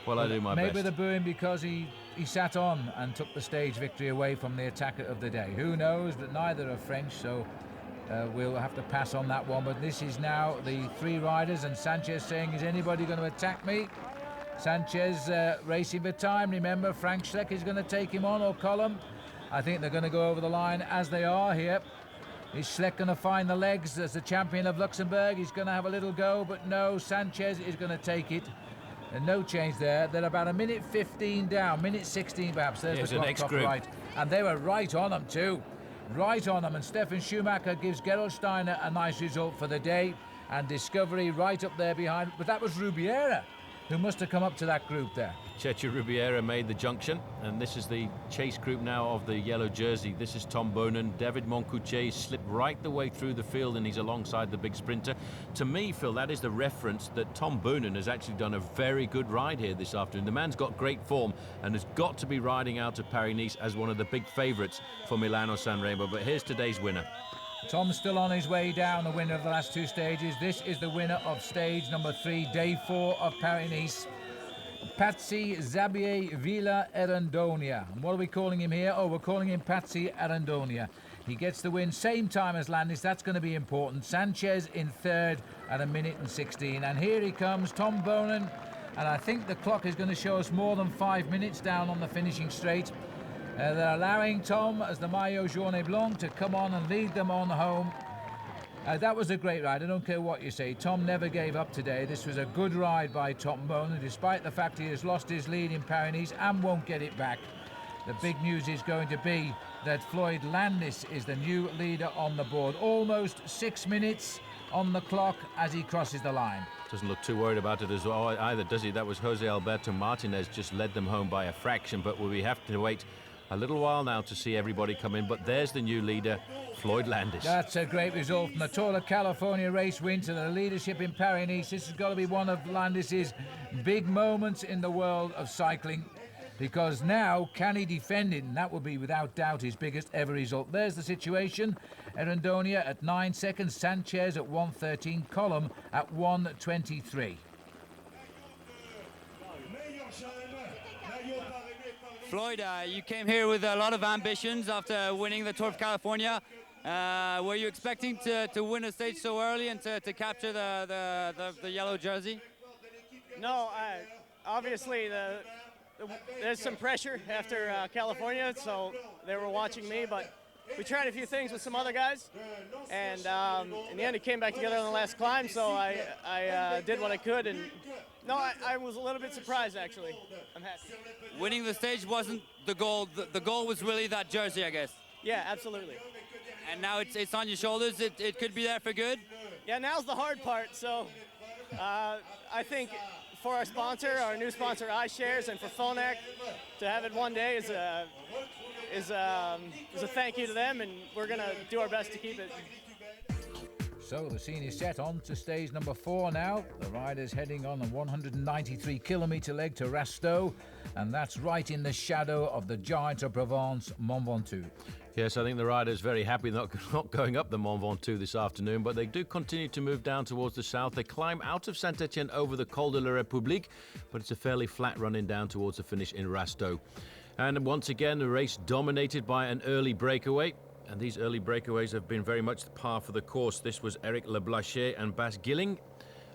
S6: Well, I do my best.
S1: Maybe they're booing because he sat on and took the stage victory away from the attacker of the day. Who knows? But neither are French, so we'll have to pass on that one. But this is now the 3 riders, and Sanchez saying, is anybody going to attack me? Sanchez racing for time. Remember, Frank Schleck is going to take him on, or Column. I think they're going to go over the line as they are here. Is Schleck going to find the legs as the champion of Luxembourg? He's going to have a little go, but no, Sanchez is going to take it. And no change there. They're about a minute 15 down, minute 16 perhaps. There's the clock top right. And they were right on them too. Right on them. And Stefan Schumacher gives Gerald Steiner a nice result for the day. And Discovery right up there behind. But that was Rubiera, who must have come up to that group there.
S6: Chechu Rubiera made the junction, and this is the chase group now of the yellow jersey. This is Tom Boonen. David Moncoutier slipped right the way through the field, and he's alongside the big sprinter. To me, Phil, that is the reference that Tom Boonen has actually done a very good ride here this afternoon. The man's got great form and has got to be riding out of Paris-Nice as one of the big favourites for Milano-San Remo. But here's today's winner.
S1: Tom's still on his way down, the winner of the last 2 stages. This is the winner of stage number 3, day 4 of Paris-Nice. Patxi Xavier Vila Arandona. And what are we calling him here? Oh, we're calling him Patxi Arandona. He gets the win, same time as Landis. That's going to be important. Sanchez in 3rd at a minute and 16. And here he comes, Tom Boonen. And I think the clock is going to show us more than 5 minutes down on the finishing straight. They're allowing Tom, as the Maillot Jaune et Blanc, to come on and lead them on home. That was a great ride. I don't care what you say. Tom never gave up today. This was a good ride by Tom Boonen, despite the fact he has lost his lead in Paris-Nice and won't get it back. The big news is going to be that Floyd Landis is the new leader on the board. Almost 6 minutes on the clock as he crosses the line.
S6: Doesn't look too worried about it as well either, does he? That was Jose Alberto Martinez, just led them home by a fraction, but we have to wait a little while now to see everybody come in. But there's the new leader, Floyd Landis.
S1: That's a great result from the Tour of California race win to the leadership in Paris-Nice. This has got to be one of Landis's big moments in the world of cycling, because now can he defend it? And that will be without doubt his biggest ever result. There's the situation. Arandona at 9 seconds, Sanchez at 1:13, Column at 1:23.
S3: Floyd, you came here with a lot of ambitions after winning the Tour of California. Were you expecting to win a stage so early and to capture the yellow jersey?
S7: No, obviously there's some pressure after California, so they were watching me, but we tried a few things with some other guys, and in the end it came back together on the last climb, so I did what I could, and no, I was a little bit surprised, actually. I'm happy.
S3: Winning the stage wasn't the goal. The goal was really that jersey, I guess.
S7: Yeah, absolutely.
S3: And now it's on your shoulders. It could be there for good.
S7: Yeah, now's the hard part. So I think for our sponsor, our new sponsor iShares, and for Phonak, to have it one day is a thank you to them, and we're gonna do our best to keep it.
S1: So the scene is set on to stage number 4 now. The rider's heading on a 193-kilometre leg to Rasteau, and that's right in the shadow of the Giant of Provence, Mont Ventoux.
S6: Yes, I think the rider's very happy not going up the Mont Ventoux this afternoon, but they do continue to move down towards the south. They climb out of Saint-Etienne over the Col de la République, but it's a fairly flat running down towards the finish in Rasteau. And once again, the race dominated by an early breakaway. And these early breakaways have been very much the par for the course. This was Eric Le Blachet and Bas Gilling,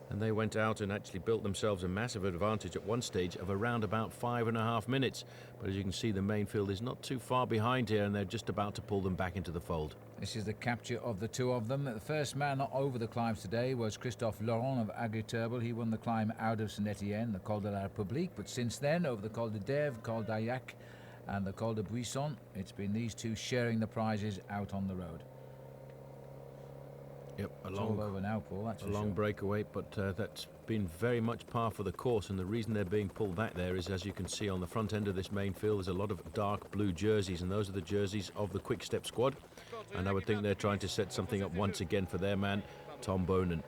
S6: and they went out and actually built themselves a massive advantage at one stage of around about 5.5 minutes. But as you can see, the main field is not too far behind here, and they're just about to pull them back into the fold.
S1: This is the capture of the two of them. The first man over the climbs today was Christophe Laurent of Agri-Turbel. He won the climb out of Saint-Etienne, the Col de la République, but since then, over the Col de Dèvres, Col d'Aillac, and the Col de Buisson, it's been these two sharing the prizes out on the road.
S6: Yep,
S1: it's all over now, Paul. That's
S6: a long breakaway, but that's been very much par for the course, and the reason they're being pulled back there is, as you can see on the front end of this main field, there's a lot of dark blue jerseys, and those are the jerseys of the Quick Step squad. And I would think they're trying to set something up once again for their man, Tom Bonan.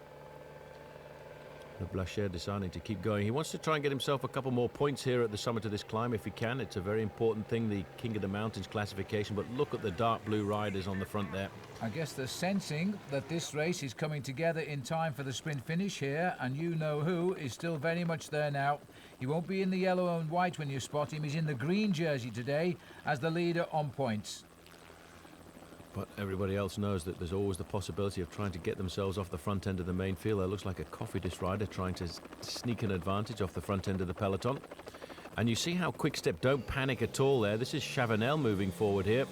S6: Le Blachet deciding to keep going. He wants to try and get himself a couple more points here at the summit of this climb if he can. It's a very important thing, the King of the Mountains classification, but look at the dark blue riders on the front there.
S1: I guess they're sensing that this race is coming together in time for the sprint finish here, and you know who is still very much there now. He won't be in the yellow and white when you spot him. He's in the green jersey today as the leader on points.
S6: But everybody else knows that there's always the possibility of trying to get themselves off the front end of the main field. It looks like a Cofidis rider trying to sneak an advantage off the front end of the peloton. And you see how Quick-Step don't panic at all there. This is Chavanel moving forward here.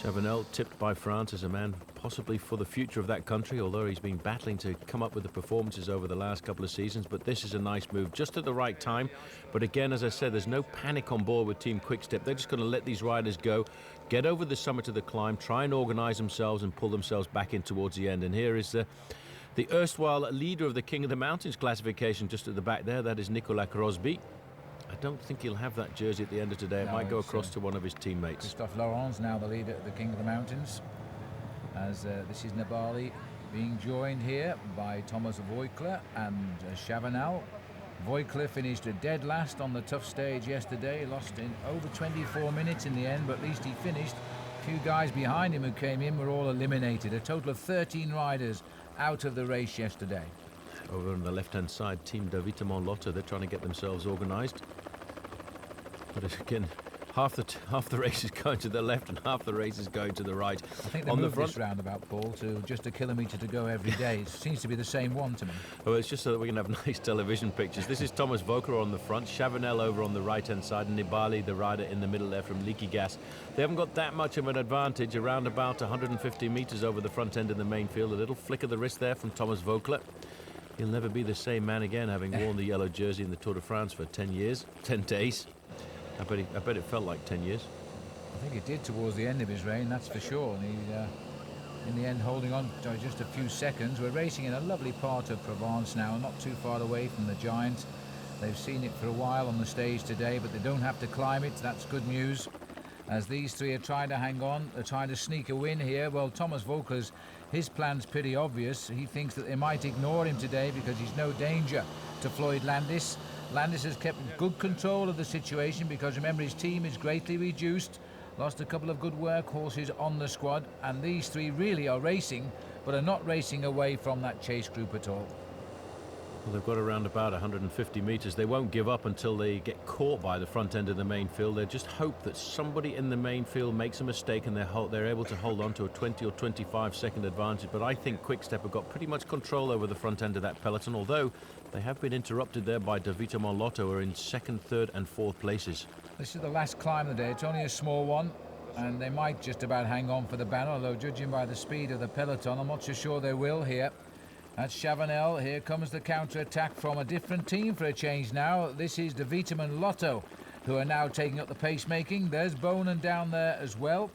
S6: Chavanel tipped by France as a man possibly for the future of that country, although he's been battling to come up with the performances over the last couple of seasons. But this is a nice move just at the right time. But again, as I said, there's no panic on board with Team Quick-Step. They're just going to let these riders go, get over the summit of the climb, try and organise themselves and pull themselves back in towards the end. And here is the erstwhile leader of the King of the Mountains classification just at the back there. That is Nicolas Crosby. I don't think he'll have that jersey at the end of today. It might go across to one of his teammates.
S1: Christophe Laurent's now the leader of the King of the Mountains, as this is Nibali being joined here by Thomas Voigtler and Chavanel. Voigtler finished a dead last on the tough stage yesterday, lost in over 24 minutes in the end, but at least he finished. A few guys behind him who came in were all eliminated. A total of 13 riders out of the race yesterday.
S6: Over on the left-hand side, Team Davitamon Lotto, they're trying to get themselves organised. But again, half the race is going to the left and half the race is going to the right.
S1: I think they moved this roundabout, Paul, to just a kilometre to go every day. It seems to be the same one to me.
S6: Well, it's just so that we can have nice television pictures. This is Thomas Voigtler on the front, Chavanel over on the right-hand side, and Nibali, the rider in the middle there from Liquigas. They haven't got that much of an advantage, around about 150 metres over the front end of the main field. A little flick of the wrist there from Thomas Voigtler. He'll never be the same man again, having worn the yellow jersey in the Tour de France for 10 days. I bet it felt like 10 years.
S1: I think it did towards the end of his reign, that's for sure. And he, in the end, holding on to just a few seconds. We're racing in a lovely part of Provence now, not too far away from the Giant. They've seen it for a while on the stage today, but they don't have to climb it. That's good news. As these three are trying to hang on, they're trying to sneak a win here. Well, Thomas Voigtler's, his plan's pretty obvious. He thinks that they might ignore him today because he's no danger to Floyd Landis. Landis has kept good control of the situation because, remember, his team is greatly reduced. Lost a couple of good workhorses on the squad, and these three really are racing, but are not racing away from that chase group at all.
S6: Well, they've got around about 150 metres. They won't give up until they get caught by the front end of the main field. They just hope that somebody in the main field makes a mistake and they're able to hold on to a 20 or 25 second advantage. But I think Quick-Step have got pretty much control over the front end of that peloton, although they have been interrupted there by Davitamon Lotto, who are in second, third and fourth places.
S1: This is the last climb of the day. It's only a small one, and they might just about hang on for the banner, although judging by the speed of the peloton, I'm not so sure they will here. That's Chavanel. Here comes the counter-attack from a different team for a change now. This is Davitamon Lotto, who are now taking up the pacemaking. There's Bonan down there as well.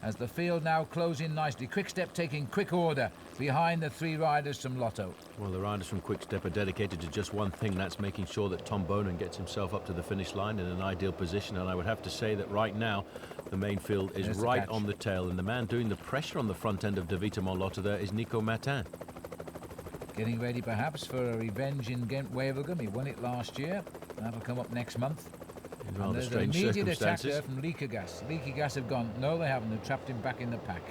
S1: as the field now closing nicely. Quick Step taking quick order behind the 3 riders from Lotto.
S6: Well, the riders from Quick Step are dedicated to just one thing, that's making sure that Tom Bonan gets himself up to the finish line in an ideal position. And I would have to say that right now, the main field is right on the tail. And the man doing the pressure on the front end of De Vita Monlotta there is Nico Matin.
S1: Getting ready perhaps for a revenge in Ghent-Wevelgem. He won it last year. That'll come up next month.
S6: Rather
S1: there's an
S6: strange
S1: immediate attack
S6: circumstances.
S1: there from Leaky Gas. Leaky Gas have gone. No, they haven't. They've trapped him back in the pack.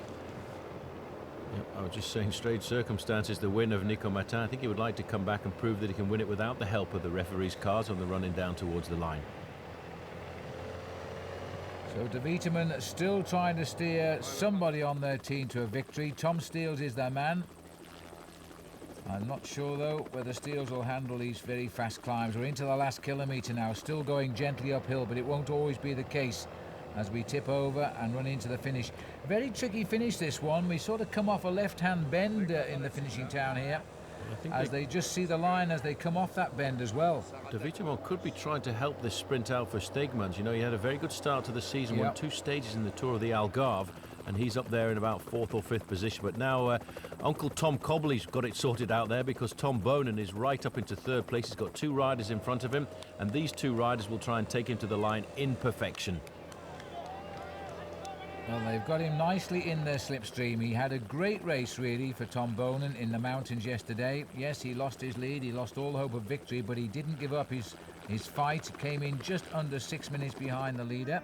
S6: Yep, I was just saying, strange circumstances, the win of Nico Matin. I think he would like to come back and prove that he can win it without the help of the referee's cars on the running down towards the line.
S1: So De Vitaman still trying to steer somebody on their team to a victory. Tom Steels is their man. I'm not sure, though, whether Steels will handle these very fast climbs. We're into the last kilometre now, still going gently uphill, but it won't always be the case as we tip over and run into the finish. Very tricky finish, this one. We sort of come off a left-hand bend in the finishing town here, as they just see the line as they come off that bend as well.
S6: De Vitaman could be trying to help this sprint out for Stegmans. You know, he had a very good start to the season, won 2 stages in the Tour of the Algarve, and he's up there in about 4th or 5th position. But now Uncle Tom Cobley's got it sorted out there, because Tom Bonan is right up into 3rd place. He's got 2 riders in front of him, and these 2 riders will try and take him to the line in perfection.
S1: Well, they've got him nicely in their slipstream. He had a great race, really, for Tom Bonan in the mountains yesterday. Yes, he lost his lead, he lost all hope of victory, but he didn't give up his fight. Came in just under 6 minutes behind the leader.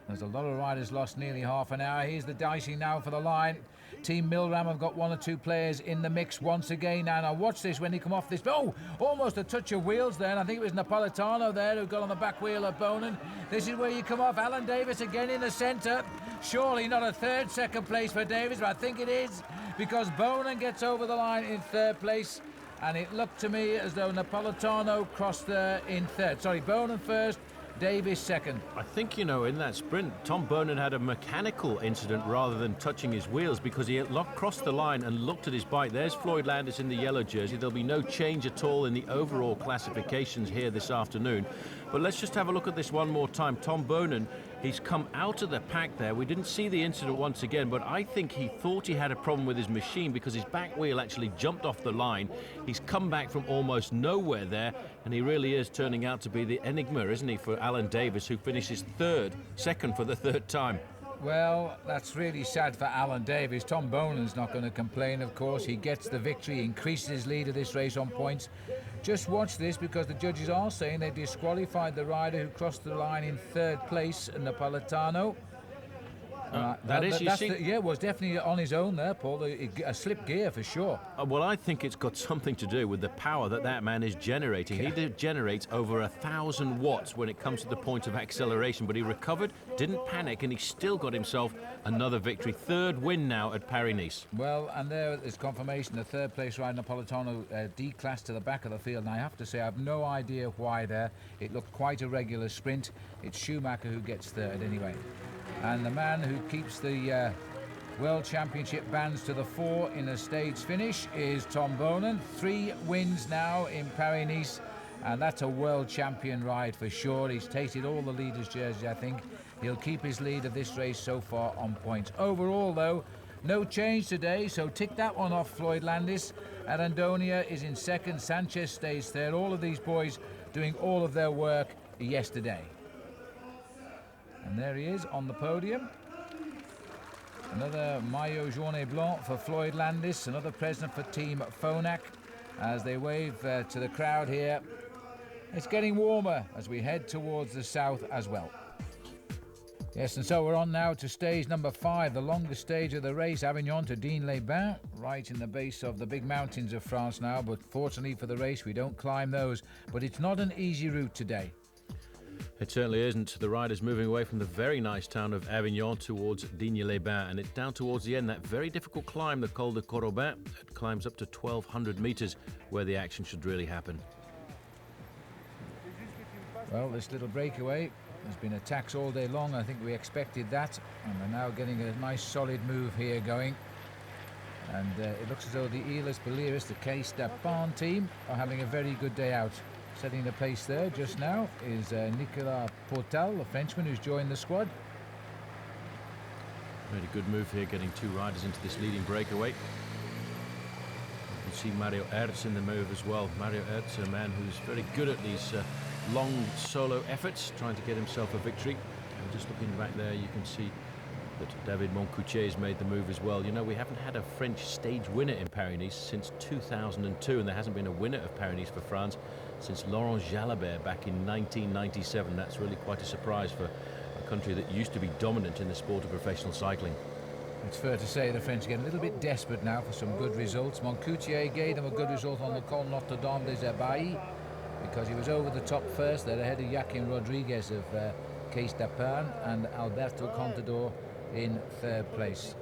S1: There's a lot of riders lost nearly half an hour. Here's the dicing now for the line. Team Milram have got 1 or 2 players in the mix once again. Now watch this when he come off this. Oh, almost a touch of wheels there. And I think it was Napolitano there who got on the back wheel of Bonan. This is where you come off. Alan Davis again in the centre. Surely not a 3rd, 2nd place for Davis, but I think it is, because Bonan gets over the line in 3rd place. And it looked to me as though Napolitano crossed there in 3rd. Sorry, Bonan 1st. Davis 2nd.
S6: I think, you know, in that sprint, Tom Bonan had a mechanical incident rather than touching his wheels, because he crossed the line and looked at his bike. There's Floyd Landis in the yellow jersey. There'll be no change at all in the overall classifications here this afternoon. But let's just have a look at this one more time. Tom Bonan, he's come out of the pack there. We didn't see the incident once again, but I think he thought he had a problem with his machine, because his back wheel actually jumped off the line. He's come back from almost nowhere there, and he really is turning out to be the enigma, isn't he, for Alan Davis, who finishes 2nd for the 3rd time.
S1: Well, that's really sad for Alan Davis. Tom Bonan's not going to complain, of course. He gets the victory, increases his lead of this race on points. Just watch this, because the judges are saying they disqualified the rider who crossed the line in 3rd place, Napolitano. Was definitely on his own there, Paul. A slip gear for sure.
S6: Well, I think it's got something to do with the power that man is generating. He generates over 1,000 watts when it comes to the point of acceleration, but he recovered, didn't panic, and he still got himself another victory. 3rd win now at Paris-Nice.
S1: Well, and there is confirmation. The 3rd place rider, Napolitano, declassed to the back of the field, and I have to say I have no idea why there. It looked quite a regular sprint. It's Schumacher who gets 3rd anyway. And the man who keeps the World Championship bands to the 4 in a stage finish is Tom Bonan. 3 wins now in Paris-Nice, and that's a world champion ride for sure. He's tasted all the leaders' jerseys, I think. He'll keep his lead of this race so far on points. Overall, though, no change today, so tick that one off, Floyd Landis. Arandonia is in 2nd, Sanchez stays 3rd. All of these boys doing all of their work yesterday. And there he is on the podium. Another maillot jaune et blanc for Floyd Landis, another present for Team Phonak as they wave to the crowd here. It's getting warmer as we head towards the south as well. Yes, and so we're on now to stage number 5, the longest stage of the race, Avignon to Digne-les-Bains, right in the base of the big mountains of France now. But fortunately for the race, we don't climb those. But it's not an easy route today.
S6: It certainly isn't. The rider's moving away from the very nice town of Avignon towards Digne-les-Bains, and it's down towards the end, that very difficult climb, the Col de Corobin. It climbs up to 1,200 metres, where the action should really happen.
S1: Well, this little breakaway has been attacks all day long. I think we expected that, and we're now getting a nice solid move here going. And it looks as though the Elis Balearis, the Case d'Appan team, are having a very good day out. Setting the pace there just now is Nicolas Portal, the Frenchman who's joined the squad.
S6: Made a good move here, getting 2 riders into this leading breakaway. You can see Mario Ertz in the move as well. Mario Ertz, a man who's very good at these long solo efforts, trying to get himself a victory. And just looking back there, you can see that David Moncoutier has made the move as well. You know, we haven't had a French stage winner in Paris-Nice since 2002, and there hasn't been a winner of Paris-Nice for France since Laurent Jalabert back in 1997. That's really quite a surprise for a country that used to be dominant in the sport of professional cycling.
S1: It's fair to say the French are getting a little bit desperate now for some good results. Moncoutier gave them a good result on the Col Notre Dame des Abbayes because he was over the top first there ahead of Joaquin Rodriguez of Caisse d'Aparn and Alberto Contador in third place.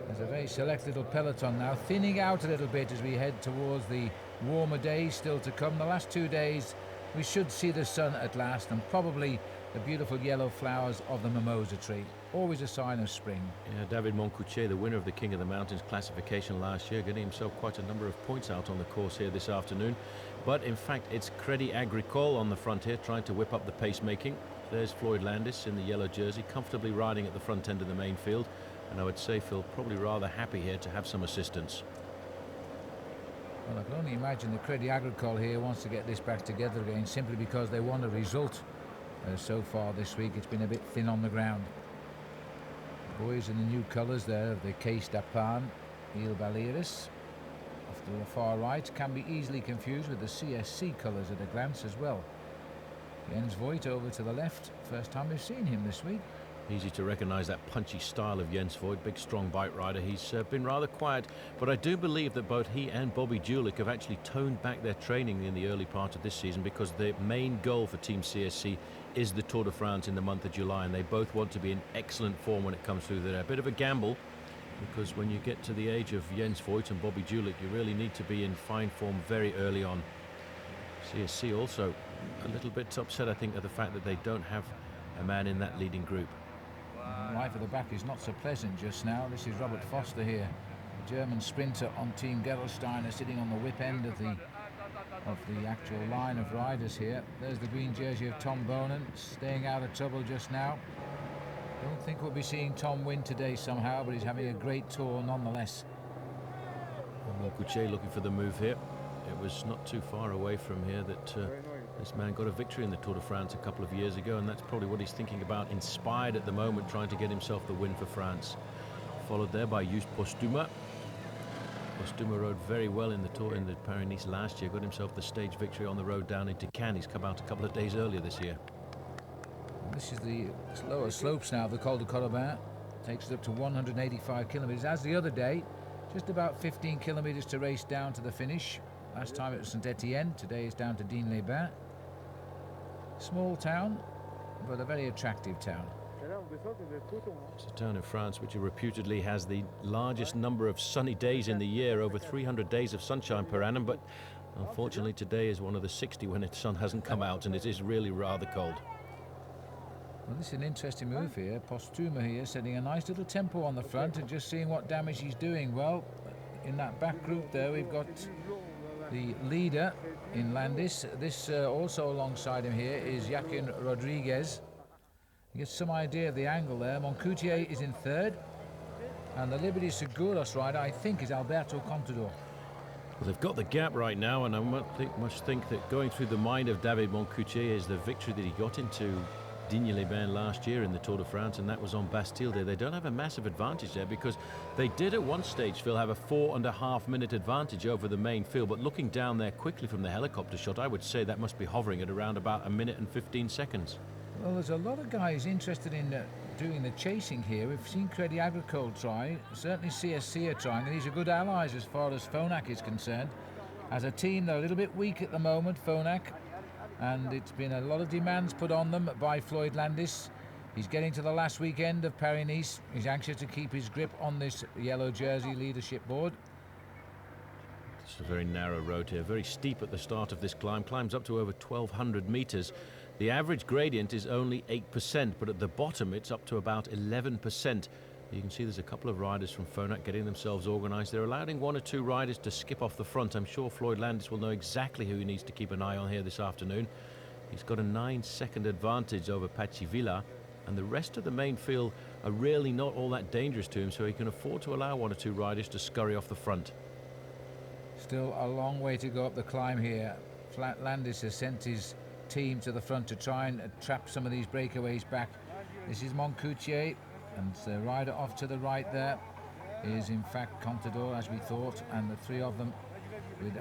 S1: There's a very select little peloton now, thinning out a little bit as we head towards the warmer days still to come. The last 2 days we should see the sun at last, and probably the beautiful yellow flowers of the mimosa tree, always a sign of spring.
S6: Yeah, David Moncoutier, the winner of the King of the Mountains classification last year, getting himself quite a number of points out on the course here this afternoon. But in fact, it's Crédit Agricole on the front here, trying to whip up the pacemaking. There's Floyd Landis in the yellow jersey, comfortably riding at the front end of the main field. And I would say Phil probably rather happy here to have some assistance.
S1: Well, I can only imagine the Crédit Agricole here wants to get this back together again, simply because they want a result. So far this week it's been a bit thin on the ground. Boys in the new colours there of the Caisse d'Aparn, Il Balearis. Off to the far right, can be easily confused with the CSC colours at a glance as well. Jens Voigt over to the left, first time we've seen him this week.
S6: Easy to recognise that punchy style of Jens Voigt, big strong bike rider. He's been rather quiet, but I do believe that both he and Bobby Julich have actually toned back their training in the early part of this season, because the main goal for Team CSC is the Tour de France in the month of July, and they both want to be in excellent form when it comes through there. A bit of a gamble, because when you get to the age of Jens Voigt and Bobby Julich, you really need to be in fine form very early on. CSC also a little bit upset, I think, at the fact that they don't have a man in that leading group.
S1: Life at the back is not so pleasant just now. This is Robert Foster here, the German sprinter on Team Gerolsteiner, sitting on the whip end of the actual line of riders here. There's the green jersey of Tom Bonen, staying out of trouble just now. Don't think we'll be seeing Tom win today somehow, but he's having a great tour nonetheless.
S6: Moncoutier looking for the move here. It was not too far away from here that this man got a victory in the Tour de France a couple of years ago, and that's probably what he's thinking about, inspired at the moment, trying to get himself the win for France. Followed there by Just Postuma. Postuma rode very well in the Tour in the Paris-Nice last year, got himself the stage victory on the road down into Cannes. He's come out a couple of days earlier this year.
S1: This is the lower slopes now of the Col de Colobin. Takes it up to 185 kilometres, as the other day. Just about 15 kilometres to race down to the finish. Last time it was Saint-Étienne, today it's down to Digne-les-Bains. Small town, but a very attractive town.
S6: It's a town in France which reputedly has the largest number of sunny days in the year, over 300 days of sunshine per annum, but unfortunately today is one of the 60 when the sun hasn't come out, and it is really rather cold.
S1: Well, this is an interesting move here. Postuma here setting a nice little tempo on the front and just seeing what damage he's doing. Well, in that back group there we've got the leader in Landis. This also alongside him here is Joaquin Rodriguez. You get some idea of the angle there. Moncoutier is in third, and the Liberty Seguros rider, I think, is Alberto Contador.
S6: Well, they've got the gap right now, and I must think that going through the mind of David Moncoutier is the victory that he got into Digne-les-Bains last year in the Tour de France, and that was on Bastille Day. They don't have a massive advantage there, because they did at one stage, Phil, have a 4.5 minute advantage over the main field, but looking down there quickly from the helicopter shot, I would say that must be hovering at around about 1 minute and 15 seconds.
S1: Well, there's a lot of guys interested in doing the chasing here. We've seen Crédit Agricole try, certainly CSC are trying, and these are good allies as far as Phonak is concerned. As a team, they're a little bit weak at the moment, Phonak, and it's been a lot of demands put on them by Floyd Landis. He's getting to the last weekend of Paris-Nice. He's anxious to keep his grip on this yellow jersey leadership board.
S6: It's a very narrow road here, very steep at the start of this climb, climbs up to over 1,200 meters. The average gradient is only 8%, but at the bottom it's up to about 11%. You can see there's a couple of riders from Phonak getting themselves organised. They're allowing 1 or 2 riders to skip off the front. I'm sure Floyd Landis will know exactly who he needs to keep an eye on here this afternoon. He's got a 9-second advantage over Pachivila, and the rest of the main field are really not all that dangerous to him, so he can afford to allow one or two riders to scurry off the front.
S1: Still a long way to go up the climb here. Landis has sent his team to the front to try and trap some of these breakaways back. This is Moncoutier, and the rider off to the right there is in fact Contador, as we thought, and the three of them with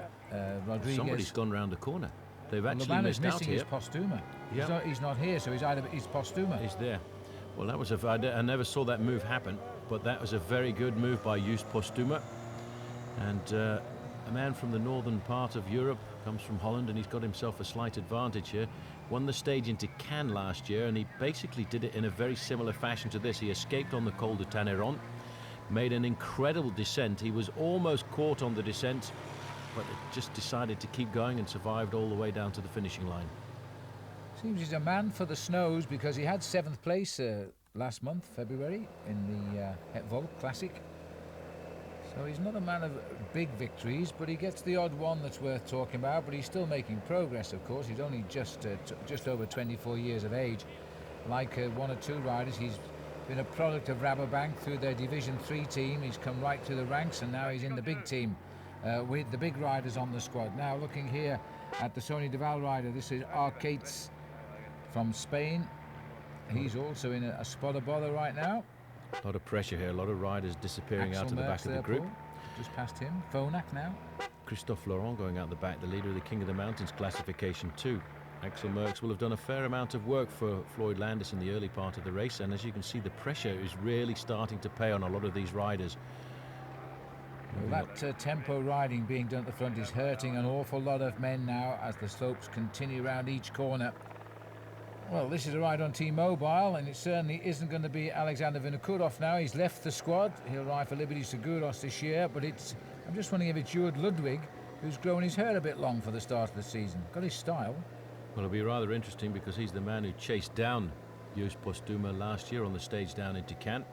S1: Rodriguez.
S6: Somebody's gone round the corner. They've actually
S1: the man
S6: missed
S1: who's
S6: out
S1: missing
S6: here.
S1: is Postuma.
S6: Yeah.
S1: He's not here, so he's Postuma.
S6: He's there. Well, that was I never saw that move happen, but that was a very good move by Just Postuma. And a man from the northern part of Europe, comes from Holland, and he's got himself a slight advantage here. Won the stage into Cannes last year, and he basically did it in a very similar fashion to this. He escaped on the Col de Tanneron, made an incredible descent. He was almost caught on the descent, but just decided to keep going and survived all the way down to the finishing line.
S1: Seems he's a man for the snows, because he had 7th place last month, February, in the Het Volk Classic. So he's not a man of big victories, but he gets the odd one that's worth talking about. But he's still making progress, of course. He's only just over 24 years of age. Like one or two riders, he's been a product of Rabobank through their Division 3 team. He's come right through the ranks, and now he's in the big team with the big riders on the squad. Now looking here at the Sony Deval rider, this is Arcates from Spain. He's also in a spot of bother right now.
S6: A lot of pressure here, a lot of riders disappearing
S1: Axel
S6: out of the back
S1: Merckx
S6: of the
S1: there,
S6: group.
S1: Paul. Just past him. Phonak now.
S6: Christophe Laurent going out the back, the leader of the King of the Mountains classification 2. Axel Merckx will have done a fair amount of work for Floyd Landis in the early part of the race, and as you can see, the pressure is really starting to pay on a lot of these riders.
S1: Well, that tempo riding being done at the front is hurting an awful lot of men now as the slopes continue around each corner. Well, this is a ride on T-Mobile, and it certainly isn't going to be Alexander Vinokurov now. He's left the squad. He'll ride for Liberty Seguros this year, but I'm just wondering if it's Jurd Ludwig who's grown his hair a bit long for the start of the season. Got his style.
S6: Well, it'll be rather interesting because he's the man who chased down Just Postuma last year on the stage down into Cannes.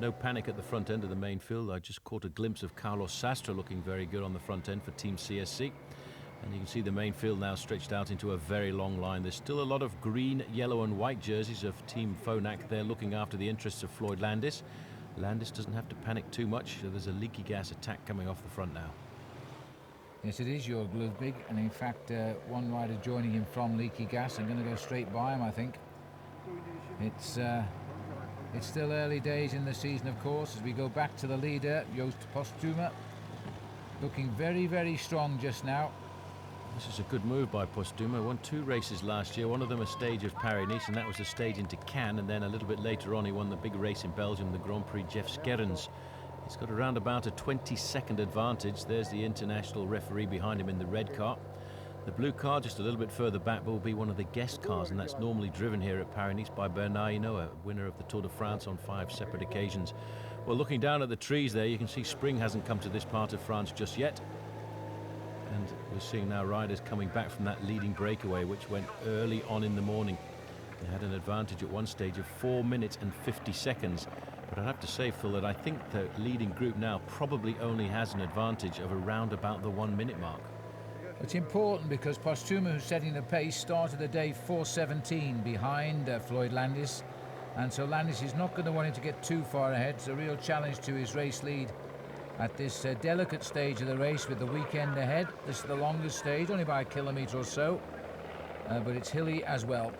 S6: No panic at the front end of the main field. I just caught a glimpse of Carlos Sastre looking very good on the front end for Team CSC. And you can see the main field now stretched out into a very long line. There's still a lot of green, yellow and white jerseys of Team Phonak. They're looking after the interests of Floyd Landis. Landis doesn't have to panic too much. So there's a leaky gas attack coming off the front now.
S1: Yes, it is Jörg Ludwig, and in fact one rider joining him from Leaky Gas. I'm going to go straight by him, I think. It's still early days in the season, of course, as we go back to the leader, Just Postuma, looking very, very strong just now.
S6: This is a good move by Postuma. Won 2 races last year, one of them a stage of Paris-Nice, and that was the stage into Cannes, and then a little bit later on he won the big race in Belgium, the Grand Prix Jeff Skerrens. He's got around about a 20-second advantage. There's the international referee behind him in the red car. The blue car just a little bit further back will be one of the guest cars, and that's normally driven here at Paris-Nice by Bernard Hinault, winner of the Tour de France on 5 separate occasions. Well, looking down at the trees there, you can see spring hasn't come to this part of France just yet. And we're seeing now riders coming back from that leading breakaway, which went early on in the morning. They had an advantage at one stage of 4 minutes and 50 seconds. But I'd have to say, Phil, that I think the leading group now probably only has an advantage of around about the 1 minute mark.
S1: It's important because Postuma, who's setting the pace, started the day 4:17 behind Floyd Landis. And so Landis is not going to want him to get too far ahead. It's a real challenge to his race lead at this delicate stage of the race with the weekend ahead. This is the longest stage, only by a kilometre or so, but it's hilly as well.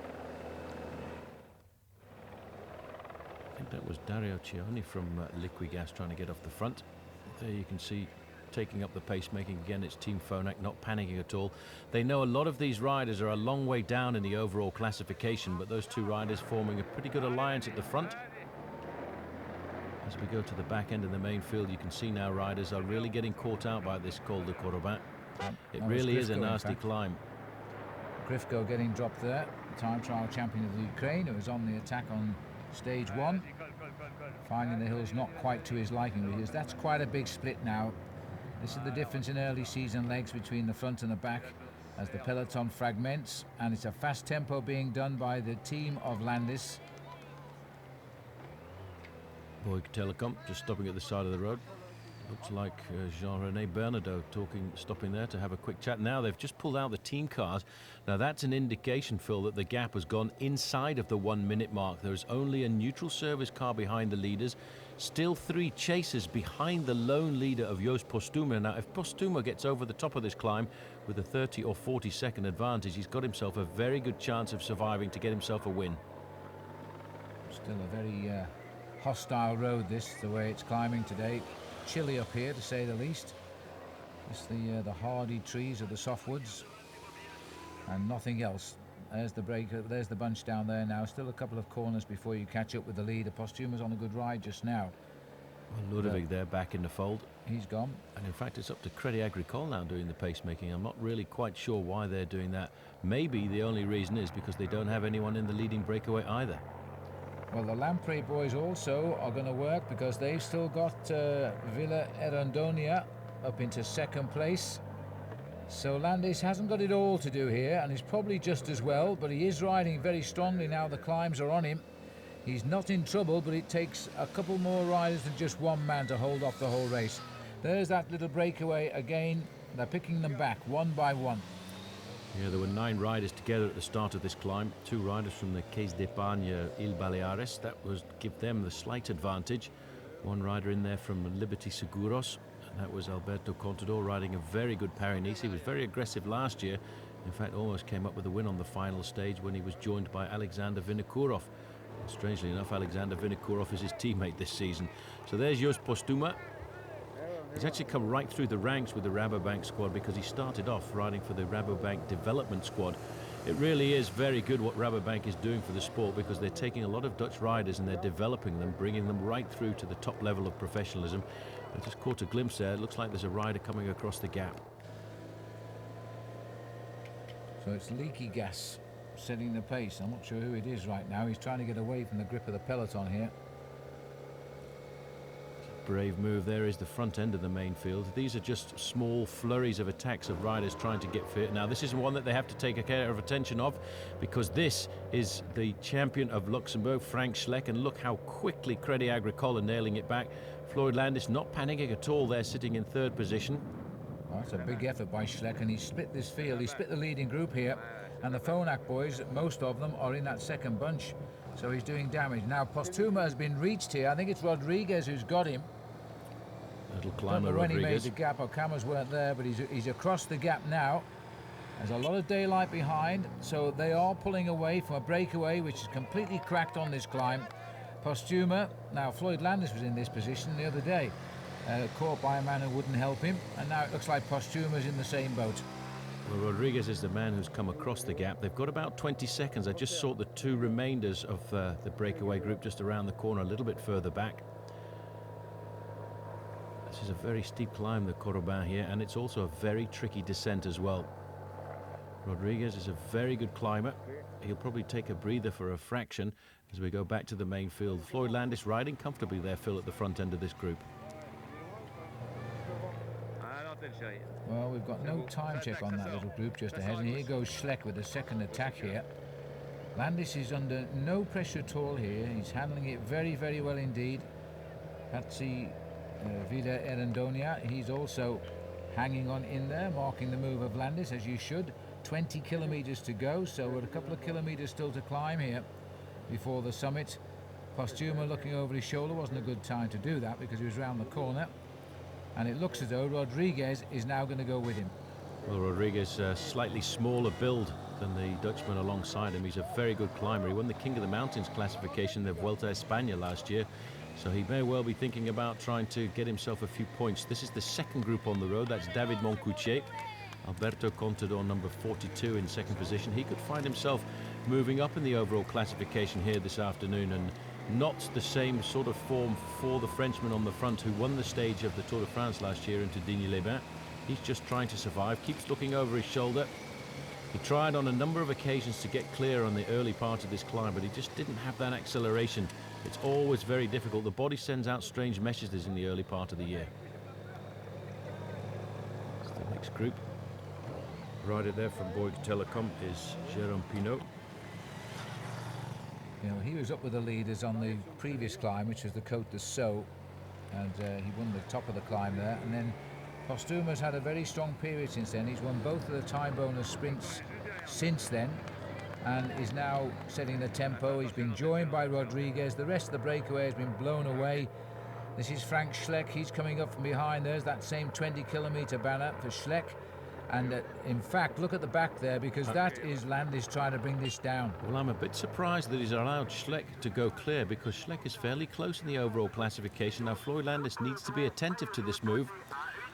S6: I think that was Dario Cioni from Liquigas trying to get off the front. There you can see taking up the pace, making again it's Team Phonak, not panicking at all. They know a lot of these riders are a long way down in the overall classification, but those two riders forming a pretty good alliance at the front. As we go to the back end of the main field, you can see now riders are really getting caught out by this Col de Corobin. It really is a nasty climb.
S1: Grifko getting dropped there, time trial champion of the Ukraine, who was on the attack on stage 1, finding the hills not quite to his liking, because that's quite a big split now. This is the difference in early season legs between the front and the back as the peloton fragments, and it's a fast tempo being done by the team of Landis.
S6: Bouygues Telecom just stopping at the side of the road. Looks like Jean-René Bernadotte stopping there to have a quick chat. Now they've just pulled out the team cars. Now that's an indication, Phil, that the gap has gone inside of the 1 minute mark. There's only a neutral service car behind the leaders. Still 3 chasers behind the lone leader of Joost Postuma. Now if Postuma gets over the top of this climb with a 30 or 40 second advantage, he's got himself a very good chance of surviving to get himself a win.
S1: Still a very hostile road, this, the way it's climbing today. Chilly up here, to say the least. It's the hardy trees of the softwoods and nothing else. There's the break, there's the bunch down there now. Still a couple of corners before you catch up with the leader. Postuma's on a good ride just now.
S6: Well, Ludovic there back in the fold.
S1: He's gone.
S6: And in fact, it's up to Crédit Agricole now doing the pacemaking. I'm not really quite sure why they're doing that. Maybe the only reason is because they don't have anyone in the leading breakaway either.
S1: Well, the Lamprey boys also are going to work because they've still got Villa Erandonia up into second place. So Landis hasn't got it all to do here, and he's probably just as well, but he is riding very strongly now. The climbs are on him. He's not in trouble, but it takes a couple more riders than just one man to hold off the whole race. There's that little breakaway again. They're picking them back one by one.
S6: Yeah, there were 9 riders together at the start of this climb. 2 riders from the Caisse d'Epargne Îles Baleares. That was give them the slight advantage. 1 rider in there from Liberty Seguros. And that was Alberto Contador riding a very good Paris-Nice. He was very aggressive last year. In fact, almost came up with a win on the final stage when he was joined by Alexander Vinokourov. Strangely enough, Alexander Vinokourov is his teammate this season. So there's Joost Postuma. He's actually come right through the ranks with the Rabobank squad because he started off riding for the Rabobank development squad. It really is very good what Rabobank is doing for the sport because they're taking a lot of Dutch riders and they're developing them, bringing them right through to the top level of professionalism. I just caught a glimpse there. It looks like there's a rider coming across the gap.
S1: So it's Leaky Gas setting the pace. I'm not sure who it is right now. He's trying to get away from the grip of the peloton here.
S6: Brave move. There is the front end of the main field. These are just small flurries of attacks of riders trying to get fit. Now this is one that they have to take care of attention of because this is the champion of Luxembourg, Frank Schleck, and look how quickly Crédit Agricole are nailing it back. Floyd Landis not panicking at all there, sitting in 3rd position.
S1: Well, that's a big effort by Schleck, and he split this field. He split the leading group here, and the Phonak boys, most of them are in that second bunch, so he's doing damage. Now Postuma has been reached here. I think it's Rodriguez who's got him.
S6: Little
S1: I
S6: climber
S1: don't know when
S6: Rodriguez.
S1: he made the gap. Our cameras weren't there, but he's across the gap now. There's a lot of daylight behind, so they are pulling away from a breakaway which is completely cracked on this climb. Postuma, now Floyd Landis was in this position the other day, caught by a man who wouldn't help him, and now it looks like Postuma's in the same boat.
S6: Well, Rodriguez is the man who's come across the gap. They've got about 20 seconds. I just saw the 2 remainders of the breakaway group just around the corner, a little bit further back. This is a very steep climb, the Corobin here, and it's also a very tricky descent as well. Rodriguez is a very good climber. He'll probably take a breather for a fraction as we go back to the main field. Floyd Landis riding comfortably there, Phil, at the front end of this group.
S1: Well, we've got no time check on that little group just ahead, and here goes Schleck with a second attack here. Landis is under no pressure at all here. He's handling it very, very well indeed. Patsy Villa Erandonia, he's also hanging on in there, marking the move of Landis, as you should. 20 kilometres to go, so we're a couple of kilometres still to climb here before the summit. Postuma looking over his shoulder. Wasn't a good time to do that because he was round the corner, and it looks as though Rodriguez is now going to go with him.
S6: Well, Rodriguez, slightly smaller build than the Dutchman alongside him. He's a very good climber. He won the King of the Mountains classification, the Vuelta a España last year. So he may well be thinking about trying to get himself a few points. This is the second group on the road. That's David Moncoutier. Alberto Contador, number 42 in second position. He could find himself moving up in the overall classification here this afternoon, and not the same sort of form for the Frenchman on the front who won the stage of the Tour de France last year into Digne-les-Bains. He's just trying to survive, keeps looking over his shoulder. He tried on a number of occasions to get clear on the early part of this climb, but he just didn't have that acceleration. It's always very difficult. The body sends out strange messages in the early part of the year. It's the next group. Rider there from Bouygues Telecom is Jérôme Pinault.
S1: You know, he was up with the leaders on the previous climb, which was the Côte de Sceaux, and he won the top of the climb there. And then Postuma's had a very strong period since then. He's won both of the time bonus sprints since then, and is now setting the tempo. He's been joined by Rodriguez. The rest of the breakaway has been blown away. This is Frank Schleck. He's coming up from behind. There's that same 20-kilometer banner for Schleck. And in fact, look at the back there, because that is Landis trying to bring this down.
S6: Well, I'm a bit surprised that he's allowed Schleck to go clear, because Schleck is fairly close in the overall classification. Now, Floyd Landis needs to be attentive to this move.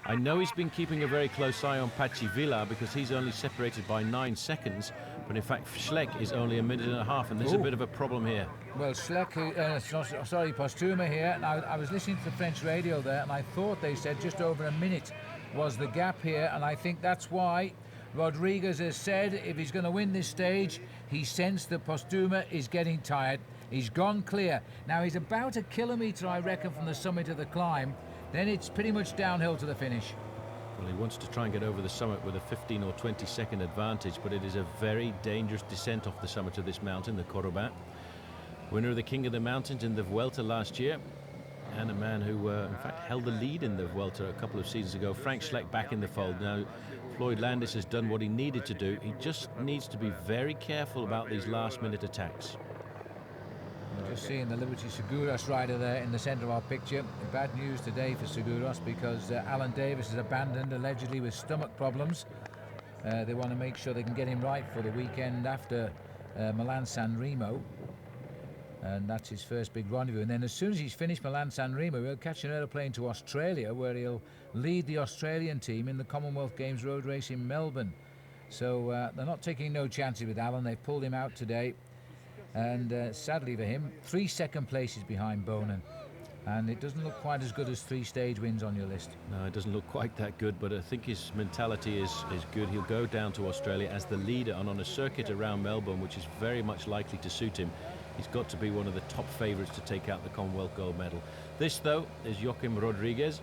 S6: I know he's been keeping a very close eye on Pachi Villa, because he's only separated by 9 seconds. But in fact, Schleck is only a minute and a half, and there's a bit of a problem here.
S1: Well, Schleck, Postuma here. Now, I was listening to the French radio there, and I thought they said just over a minute was the gap here, and I think that's why Rodriguez has said if he's going to win this stage, he sensed that Postuma is getting tired. He's gone clear. Now, he's about a kilometre, I reckon, from the summit of the climb. Then it's pretty much downhill to the finish.
S6: Well, he wants to try and get over the summit with a 15 or 20 second advantage, but it is a very dangerous descent off the summit of this mountain, the Corobat. Winner of the King of the Mountains in the Vuelta last year, and a man who, in fact, held the lead in the Vuelta a couple of seasons ago. Frank Schleck back in the fold. Now, Floyd Landis has done what he needed to do. He just needs to be very careful about these last-minute attacks.
S1: We're just seeing the Liberty Seguros rider there in the centre of our picture. Bad news today for Seguros, because Alan Davis is abandoned, allegedly with stomach problems. They want to make sure they can get him right for the weekend after Milan-San Remo. And that's his first big rendezvous. And then as soon as he's finished Milan-San Remo, he'll catch an aeroplane to Australia, where he'll lead the Australian team in the Commonwealth Games road race in Melbourne. So they're not taking no chances with Alan. They've pulled him out today. And sadly for him, 3 second places behind Bonin. And it doesn't look quite as good as 3 stage wins on your list.
S6: No, it doesn't look quite that good, but I think his mentality is good. He'll go down to Australia as the leader, and on a circuit around Melbourne, which is very much likely to suit him, he's got to be one of the top favourites to take out the Commonwealth gold medal. This, though, is Joaquim Rodriguez,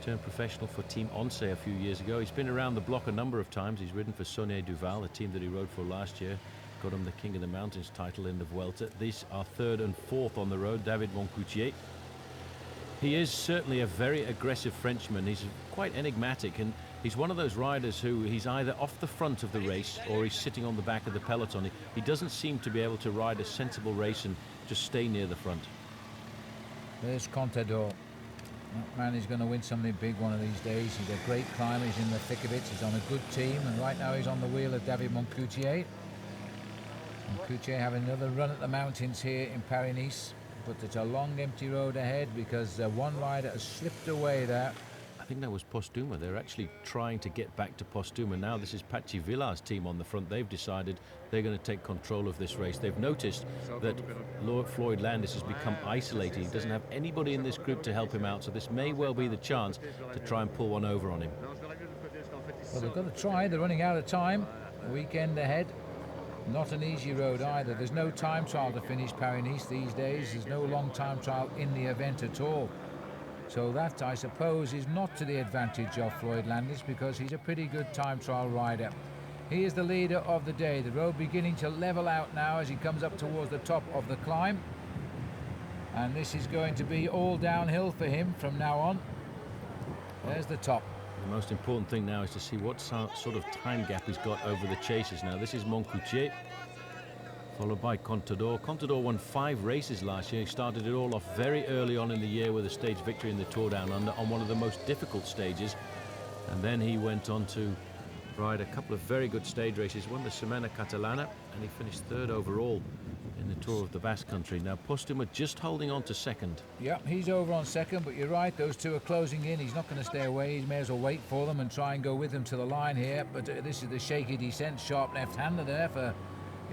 S6: turned professional for Team Once a few years ago. He's been around the block a number of times. He's ridden for Sonia Duval, a team that he rode for last year. Got him the King of the Mountains title in the Vuelta. These are 3rd and 4th on the road, David Moncoutier. He is certainly a very aggressive Frenchman. He's quite enigmatic, and he's one of those riders who he's either off the front of the race or he's sitting on the back of the peloton. He doesn't seem to be able to ride a sensible race and just stay near the front.
S1: There's Contador. That man is going to win something big one of these days. He's a great climber. He's in the thick of it. He's on a good team, and right now he's on the wheel of David Moncoutier. Moncoutier having another run at the mountains here in Paris-Nice, but it's a long empty road ahead, because one rider has slipped away there.
S6: I think that was Postuma. They're actually trying to get back to Postuma. Now this is Pachi Villa's team on the front. They've decided they're going to take control of this race. They've noticed that Floyd Landis has become isolated. He doesn't have anybody in this group to help him out, so this may well be the chance to try and pull one over on him.
S1: Well, they've got to try. They're running out of time. The weekend ahead. Not an easy road either. There's no time trial to finish Paris-Nice these days. There's no long time trial in the event at all. So that, I suppose, is not to the advantage of Floyd Landis, because he's a pretty good time trial rider. He is the leader of the day. The road beginning to level out now as he comes up towards the top of the climb. And this is going to be all downhill for him from now on. There's the top.
S6: The most important thing now is to see what sort of time gap he's got over the chasers. Now, this is Moncoutier, followed by Contador. Contador won 5 races last year. He started it all off very early on in the year with a stage victory in the Tour Down Under on one of the most difficult stages. And then he went on to ride a couple of very good stage races, won the Semana Catalana, and he finished 3rd overall in the Tour of the Basque Country. Now, Postuma just holding on to 2nd.
S1: Yeah, he's over on 2nd, but you're right, those two are closing in. He's not going to stay away. He may as well wait for them and try and go with them to the line here. But this is the shaky descent, sharp left-hander there for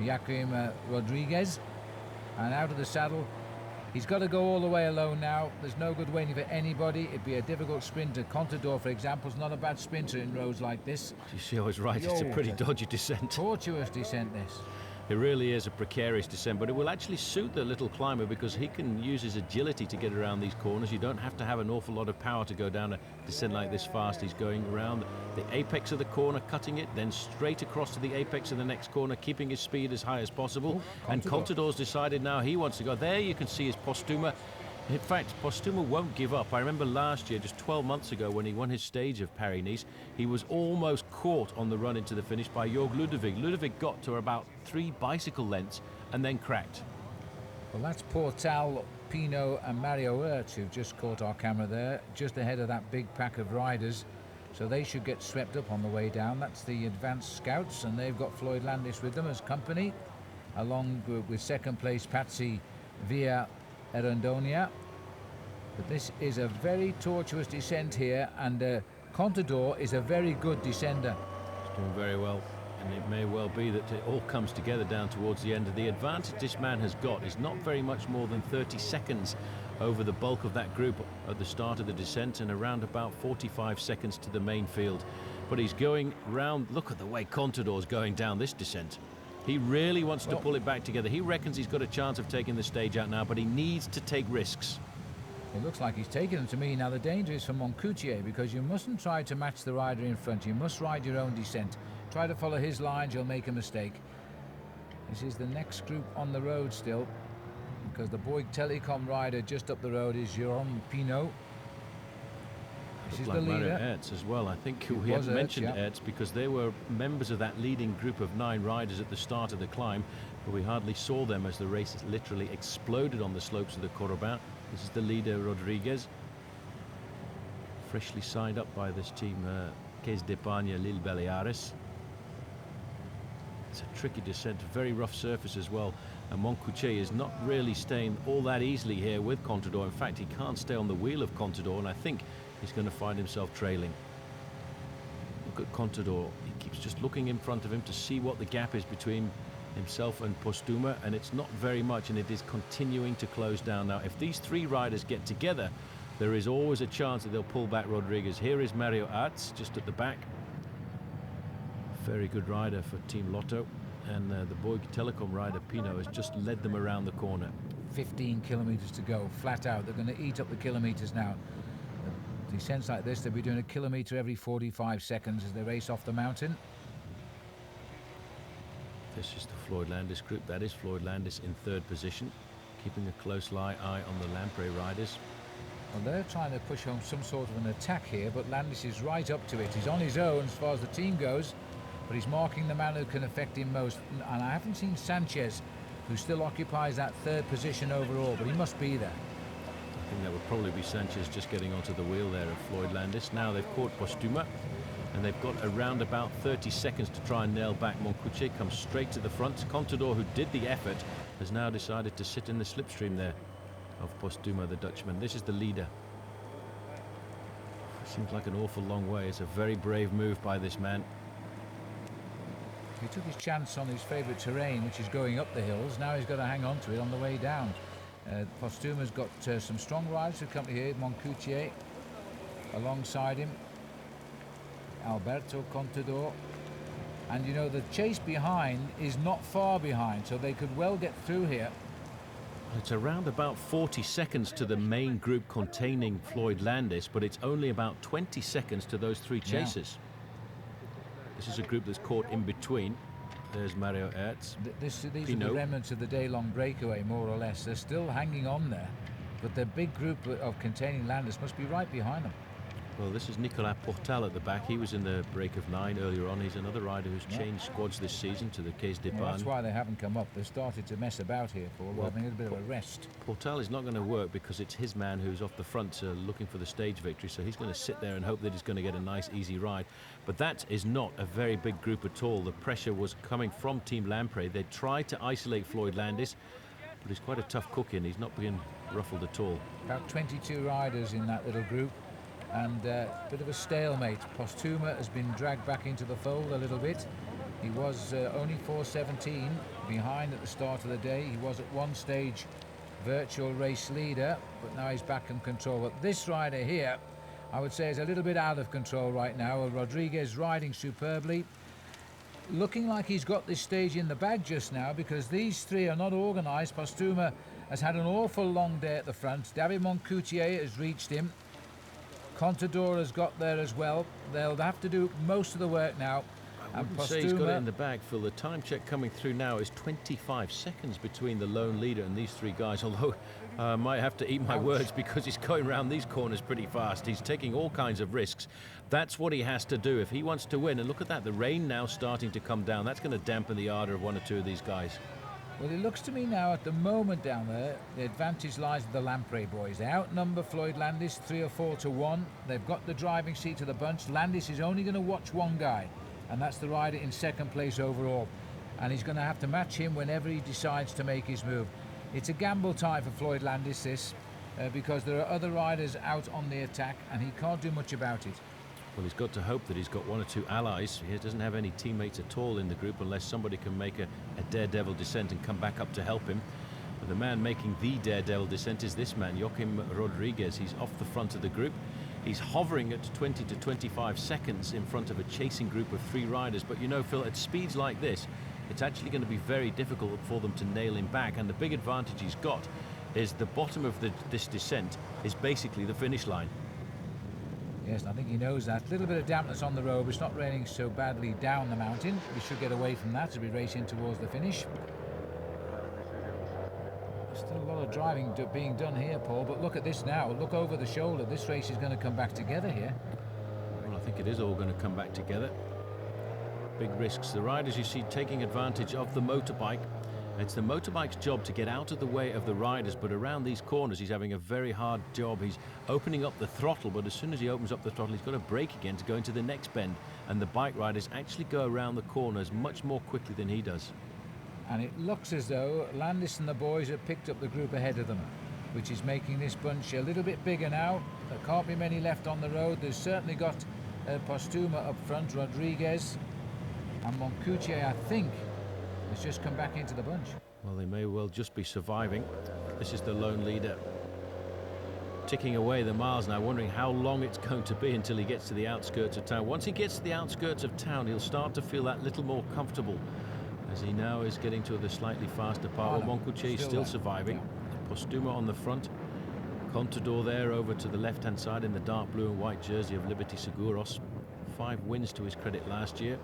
S1: Joaquim Rodriguez. And out of the saddle, he's got to go all the way alone now. There's no good waiting for anybody. It'd be a difficult sprinter. Contador, for example, is not a bad sprinter in roads like this.
S6: You see, I was right. It's a pretty dodgy descent.
S1: Tortuous descent, this.
S6: It really is a precarious descent, but it will actually suit the little climber, because he can use his agility to get around these corners. You don't have to have an awful lot of power to go down a descent like this fast. He's going around the apex of the corner, cutting it, then straight across to the apex of the next corner, keeping his speed as high as possible. And Contador's decided now he wants to go. There you can see his Postuma. In fact, Postuma won't give up. I remember last year, just 12 months ago, when he won his stage of Paris-Nice, he was almost caught on the run into the finish by Jörg Ludwig. Ludwig got to about 3 bicycle lengths and then cracked.
S1: Well, that's Portal, Pinot and Mario Ertz who've just caught our camera there, just ahead of that big pack of riders. So they should get swept up on the way down. That's the advanced scouts, and they've got Floyd Landis with them as company, along with second place Patsy Via Erandonia. But this is a very tortuous descent here, and Contador is a very good descender.
S6: He's doing very well, and it may well be that it all comes together down towards the end. The advantage this man has got is not very much more than 30 seconds over the bulk of that group at the start of the descent, and around about 45 seconds to the main field. But he's going round. Look at the way Contador's going down this descent. He really wants to pull it back together. He reckons he's got a chance of taking the stage out now, but he needs to take risks.
S1: It looks like he's taking them to me. Now the danger is for Moncoutier, because you mustn't try to match the rider in front. You must ride your own descent. Try to follow his lines, you'll make a mistake. This is the next group on the road still, because the Bouygues Telecom rider just up the road is Jérôme Pinot. This is the leader.
S6: Mario Ertz as well. I think we have mentioned Ertz because they were members of that leading group of 9 riders at the start of the climb, but we hardly saw them as the race literally exploded on the slopes of the Corobin. This is the leader, Rodriguez, freshly signed up by this team, Caisse d'Epargne Lille Baleares. It's a tricky descent, very rough surface as well, and Moncoutier is not really staying all that easily here with Contador. In fact, he can't stay on the wheel of Contador, and I think he's going to find himself trailing. Look at Contador. He keeps just looking in front of him to see what the gap is between himself and Postuma, and it's not very much, and it is continuing to close down now. If these 3 riders get together, there is always a chance that they'll pull back Rodriguez. Here is Mario Ertz just at the back. Very good rider for Team Lotto, and the Bouygues Telecom rider Pinot has just led them around the corner.
S1: 15 kilometers to go, flat out. They're going to eat up the kilometers now. Descents like this, they'll be doing a kilometer every 45 seconds as they race off the mountain.
S6: This is the Floyd Landis group. That is Floyd Landis in 3rd position, keeping a close eye on the Lampre riders.
S1: Well, they're trying to push on some sort of an attack here, but Landis is right up to it. He's on his own as far as the team goes, but he's marking the man who can affect him most. And I haven't seen Sanchez, who still occupies that 3rd position overall, but he must be there.
S6: I think that would probably be Sanchez just getting onto the wheel there of Floyd Landis. Now they've caught Postuma, and they've got around about 30 seconds to try and nail back. Moncoutier comes straight to the front. Contador, who did the effort, has now decided to sit in the slipstream there of Postuma, the Dutchman. This is the leader. Seems like an awful long way. It's a very brave move by this man.
S1: He took his chance on his favourite terrain, which is going up the hills. Now he's got to hang on to it on the way down. Postuma's got some strong riders who come here. Moncoutier alongside him, Alberto Contador, and you know the chase behind is not far behind, so they could well get through here.
S6: It's around about 40 seconds to the main group containing Floyd Landis, but it's only about 20 seconds to those 3 chasers. This is a group that's caught in between. There's Mario Ertz.
S1: These
S6: Pinot.
S1: are the remnants of the day-long breakaway, more or less. They're still hanging on there, but the big group of containing Landis must be right behind them.
S6: Well, this is Nicolas Portal at the back. He was in the break of 9 earlier on. He's another rider who's changed squads this season to the Caisse d'Epargne.
S1: That's why they haven't come up. They started to mess about here for having a bit of a rest.
S6: Portal is not going to work because it's his man who's off the front looking for the stage victory, so he's going to sit there and hope that he's going to get a nice, easy ride. But that is not a very big group at all. The pressure was coming from Team Lampre. They tried to isolate Floyd Landis, but he's quite a tough cook in. He's not being ruffled at all.
S1: About 22 riders in that little group, and a bit of a stalemate. Postuma has been dragged back into the fold a little bit. He was only 4:17 behind at the start of the day. He was at one stage virtual race leader, but now he's back in control. But this rider here, I would say, is a little bit out of control right now. Rodriguez riding superbly, looking like he's got this stage in the bag just now, because these 3 are not organised. Postuma has had an awful long day at the front. David Moncoutier has reached him. Contador has got there as well. They'll have to do most of the work now.
S6: I wouldn't say he's got it in the bag, Phil. The time check coming through now is 25 seconds between the lone leader and these 3 guys, although Might have to eat my words because he's going around these corners pretty fast. He's taking all kinds of risks. That's what he has to do if he wants to win. And look at that, the rain now starting to come down. That's going to dampen the ardor of one or two of these guys.
S1: Well, it looks to me now at the moment down there, the advantage lies with the Lamprey boys. They outnumber Floyd Landis 3 or 4 to 1. They've got the driving seat to the bunch. Landis is only going to watch one guy, and that's the rider in second place overall. And he's going to have to match him whenever he decides to make his move. It's a gamble time for Floyd Landis, this, because there are other riders out on the attack, and he can't do much about it.
S6: Well, he's got to hope that he's got one or two allies. He doesn't have any teammates at all in the group unless somebody can make a daredevil descent and come back up to help him. But the man making the daredevil descent is this man, Joaquim Rodriguez. He's off the front of the group. He's hovering at 20 to 25 seconds in front of a chasing group of 3 riders. But you know, Phil, at speeds like this, it's actually going to be very difficult for them to nail him back. And the big advantage he's got is the bottom of this descent is basically the finish line.
S1: Yes, I think he knows that. A little bit of dampness on the road, but it's not raining so badly down the mountain. We should get away from that as we race in towards the finish. There's still a lot of driving being done here, Paul, but look at this now. Look over the shoulder. This race is going to come back together here.
S6: Well, I think it is all going to come back together. Big risks. The riders you see taking advantage of the motorbike. It's the motorbike's job to get out of the way of the riders, but around these corners he's having a very hard job. He's opening up the throttle, but as soon as he opens up the throttle he's got to brake again to go into the next bend, and the bike riders actually go around the corners much more quickly than he does.
S1: And it looks as though Landis and the boys have picked up the group ahead of them, which is making this bunch a little bit bigger now. There can't be many left on the road. There's certainly got Postuma up front, Rodriguez, and Moncucci, I think, has just come back into the bunch.
S6: Well, they may well just be surviving. This is the lone leader, ticking away the miles now, wondering how long it's going to be until he gets to the outskirts of town. Once he gets to the outskirts of town, he'll start to feel that little more comfortable, as he now is getting to the slightly faster part. Well, Moncucci is still surviving. Yeah. Postuma on the front. Contador there over to the left-hand side in the dark blue and white jersey of Liberty Seguros. 5 wins to his credit last year.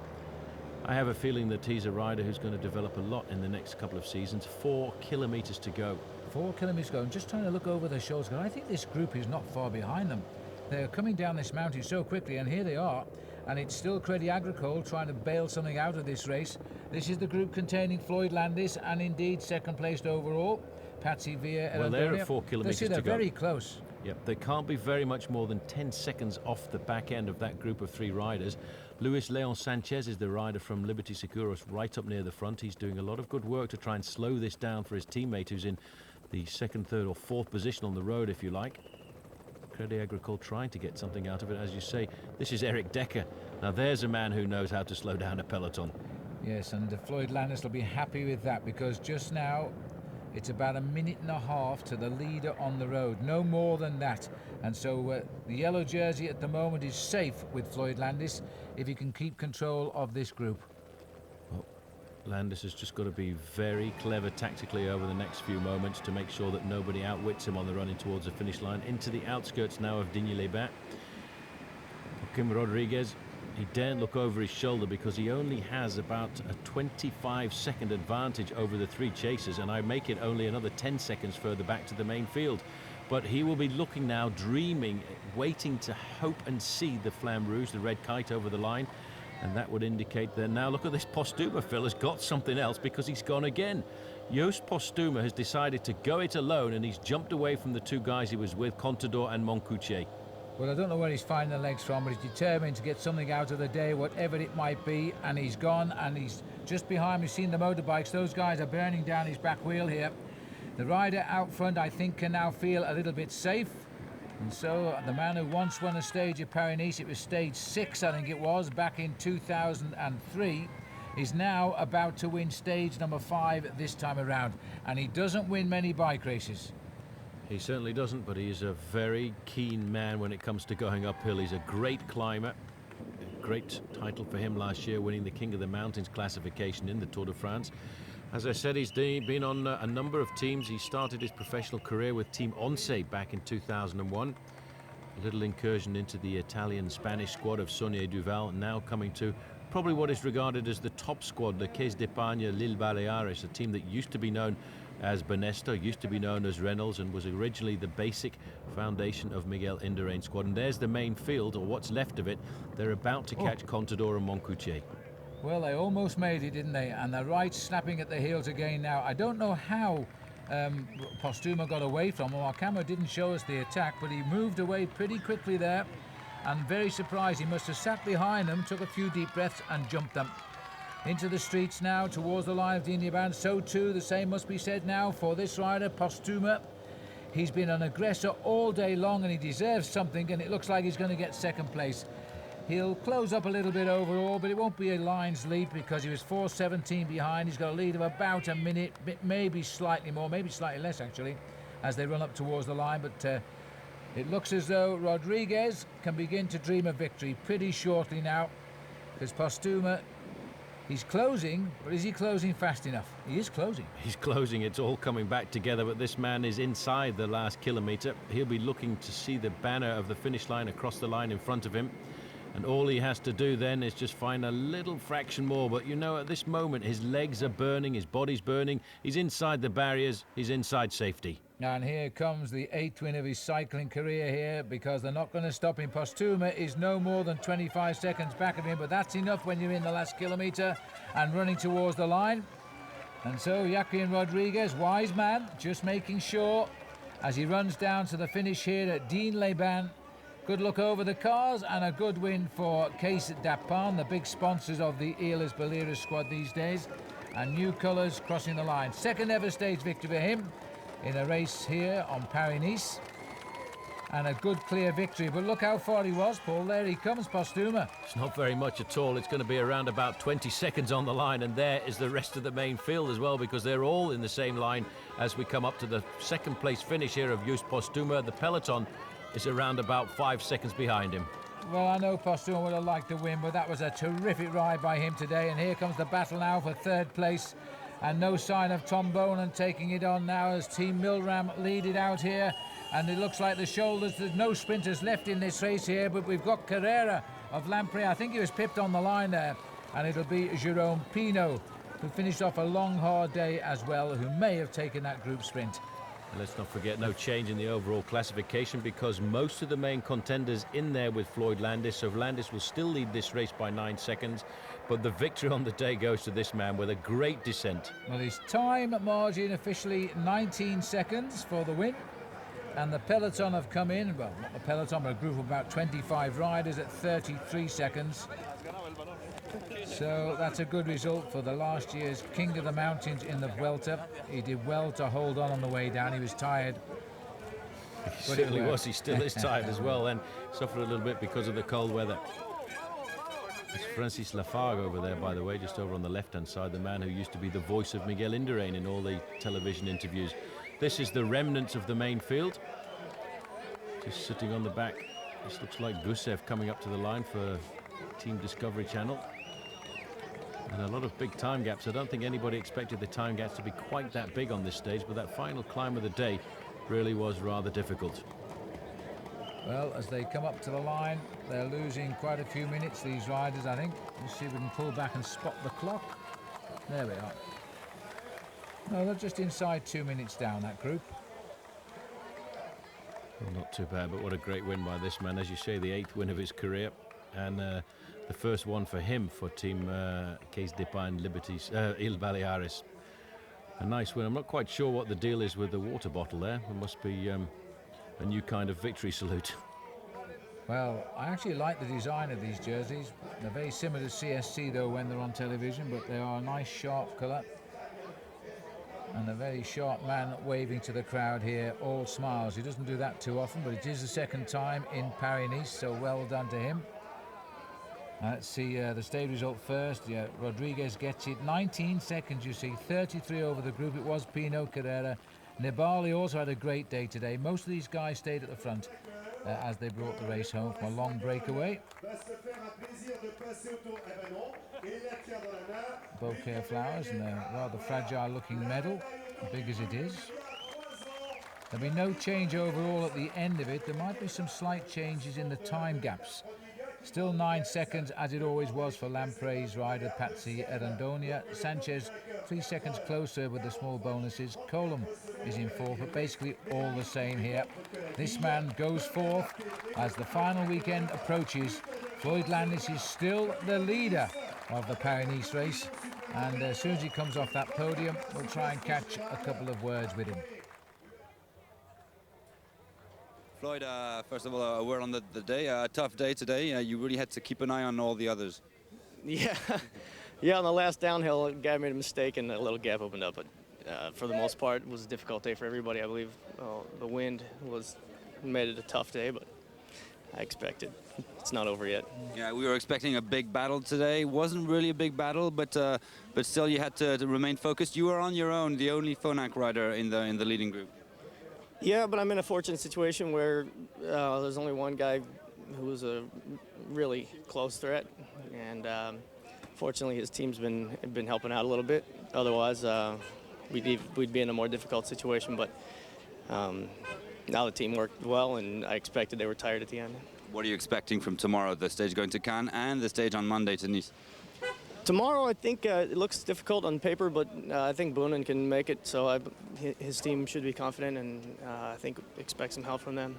S6: I have a feeling that he's a rider who's going to develop a lot in the next couple of seasons. 4 kilometres to go.
S1: 4 kilometres to go. I'm just trying to look over their shoulders. I think this group is not far behind them. They're coming down this mountain so quickly, and here they are. And it's still Grady Agricole trying to bail something out of this race. This is the group containing Floyd Landis and indeed second placed overall, Patsy Villa.
S6: Well, they're at 4 kilometres to go.
S1: They're very close.
S6: Yep, they can't be very much more than 10 seconds off the back end of that group of 3 riders. Luis Leon Sanchez is the rider from Liberty Seguros right up near the front. He's doing a lot of good work to try and slow this down for his teammate, who's in the 2nd, 3rd or 4th position on the road, if you like. Grady Agricole trying to get something out of it. As you say, this is Eric Decker. Now there's a man who knows how to slow down a peloton.
S1: Yes, and Floyd Landis will be happy with that, because just now it's about 1.5 minutes to the leader on the road, no more than that. And so the yellow jersey at the moment is safe with Floyd Landis if he can keep control of this group.
S6: Well, Landis has just got to be very clever tactically over the next few moments to make sure that nobody outwits him on the run in towards the finish line. Into the outskirts now of Digne-les-Bains. Joaquim Rodriguez, he daren't look over his shoulder because he only has about a 25-second advantage over the 3 chasers, and I make it only another 10 seconds further back to the main field. But he will be looking now, dreaming, waiting to hope and see the Flamme Rouge, the red kite over the line, and that would indicate that now look at this. Postuma, Phil, has got something else because he's gone again. Joost Postuma has decided to go it alone, and he's jumped away from the 2 guys he was with, Contador and Moncucci.
S1: Well, I don't know where he's finding the legs from, but he's determined to get something out of the day, whatever it might be, and he's gone, and he's just behind. We've seen the motorbikes. Those guys are burning down his back wheel here. The rider out front, I think, can now feel a little bit safe. And so the man who once won a stage at Paris-Nice, it was stage 6, I think it was, back in 2003, is now about to win stage number 5 this time around. And he doesn't win many bike races.
S6: He certainly doesn't, but he's a very keen man when it comes to going uphill. He's a great climber. A great title for him last year, winning the King of the Mountains classification in the Tour de France. As I said, he's been on a number of teams. He started his professional career with Team Once back in 2001. A little incursion into the Italian-Spanish squad of Saunier Duval, now coming to probably what is regarded as the top squad, the Caisse d'Epargne L'Île Baleares, a team that used to be known as Banesto, used to be known as Reynolds, and was originally the basic foundation of Miguel Indurain's squad. And there's the main field, or what's left of it. They're about to catch Contador and Moncoutier.
S1: Well, they almost made it, didn't they? And they're right snapping at the heels again now. I don't know how Postuma got away from him. Our camera didn't show us the attack, but he moved away pretty quickly there. And very surprised, he must have sat behind them, took a few deep breaths and jumped them. Into the streets now, towards the line of the India band. So too, the same must be said now for this rider, Postuma. He's been an aggressor all day long and he deserves something, and it looks like he's going to get second place. He'll close up a little bit overall, but it won't be a line's leap because he was 4:17 behind. He's got a lead of about a minute, maybe slightly more, maybe slightly less actually, as they run up towards the line. But it looks as though Rodriguez can begin to dream of victory pretty shortly now, because Postuma, he's closing, but is he closing fast enough? He is closing.
S6: He's closing, it's all coming back together, but this man is inside the last kilometre. He'll be looking to see the banner of the finish line across the line in front of him. And all he has to do then is just find a little fraction more. But you know, at this moment, his legs are burning, his body's burning. He's inside the barriers, he's inside safety.
S1: And here comes the 8th win of his cycling career here, because they're not going to stop him. Postuma is no more than 25 seconds back of him, but that's enough when you're in the last kilometre and running towards the line. And so Joaquin Rodriguez, wise man, just making sure as he runs down to the finish here at Digne-les-Bains. Good look over the cars and a good win for Case d'Apan, the big sponsors of the Ehlers Baleares squad these days. And new colours crossing the line. Second ever stage victory for him in a race here on Paris-Nice. And a good clear victory. But look how far he was, Paul. There he comes, Postuma.
S6: It's not very much at all. It's going to be around about 20 seconds on the line. And there is the rest of the main field as well, because they're all in the same line as we come up to the second place finish here of Just Postuma. The peloton is around about 5 seconds behind him.
S1: Well, I know Postuma would have liked to win, but that was a terrific ride by him today. And here comes the battle now for third place. And no sign of Tom Bonan taking it on now as Team Milram lead it out here. And it looks like the shoulders, there's no sprinters left in this race here, but we've got Carrera of Lampre. I think he was pipped on the line there. And it'll be Jérôme Pinault, who finished off a long, hard day as well, who may have taken that group sprint.
S6: And let's not forget, no change in the overall classification, because most of the main contenders in there with Floyd Landis. So Landis will still lead this race by 9 seconds. But the victory on the day goes to this man with a great descent.
S1: Well, his time margin officially 19 seconds for the win. And the peloton have come in, well, not the peloton, but a group of about 25 riders at 33 seconds. So that's a good result for the last year's King of the Mountains in the Vuelta. He did well to hold on the way down. He was tired.
S6: He certainly was. He still is tired as well, and suffered a little bit because of the cold weather. It's Francis Lafargue over there, by the way, just over on the left-hand side, the man who used to be the voice of Miguel Indurain in all the television interviews. This is the remnants of the main field. Just sitting on the back. This looks like Gusev coming up to the line for Team Discovery Channel. And a lot of big time gaps. I don't think anybody expected the time gaps to be quite that big on this stage, but that final climb of the day really was rather difficult.
S1: Well, as they come up to the line, they're losing quite a few minutes, these riders, I think. Let's see if we can pull back and spot the clock. There we are. No, they're just inside 2 minutes down, that group.
S6: Well, not too bad, but what a great win by this man. As you say, the 8th win of his career, and the first one for him for Team Case d'Apan Liberties, Îles Baleares. A nice win. I'm not quite sure what the deal is with the water bottle there. It must be a new kind of victory salute.
S1: Well, I actually like the design of these jerseys. They're very similar to CSC, though, when they're on television, but they are a nice, sharp colour. And a very sharp man waving to the crowd here, all smiles. He doesn't do that too often, but it is the second time in Paris-Nice, so well done to him. Let's see the stage result first. Yeah, Rodriguez gets it. 19 seconds, you see. 33 over the group. It was Pinault, Carrera. Nibali also had a great day today. Most of these guys stayed at the front as they brought the race home from a long breakaway. Bouquet of flowers and a rather fragile looking medal, big as it is. There'll be no change overall at the end of it. There might be some slight changes in the time gaps. Still 9 seconds, as it always was for Lamprey's rider Patsy Erandonia. Sanchez 3 seconds closer with the small bonuses. Colum is in fourth, but basically all the same here. This man goes fourth as the final weekend approaches. Floyd Landis is still the leader of the Paris-Nice race, and as soon as he comes off that podium, we'll try and catch a couple of words with him.
S8: Floyd, first of all, a word on the day. A tough day today. You really had to keep an eye on all the others.
S7: Yeah, yeah. On the last downhill, a guy made a mistake and a little gap opened up. But for the most part, it was a difficult day for everybody. I believe the wind made it a tough day, but I expected. It's not over yet.
S8: Yeah, we were expecting a big battle today. Wasn't really a big battle, but still you had to remain focused. You were on your own, the only Phonak rider in the leading group.
S7: Yeah, but I'm in a fortunate situation where there's only one guy who was a really close threat, and fortunately his team's been helping out a little bit. Otherwise, we'd be in a more difficult situation. But now the team worked well, and I expected they were tired at the end.
S8: What are you expecting from tomorrow, the stage going to Cannes and the stage on Monday to Nice?
S7: Tomorrow, I think it looks difficult on paper, but I think Boonen can make it, so his team should be confident, and I think expect some help from them.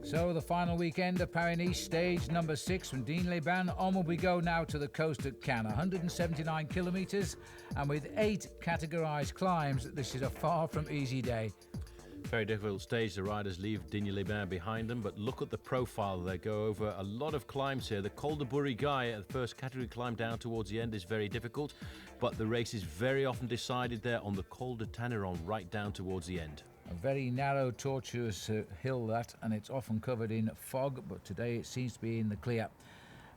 S1: So the final weekend of Paris-Nice, stage number 6 from Digne-les-Bains. On we go now to the coast at Cannes, 179 kilometres, and with 8 categorised climbs, this is a far from easy day.
S6: Very difficult stage. The riders leave Digne-les-Bains behind them, but look at the profile. They go over a lot of climbs here. The Col de Bourrigaille, the first category climb down towards the end, is very difficult, but the race is very often decided there on the Col de Tanneron, right down towards the end.
S1: A very narrow, tortuous hill that, and it's often covered in fog, but today it seems to be in the clear.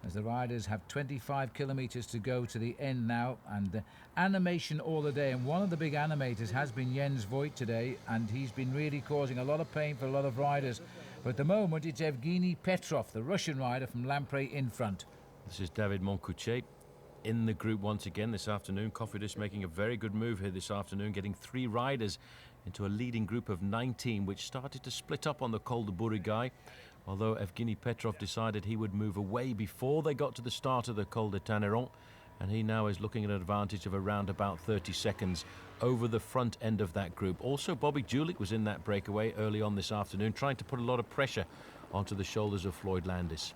S1: As the riders have 25 kilometres to go to the end now, and animation all the day. And one of the big animators has been Jens Voigt today, and he's been really causing a lot of pain for a lot of riders. But at the moment, it's Evgeny Petrov, the Russian rider from Lamprey, in front.
S6: This is David Moncoutier in the group once again this afternoon. Cofidis making a very good move here this afternoon, getting 3 riders into a leading group of 19, which started to split up on the Col de Bourrigaille. Although Evgeny Petrov decided he would move away before they got to the start of the Col de Tanneron, and he now is looking at an advantage of around about 30 seconds over the front end of that group. Also, Bobby Julich was in that breakaway early on this afternoon, trying to put a lot of pressure onto the shoulders of Floyd Landis.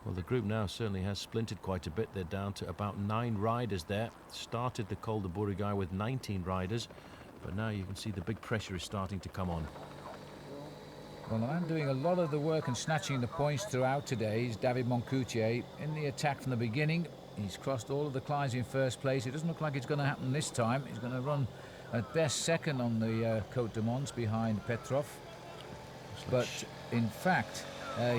S6: Well, the group now certainly has splintered quite a bit. They're down to about 9 riders there. Started the Col de Bourrigaille with 19 riders, but now you can see the big pressure is starting to come on.
S1: Well, the man doing a lot of the work and snatching the points throughout today is David Moncoutier. In the attack from the beginning, he's crossed all of the climbs in first place. It doesn't look like it's going to happen this time. He's going to run at best second on the Côte de Mons behind Petrov. But in fact,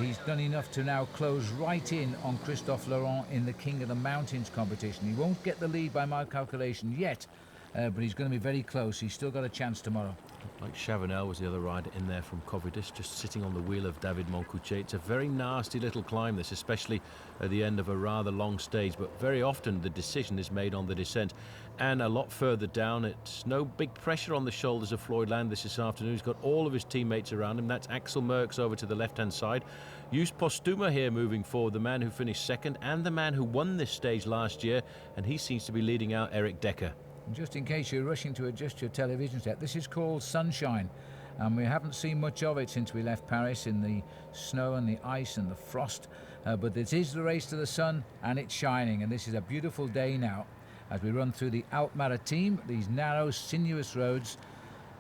S1: he's done enough to now close right in on Christophe Laurent in the King of the Mountains competition. He won't get the lead by my calculation yet, but he's going to be very close. He's still got a chance tomorrow.
S6: Like Chavanel was the other rider in there from Cofidis, just sitting on the wheel of David Moncoutier. It's a very nasty little climb, this, especially at the end of a rather long stage, but very often the decision is made on the descent. And a lot further down, it's no big pressure on the shoulders of Floyd Landis this afternoon. He's got all of his teammates around him. That's Axel Merckx over to the left-hand side. Jus Postuma here moving forward, the man who finished second and the man who won this stage last year, and he seems to be leading out Eric Decker.
S1: Just in case you're rushing to adjust your television set, this is called Sunshine, and we haven't seen much of it since we left Paris in the snow and the ice and the frost, but this is the race to the sun, and it's shining, and this is a beautiful day now as we run through the Alpes Maritimes, these narrow, sinuous roads.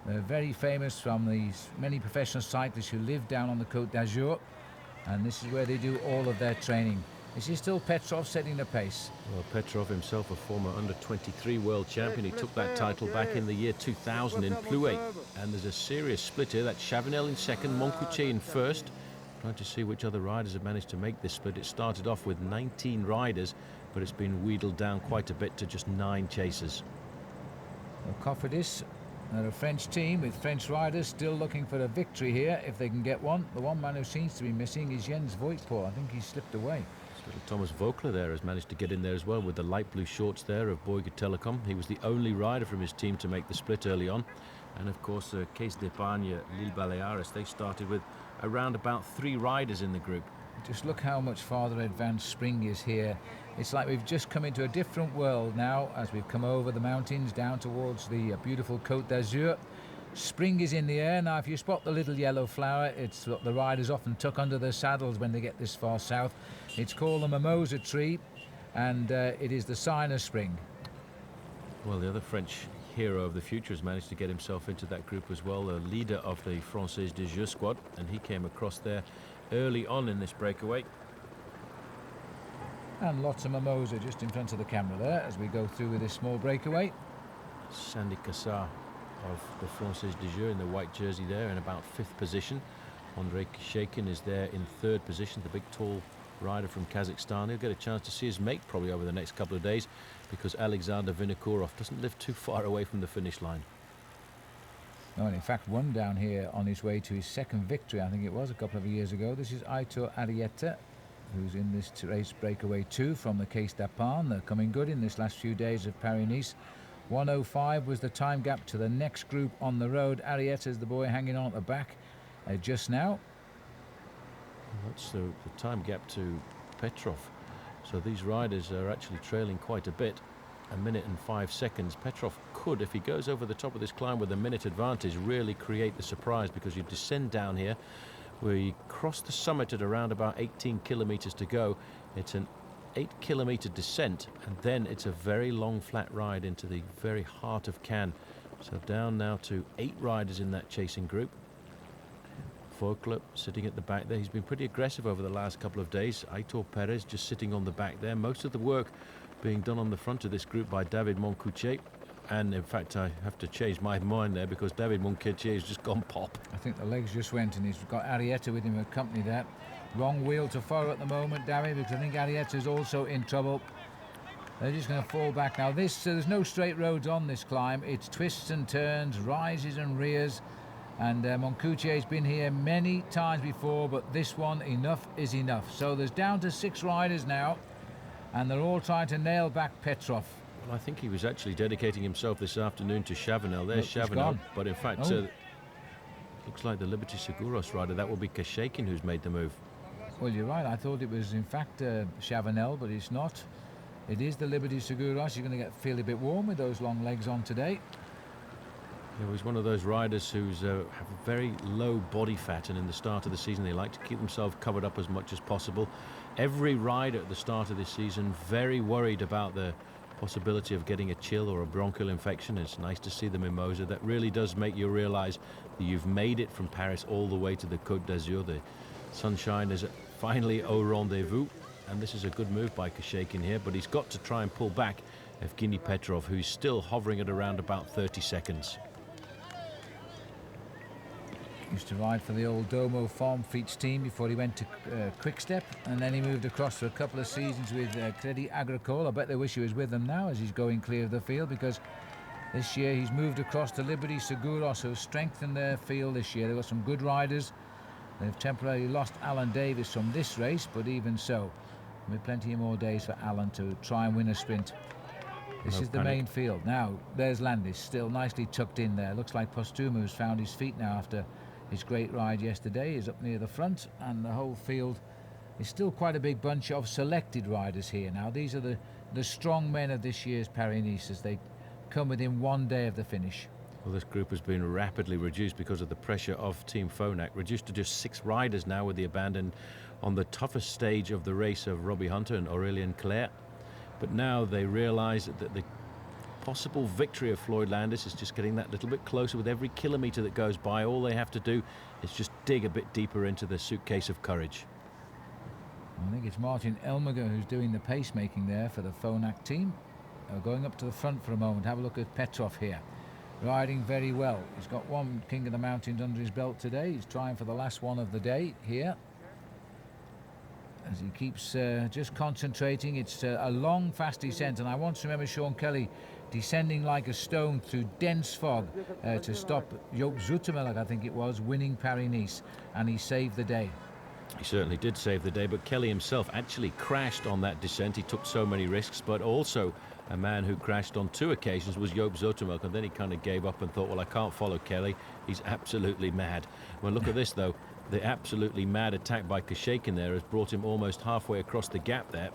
S1: They're very famous from these many professional cyclists who live down on the Côte d'Azur, and this is where they do all of their training. This is still Petrov setting the pace.
S6: Well, Petrov himself, a former under-23 world champion. He took that title back in the year 2000 in Plouay. And there's a serious split here. That's Chavanel in second, Moncoutier in first. Trying to see which other riders have managed to make this split. It started off with 19 riders, but it's been wheedled down quite a bit to just 9 chasers.
S1: Well, Cofidis, they're a French team with French riders still looking for a victory here if they can get one. The one man who seems to be missing is Jens Voigt. I think he's slipped away.
S6: Little Thomas Vogler there has managed to get in there as well with the light blue shorts there of Bouygues Telecom. He was the only rider from his team to make the split early on. And of course, Caisse d'Epargne, L'Île Baleares, they started with around about 3 riders in the group.
S1: Just look how much farther advanced spring is here. It's like we've just come into a different world now as we've come over the mountains down towards the beautiful Côte d'Azur. Spring is in the air. Now, if you spot the little yellow flower, it's what the riders often tuck under their saddles when they get this far south. It's called the mimosa tree, and it is the sign of spring.
S6: Well, the other French hero of the future has managed to get himself into that group as well, the leader of the Française de Jeu squad, and he came across there early on in this breakaway.
S1: And lots of mimosa just in front of the camera there as we go through with this small breakaway.
S6: Sandy Cassar of the Française de Jeu in the white jersey there in about 5th position. Andrei Kishekin is there in 3rd position, the big tall rider from Kazakhstan. He'll get a chance to see his mate probably over the next couple of days because Alexander Vinokourov doesn't live too far away from the finish line.
S1: No, and in fact, one down here on his way to his 2nd victory, I think it was a couple of years ago. This is Aitor Arieta, who's in this race breakaway too from the Caisse d'Epargne. They're coming good in this last few days of Paris-Nice. 1:05 was the time gap to the next group on the road. Arieta's the boy hanging on at the back just now.
S6: That's the time gap to Petrov. So these riders are actually trailing quite a bit. 1 minute and 5 seconds. Petrov could, if he goes over the top of this climb with a minute advantage, really create the surprise, because you descend down here where you cross the summit at around about 18 kilometers to go. It's an 8-kilometer descent, and then it's a very long flat ride into the very heart of Cannes. So down now to 8 riders in that chasing group. Vogler sitting at the back there. He's been pretty aggressive over the last couple of days. Aitor Perez just sitting on the back there. Most of the work being done on the front of this group by David Moncoutier. And in fact, I have to change my mind there because David Moncoutier has just gone pop.
S1: I think the legs just went, and he's got Arieta with him accompany that. Wrong wheel to follow at the moment, David, because I think Arieta's also in trouble. They're just going to fall back now. There's no straight roads on this climb. It's twists and turns, rises and rears. And Moncoutier's been here many times before, but this one, enough is enough. So there's down to 6 riders now, and they're all trying to nail back Petrov.
S6: Well, I think he was actually dedicating himself this afternoon to Chavanel. There's Chavanel,
S1: gone.
S6: but in fact, looks like the Liberty Seguros rider. That will be Kishekin who's made the move.
S1: Well, you're right. I thought it was, in fact, Chavanel, but it's not. It is the Liberty Seguros. You're going to feel a bit warm with those long legs on today.
S6: Yeah, he's one of those riders who's have a very low body fat, and in the start of the season they like to keep themselves covered up as much as possible. Every rider at the start of this season very worried about the possibility of getting a chill or a bronchial infection. It's nice to see the mimosa. That really does make you realize that you've made it from Paris all the way to the Côte d'Azur. The sunshine is finally au rendezvous, and this is a good move by Kishekin here, but he's got to try and pull back Evgeny Petrov, who's still hovering at around about 30 seconds.
S1: Used to ride for the old Domo Farm Fleets team before he went to Quick-Step, and then he moved across for a couple of seasons with Crédit Agricole. I bet they wish he was with them now as he's going clear of the field, because this year he's moved across to Liberty Seguros, who have strengthened their field this year. They've got some good riders. They've temporarily lost Alan Davis from this race, but even so, there'll be plenty more days for Alan to try and win a sprint. This is the main field. Now, there's Landis, still nicely tucked in there. Looks like Postuma has found his feet now after his great ride yesterday. Is up near the front, and the whole field is still quite a big bunch of selected riders here. Now, these are the strong men of this year's Paris-Nice as they come within 1 day of the finish.
S6: Well, this group has been rapidly reduced because of the pressure of Team Phonak, reduced to just 6 riders now with the abandon on the toughest stage of the race of Robbie Hunter and Aurélien Claire. But now they realise that the possible victory of Floyd Landis is just getting that little bit closer with every kilometre that goes by. All they have to do is just dig a bit deeper into the suitcase of courage.
S1: I think it's Martin Elmiger who's doing the pacemaking there for the Phonak team. Going up to the front for a moment. Have a look at Petrov here. Riding very well. He's got one King of the Mountains under his belt today. He's trying for the last one of the day here, as he keeps just concentrating. It's a long, fast descent, and I once remember Sean Kelly descending like a stone through dense fog to stop Joop Zoetemelk, I think it was, winning Paris-Nice, and he saved the day.
S6: He certainly did save the day, but Kelly himself actually crashed on that descent. He took so many risks, but also A man who crashed on 2 occasions was Joop Zoetemelk, and then he kind of gave up and thought, well, I can't follow Kelly. He's absolutely mad. Well, look at this, though. The absolutely mad attack by Kashakin there has brought him almost halfway across the gap there.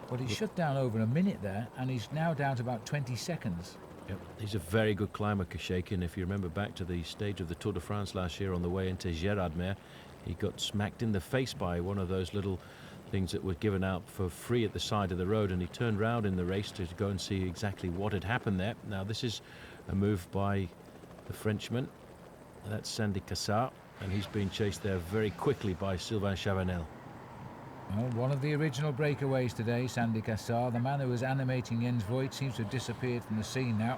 S1: Well, he shut down over a minute there, and he's now down to about 20 seconds.
S6: Yep. He's a very good climber, Kashakin. If you remember back to the stage of the Tour de France last year on the way into Gérardmer, he got smacked in the face by one of those little things that were given out for free at the side of the road, and he turned round in the race to go and see exactly what had happened there. Now, this is a move by the Frenchman. That's Sandy Cassard, and he's been chased there very quickly by Sylvain Chavanel.
S1: Well, one of the original breakaways today, Sandy Cassard, the man who was animating Jens Voigt, seems to have disappeared from the scene now.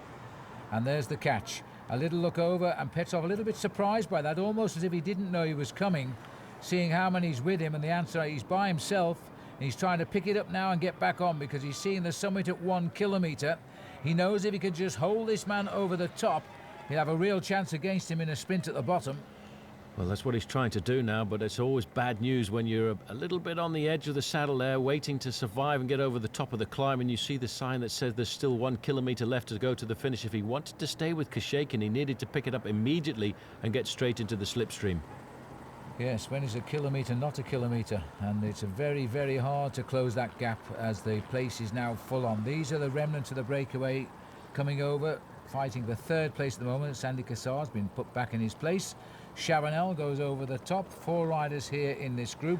S1: And there's the catch. A little look over, and Petrov a little bit surprised by that, almost as if he didn't know he was coming, seeing how many's with him, and the answer, he's by himself, and he's trying to pick it up now and get back on, because he's seeing the summit at 1 kilometre. He knows if he could just hold this man over the top, he'll have a real chance against him in a sprint at the bottom.
S6: Well, that's what he's trying to do now, but it's always bad news when you're a little bit on the edge of the saddle there, waiting to survive and get over the top of the climb, and you see the sign that says there's still 1 kilometre left to go to the finish. If he wanted to stay with Kashakin, he needed to pick it up immediately and get straight into the slipstream.
S1: Yes, when is a kilometre not a kilometre? And it's very, very hard to close that gap as the place is now full on. These are the remnants of the breakaway coming over, fighting for 3rd place at the moment. Sandy Cassard's been put back in his place. Chavanel goes over the top. 4 riders here in this group.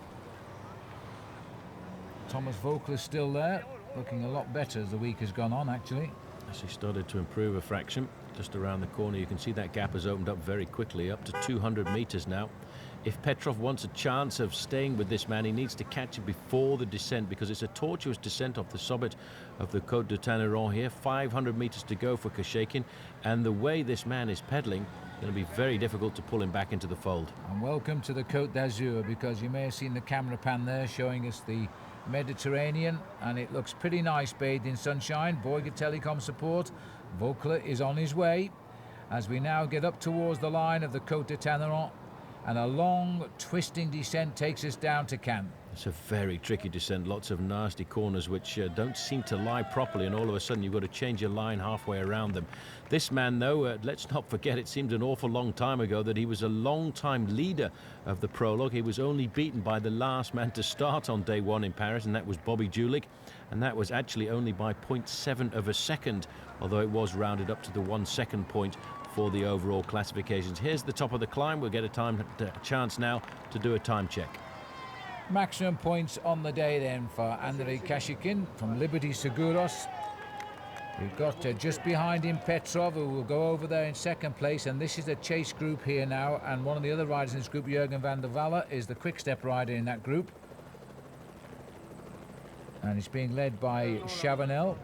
S1: Thomas Voeckler's still there, looking a lot better as the week has gone on, actually.
S6: As he started to improve a fraction, just around the corner, you can see that gap has opened up very quickly, up to 200 metres now. If Petrov wants a chance of staying with this man, he needs to catch him before the descent, because it's a tortuous descent off the summit of the Côte de Tanneron here. 500 metres to go for Kashakin, and the way this man is pedalling, going to be very difficult to pull him back into the fold.
S1: And welcome to the Côte d'Azur, because you may have seen the camera pan there showing us the Mediterranean, and it looks pretty nice bathed in sunshine. Boyga Telecom support. Voeckler is on his way as we now get up towards the line of the Côte de Tanneron, and a long twisting descent takes us down to Cannes.
S6: It's a very tricky descent, lots of nasty corners which don't seem to lie properly, and all of a sudden you've got to change your line halfway around them. This man, though, let's not forget, it seemed an awful long time ago that he was a long-time leader of the Prologue. He was only beaten by the last man to start on day 1 in Paris, and that was Bobby Julich, and that was actually only by 0.7 of a second, although it was rounded up to the 1 second point for the overall classifications. Here's the top of the climb. We'll get a chance now to do a time check.
S1: Maximum points on the day then for Andrei Kashakin from Liberty Seguros. We've got just behind him Petrov, who will go over there in 2nd place, and this is a chase group here now, and one of the other riders in this group, Jürgen van der Walle, is the quick-step rider in that group, and it's being led by Chavanel,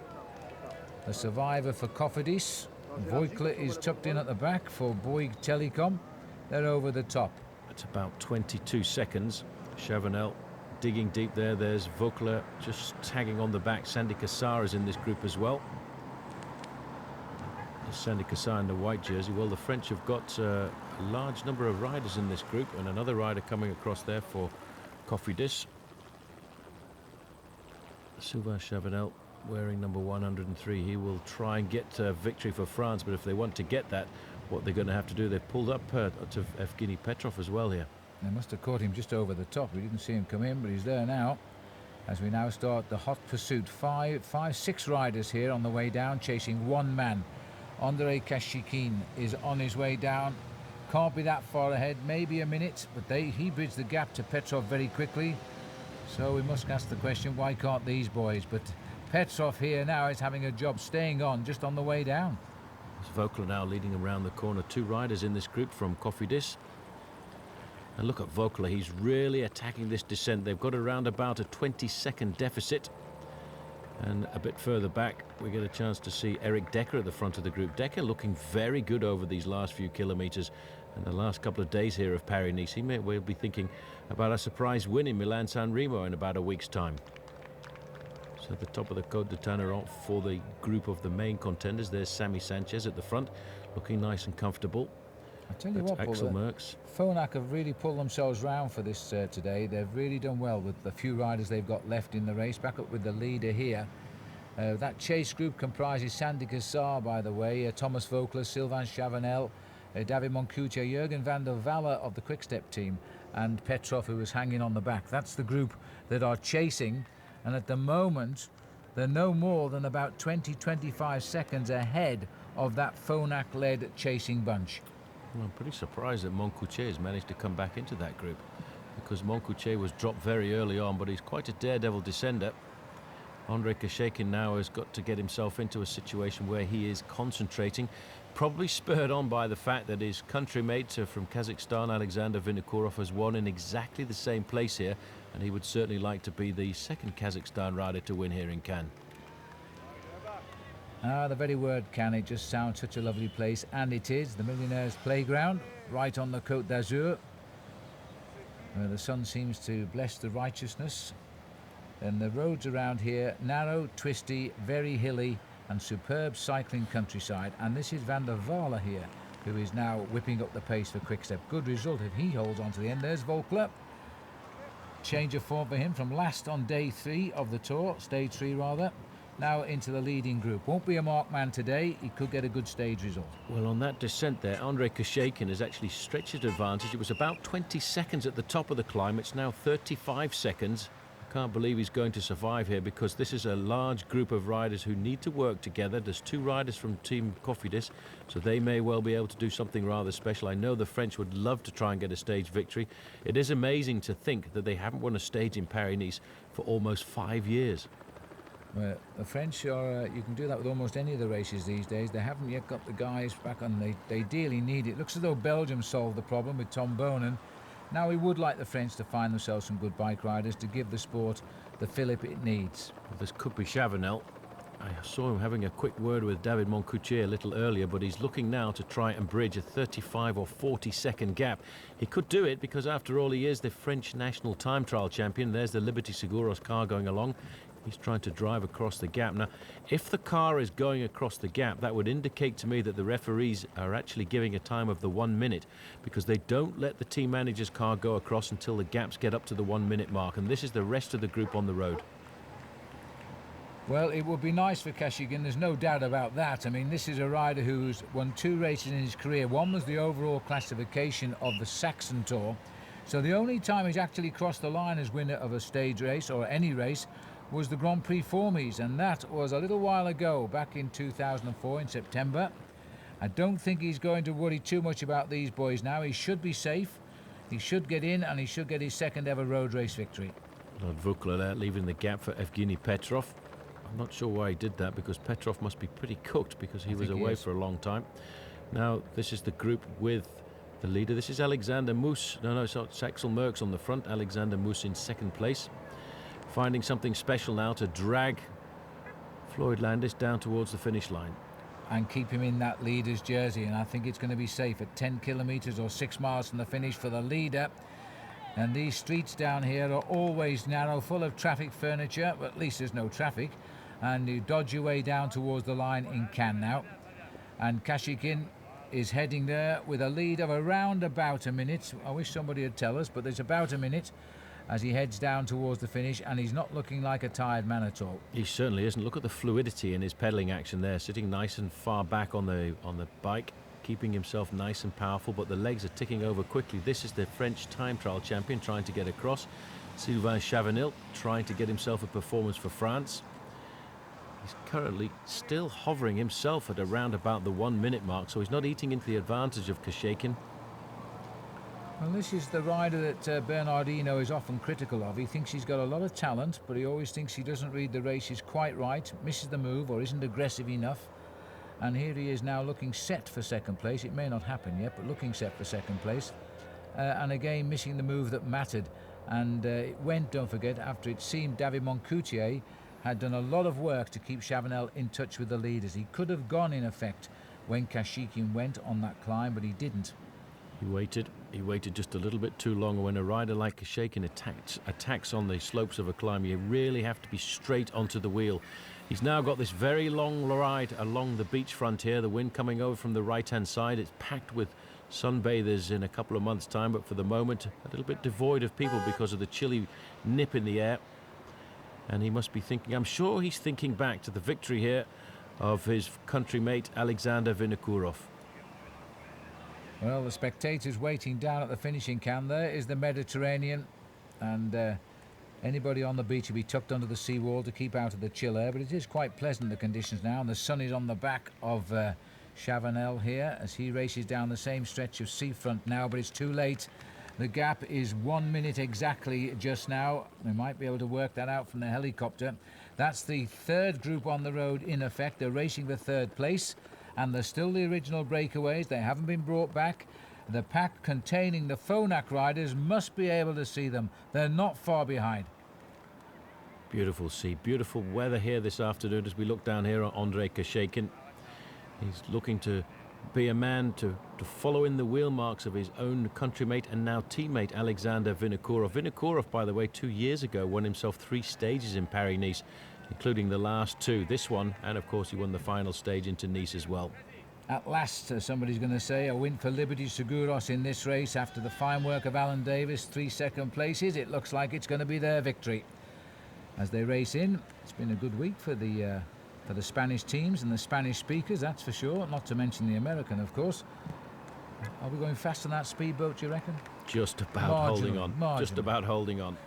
S1: the survivor for Cofidis. Voeckler is tucked in at the back for Bouygues Telecom. They're over the top.
S6: It's about 22 seconds. Chavanel digging deep there. There's Voeckler just tagging on the back. Sandy Cassard is in this group as well. There's Sandy Cassard in the white jersey. Well, the French have got a large number of riders in this group, and another rider coming across there for Cofidis. Sylvain Chavanel wearing number 103. He will try and get victory for France, but if they want to get that, what they're going to have to do, they've pulled up to Evgeny Petrov as well here.
S1: They must have caught him just over the top. We didn't see him come in, but he's there now as we now start the hot pursuit. 6 riders here on the way down, chasing 1 man. Andrei Kashakin is on his way down. Can't be that far ahead, maybe a minute, but he bridged the gap to Petrov very quickly. So we must ask the question, why can't these boys? But Petrov here now is having a job staying on just on the way down.
S6: It's Voeckler now leading around the corner. 2 riders in this group from Cofidis. And look at Voeckler, he's really attacking this descent. They've got around about a 20-second deficit. And a bit further back, we get a chance to see Eric Decker at the front of the group. Decker looking very good over these last few kilometres and the last couple of days here of Paris-Nice. He may well be thinking about a surprise win in Milan-San Remo in about a week's time. So at the top of the Côte de Tanneron for the group of the main contenders, there's Sammy Sanchez at the front, looking nice and comfortable.
S1: I tell you what,
S6: Axel Merckx.
S1: Phonak have really pulled themselves round for this today. They've really done well with the few riders they've got left in the race. Back up with the leader here. That chase group comprises Sandy Cassar, by the way, Thomas Vogler, Sylvain Chavanel, David Moncoutier, Jürgen van der Walle of the Quick-Step team, and Petrov, who was hanging on the back. That's the group that are chasing, and at the moment they're no more than about 20-25 seconds ahead of that Phonak-led chasing bunch.
S6: Well, I'm pretty surprised that Moncoutier has managed to come back into that group, because Moncoutier was dropped very early on, but he's quite a daredevil descender. Andrei Kashekin now has got to get himself into a situation where he is concentrating, probably spurred on by the fact that his countrymate from Kazakhstan, Alexander Vinokurov, has won in exactly the same place here, and he would certainly like to be the second Kazakhstan rider to win here in Cannes.
S1: The very word Cannes, it just sounds such a lovely place, and it is the Millionaire's Playground, right on the Côte d'Azur, where the sun seems to bless the righteousness. And the roads around here, narrow, twisty, very hilly, and superb cycling countryside. And this is Van der Walle here, who is now whipping up the pace for Quick-Step. Good result if he holds on to the end. There's Vogler. Change of form for him from last on day 3 of the tour, stage 3 rather. Now into the leading group. Won't be a marked man today. He could get a good stage result.
S6: Well, on that descent there, Andrei Kashekin has actually stretched his advantage. It was about 20 seconds at the top of the climb. It's now 35 seconds. I can't believe he's going to survive here, because this is a large group of riders who need to work together. There's 2 riders from Team Cofidis, so they may well be able to do something rather special. I know the French would love to try and get a stage victory. It is amazing to think that they haven't won a stage in Paris-Nice for almost 5 years.
S1: Well, the French are, you can do that with almost any of the races these days. They haven't yet got the guys back on. They dearly need it. Looks as though Belgium solved the problem with Tom Bonen. Now we would like the French to find themselves some good bike riders to give the sport the fillip it needs.
S6: Well, this could be Chavanel. I saw him having a quick word with David Moncoutier a little earlier, but he's looking now to try and bridge a 35 or 40 second gap. He could do it, because after all, he is the French national time trial champion. There's the Liberty Seguros car going along. He's trying to drive across the gap. Now, if the car is going across the gap, that would indicate to me that the referees are actually giving a time of the 1 minute, because they don't let the team manager's car go across until the gaps get up to the 1 minute mark. And this is the rest of the group on the road.
S1: Well, it would be nice for Kashekin, there's no doubt about that. I mean, this is a rider who's won 2 races in his career. One was the overall classification of the Saxon Tour. So the only time he's actually crossed the line as winner of a stage race, or any race, was the Grand Prix Formies, and that was a little while ago, back in 2004 in September. I don't think he's going to worry too much about these boys now. He should be safe, he should get in, and he should get his second ever road race victory.
S6: Lord Vukla there, leaving the gap for Evgeny Petrov. I'm not sure why he did that, because Petrov must be pretty cooked, because he was away for a long time. Now this is the group with the leader. This is Alexander Moos. No, it's Axel Merckx on the front. Alexander Moos in second place. Finding something special now to drag Floyd Landis down towards the finish line.
S1: And keep him in that leader's jersey, and I think it's going to be safe at 10 kilometres or 6 miles from the finish for the leader. And these streets down here are always narrow, full of traffic furniture, but at least there's no traffic. And you dodge your way down towards the line in Cannes now. And Kashekin is heading there with a lead of around about a minute. I wish somebody would tell us, but there's about a minute as he heads down towards the finish, and he's not looking like a tired man at all.
S6: He certainly isn't. Look at the fluidity in his pedaling action there, sitting nice and far back on the bike, keeping himself nice and powerful, but the legs are ticking over quickly. This is the French time trial champion trying to get across. Sylvain Chavanel trying to get himself a performance for France. He's currently still hovering himself at around about the 1 minute mark, so he's not eating into the advantage of Kashekin.
S1: Well, this is the rider that Bernardino is often critical of. He thinks he's got a lot of talent, but he always thinks he doesn't read the races quite right, misses the move, or isn't aggressive enough. And here he is now looking set for second place. It may not happen yet, but looking set for second place. And again, missing the move that mattered. And it went, don't forget, after it seemed David Moncoutier had done a lot of work to keep Chavanel in touch with the leaders. He could have gone, in effect, when Kashekin went on that climb, but he didn't.
S6: He waited just a little bit too long. When a rider like Kashekin attacks on the slopes of a climb, you really have to be straight onto the wheel. He's now got this very long ride along the beachfront here, the wind coming over from the right-hand side. It's packed with sunbathers in a couple of months' time, but for the moment, a little bit devoid of people because of the chilly nip in the air. And he must be thinking, I'm sure he's thinking back to the victory here of his countrymate Alexander Vinokourov.
S1: Well, the spectators waiting down at the finishing can there is the Mediterranean, and anybody on the beach will be tucked under the seawall to keep out of the chill air, but it is quite pleasant, the conditions now, and the sun is on the back of Chavanel here as he races down the same stretch of seafront now, but it's too late. The gap is 1 minute exactly just now. We might be able to work that out from the helicopter. That's the third group on the road in effect. They're racing the third place, and there's still the original breakaways. They haven't been brought back. The pack containing the Phonak riders must be able to see them. They're not far behind.
S6: Beautiful sea, beautiful weather here this afternoon as we look down here at Andrei Kashekin. He's looking to be a man to follow in the wheel marks of his own countrymate and now teammate Alexander Vinokourov. Vinokourov, by the way, 2 years ago won himself 3 stages in Paris-Nice, including the last 2, this one, and of course he won the final stage into Nice as well.
S1: At last, somebody's going to say, a win for Liberty Seguros in this race after the fine work of Alan Davis, 3 second places. It looks like it's going to be their victory as they race in. It's been a good week for the Spanish teams and the Spanish speakers, that's for sure, not to mention the American, of course. Are we going fast on that speedboat, do you reckon?
S6: Just about holding on. Just about holding on.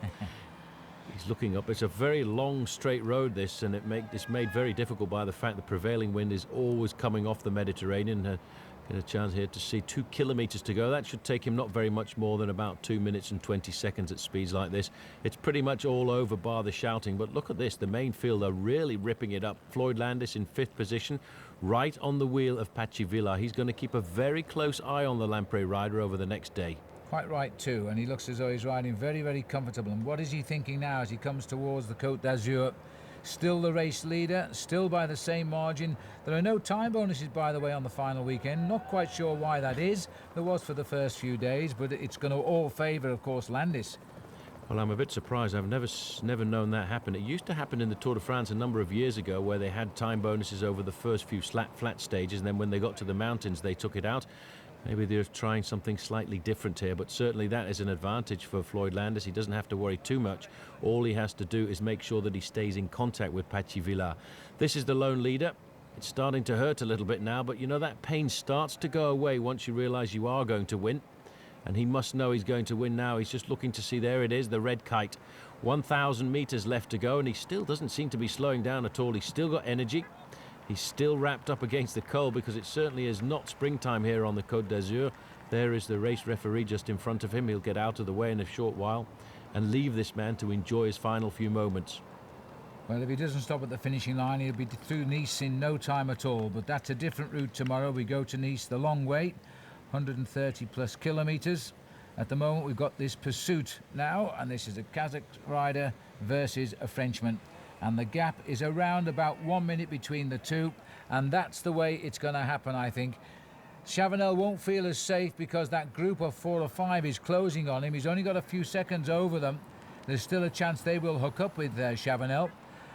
S6: He's looking up. It's a very long straight road, this, and it's made very difficult by the fact the prevailing wind is always coming off the Mediterranean. Get a chance here to see 2 kilometers to go. That should take him not very much more than about 2 minutes and 20 seconds at speeds like this. It's pretty much all over bar the shouting, but look at this. The main field are really ripping it up. Floyd Landis in 5th position, right on the wheel of Pachi Villa. He's going to keep a very close eye on the Lamprey rider over the next day.
S1: Quite right too, and he looks as though he's riding very, very comfortable. And what is he thinking now as he comes towards the Côte d'Azur? Still the race leader, still by the same margin. There are no time bonuses, by the way, on the final weekend. Not quite sure why that is. There was for the first few days, but it's going to all favour, of course, Landis.
S6: Well, I'm a bit surprised. I've never known that happen. It used to happen in the Tour de France a number of years ago, where they had time bonuses over the first few flat stages, and then when they got to the mountains, they took it out. Maybe they're trying something slightly different here, but certainly that is an advantage for Floyd Landis. He doesn't have to worry too much. All he has to do is make sure that he stays in contact with Pachi Villa. This is the lone leader. It's starting to hurt a little bit now, but you know that pain starts to go away once you realize you are going to win. And he must know he's going to win now. He's just looking to see, there it is, the red kite. 1,000 meters left to go, and he still doesn't seem to be slowing down at all. He's still got energy. He's still wrapped up against the cold because it certainly is not springtime here on the Côte d'Azur. There is the race referee just in front of him. He'll get out of the way in a short while and leave this man to enjoy his final few moments.
S1: Well, if he doesn't stop at the finishing line, he'll be through Nice in no time at all. But that's a different route tomorrow. We go to Nice the long way, 130 plus kilometres. At the moment, we've got this pursuit now, and this is a Kazakh rider versus a Frenchman. And the gap is around about 1 minute between the two, and that's the way it's going to happen, I think. Chavanel won't feel as safe because that group of 4 or 5 is closing on him. He's only got a few seconds over them. There's still a chance they will hook up with Chavanel,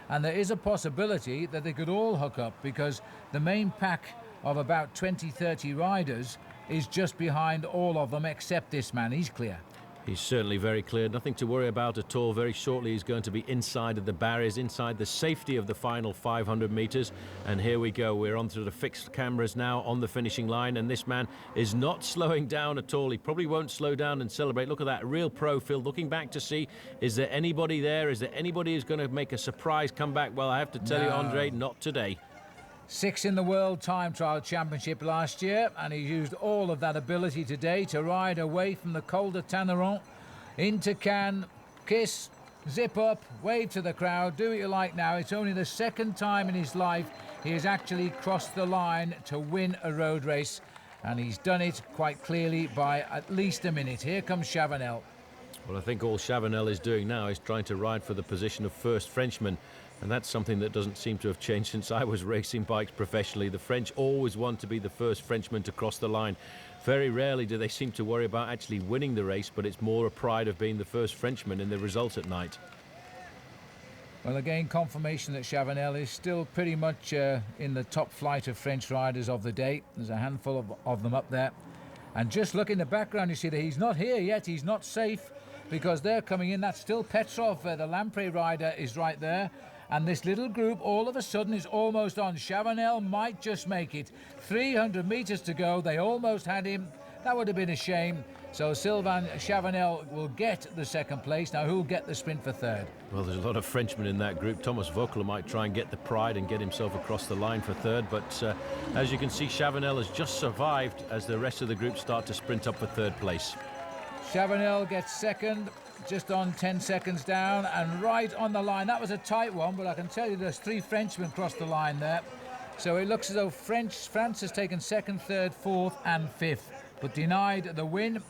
S1: and there is a possibility that they could all hook up because the main pack of about 20-30 riders is just behind all of them except this man. He's clear.
S6: He's certainly very clear, nothing to worry about at all. Very shortly he's going to be inside of the barriers, inside the safety of the final 500 meters. And here we go, we're onto the fixed cameras now on the finishing line, and this man is not slowing down at all. He probably won't slow down and celebrate. Look at that real pro Phil, looking back to see, is there anybody there? Is there anybody who's going to make a surprise comeback? Well, I have to tell you, Andre, not today.
S1: 6 in the World Time Trial Championship last year, and he used all of that ability today to ride away from the Col de Tanneron into Cannes, kiss, zip up, wave to the crowd, do what you like now. It's only the second time in his life he has actually crossed the line to win a road race, and he's done it quite clearly by at least a minute. Here comes Chavanel.
S6: Well, I think all Chavanel is doing now is trying to ride for the position of first Frenchman. And that's something that doesn't seem to have changed since I was racing bikes professionally. The French always want to be the first Frenchman to cross the line. Very rarely do they seem to worry about actually winning the race, but it's more a pride of being the first Frenchman in the result at night.
S1: Well, again, confirmation that Chavanel is still pretty much in the top flight of French riders of the day. There's a handful of them up there. And just look in the background, you see that he's not here yet. He's not safe. because they're coming in. That's still Petrov, the Lamprey rider, is right there. And this little group all of a sudden is almost on. Chavanel might just make it. 300 meters to go. They almost had him. That would have been a shame. So Sylvain Chavanel will get the second place. Now who'll get the sprint for third?
S6: Well, there's a lot of Frenchmen in that group. Thomas Voeckler might try and get the pride and get himself across the line for third. But as you can see, Chavanel has just survived as the rest of the group start to sprint up for third place.
S1: Chavanel gets second, just on 10 seconds down and right on the line. That was a tight one, but I can tell you there's 3 Frenchmen across the line there. So it looks as though France has taken second, third, fourth and fifth, but denied the win.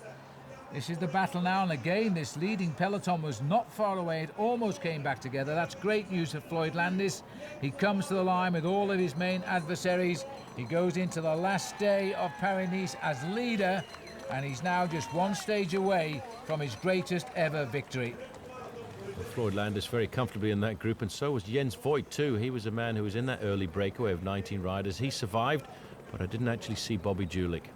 S1: This is the battle now, and again this leading peloton was not far away. It almost came back together. That's great news for Floyd Landis. He comes to the line with all of his main adversaries. He goes into the last day of Paris-Nice as leader, and he's now just one stage away from his greatest ever victory.
S6: Well, Floyd Landis very comfortably in that group, and so was Jens Voigt too. He was a man who was in that early breakaway of 19 riders. He survived, but I didn't actually see Bobby Julich.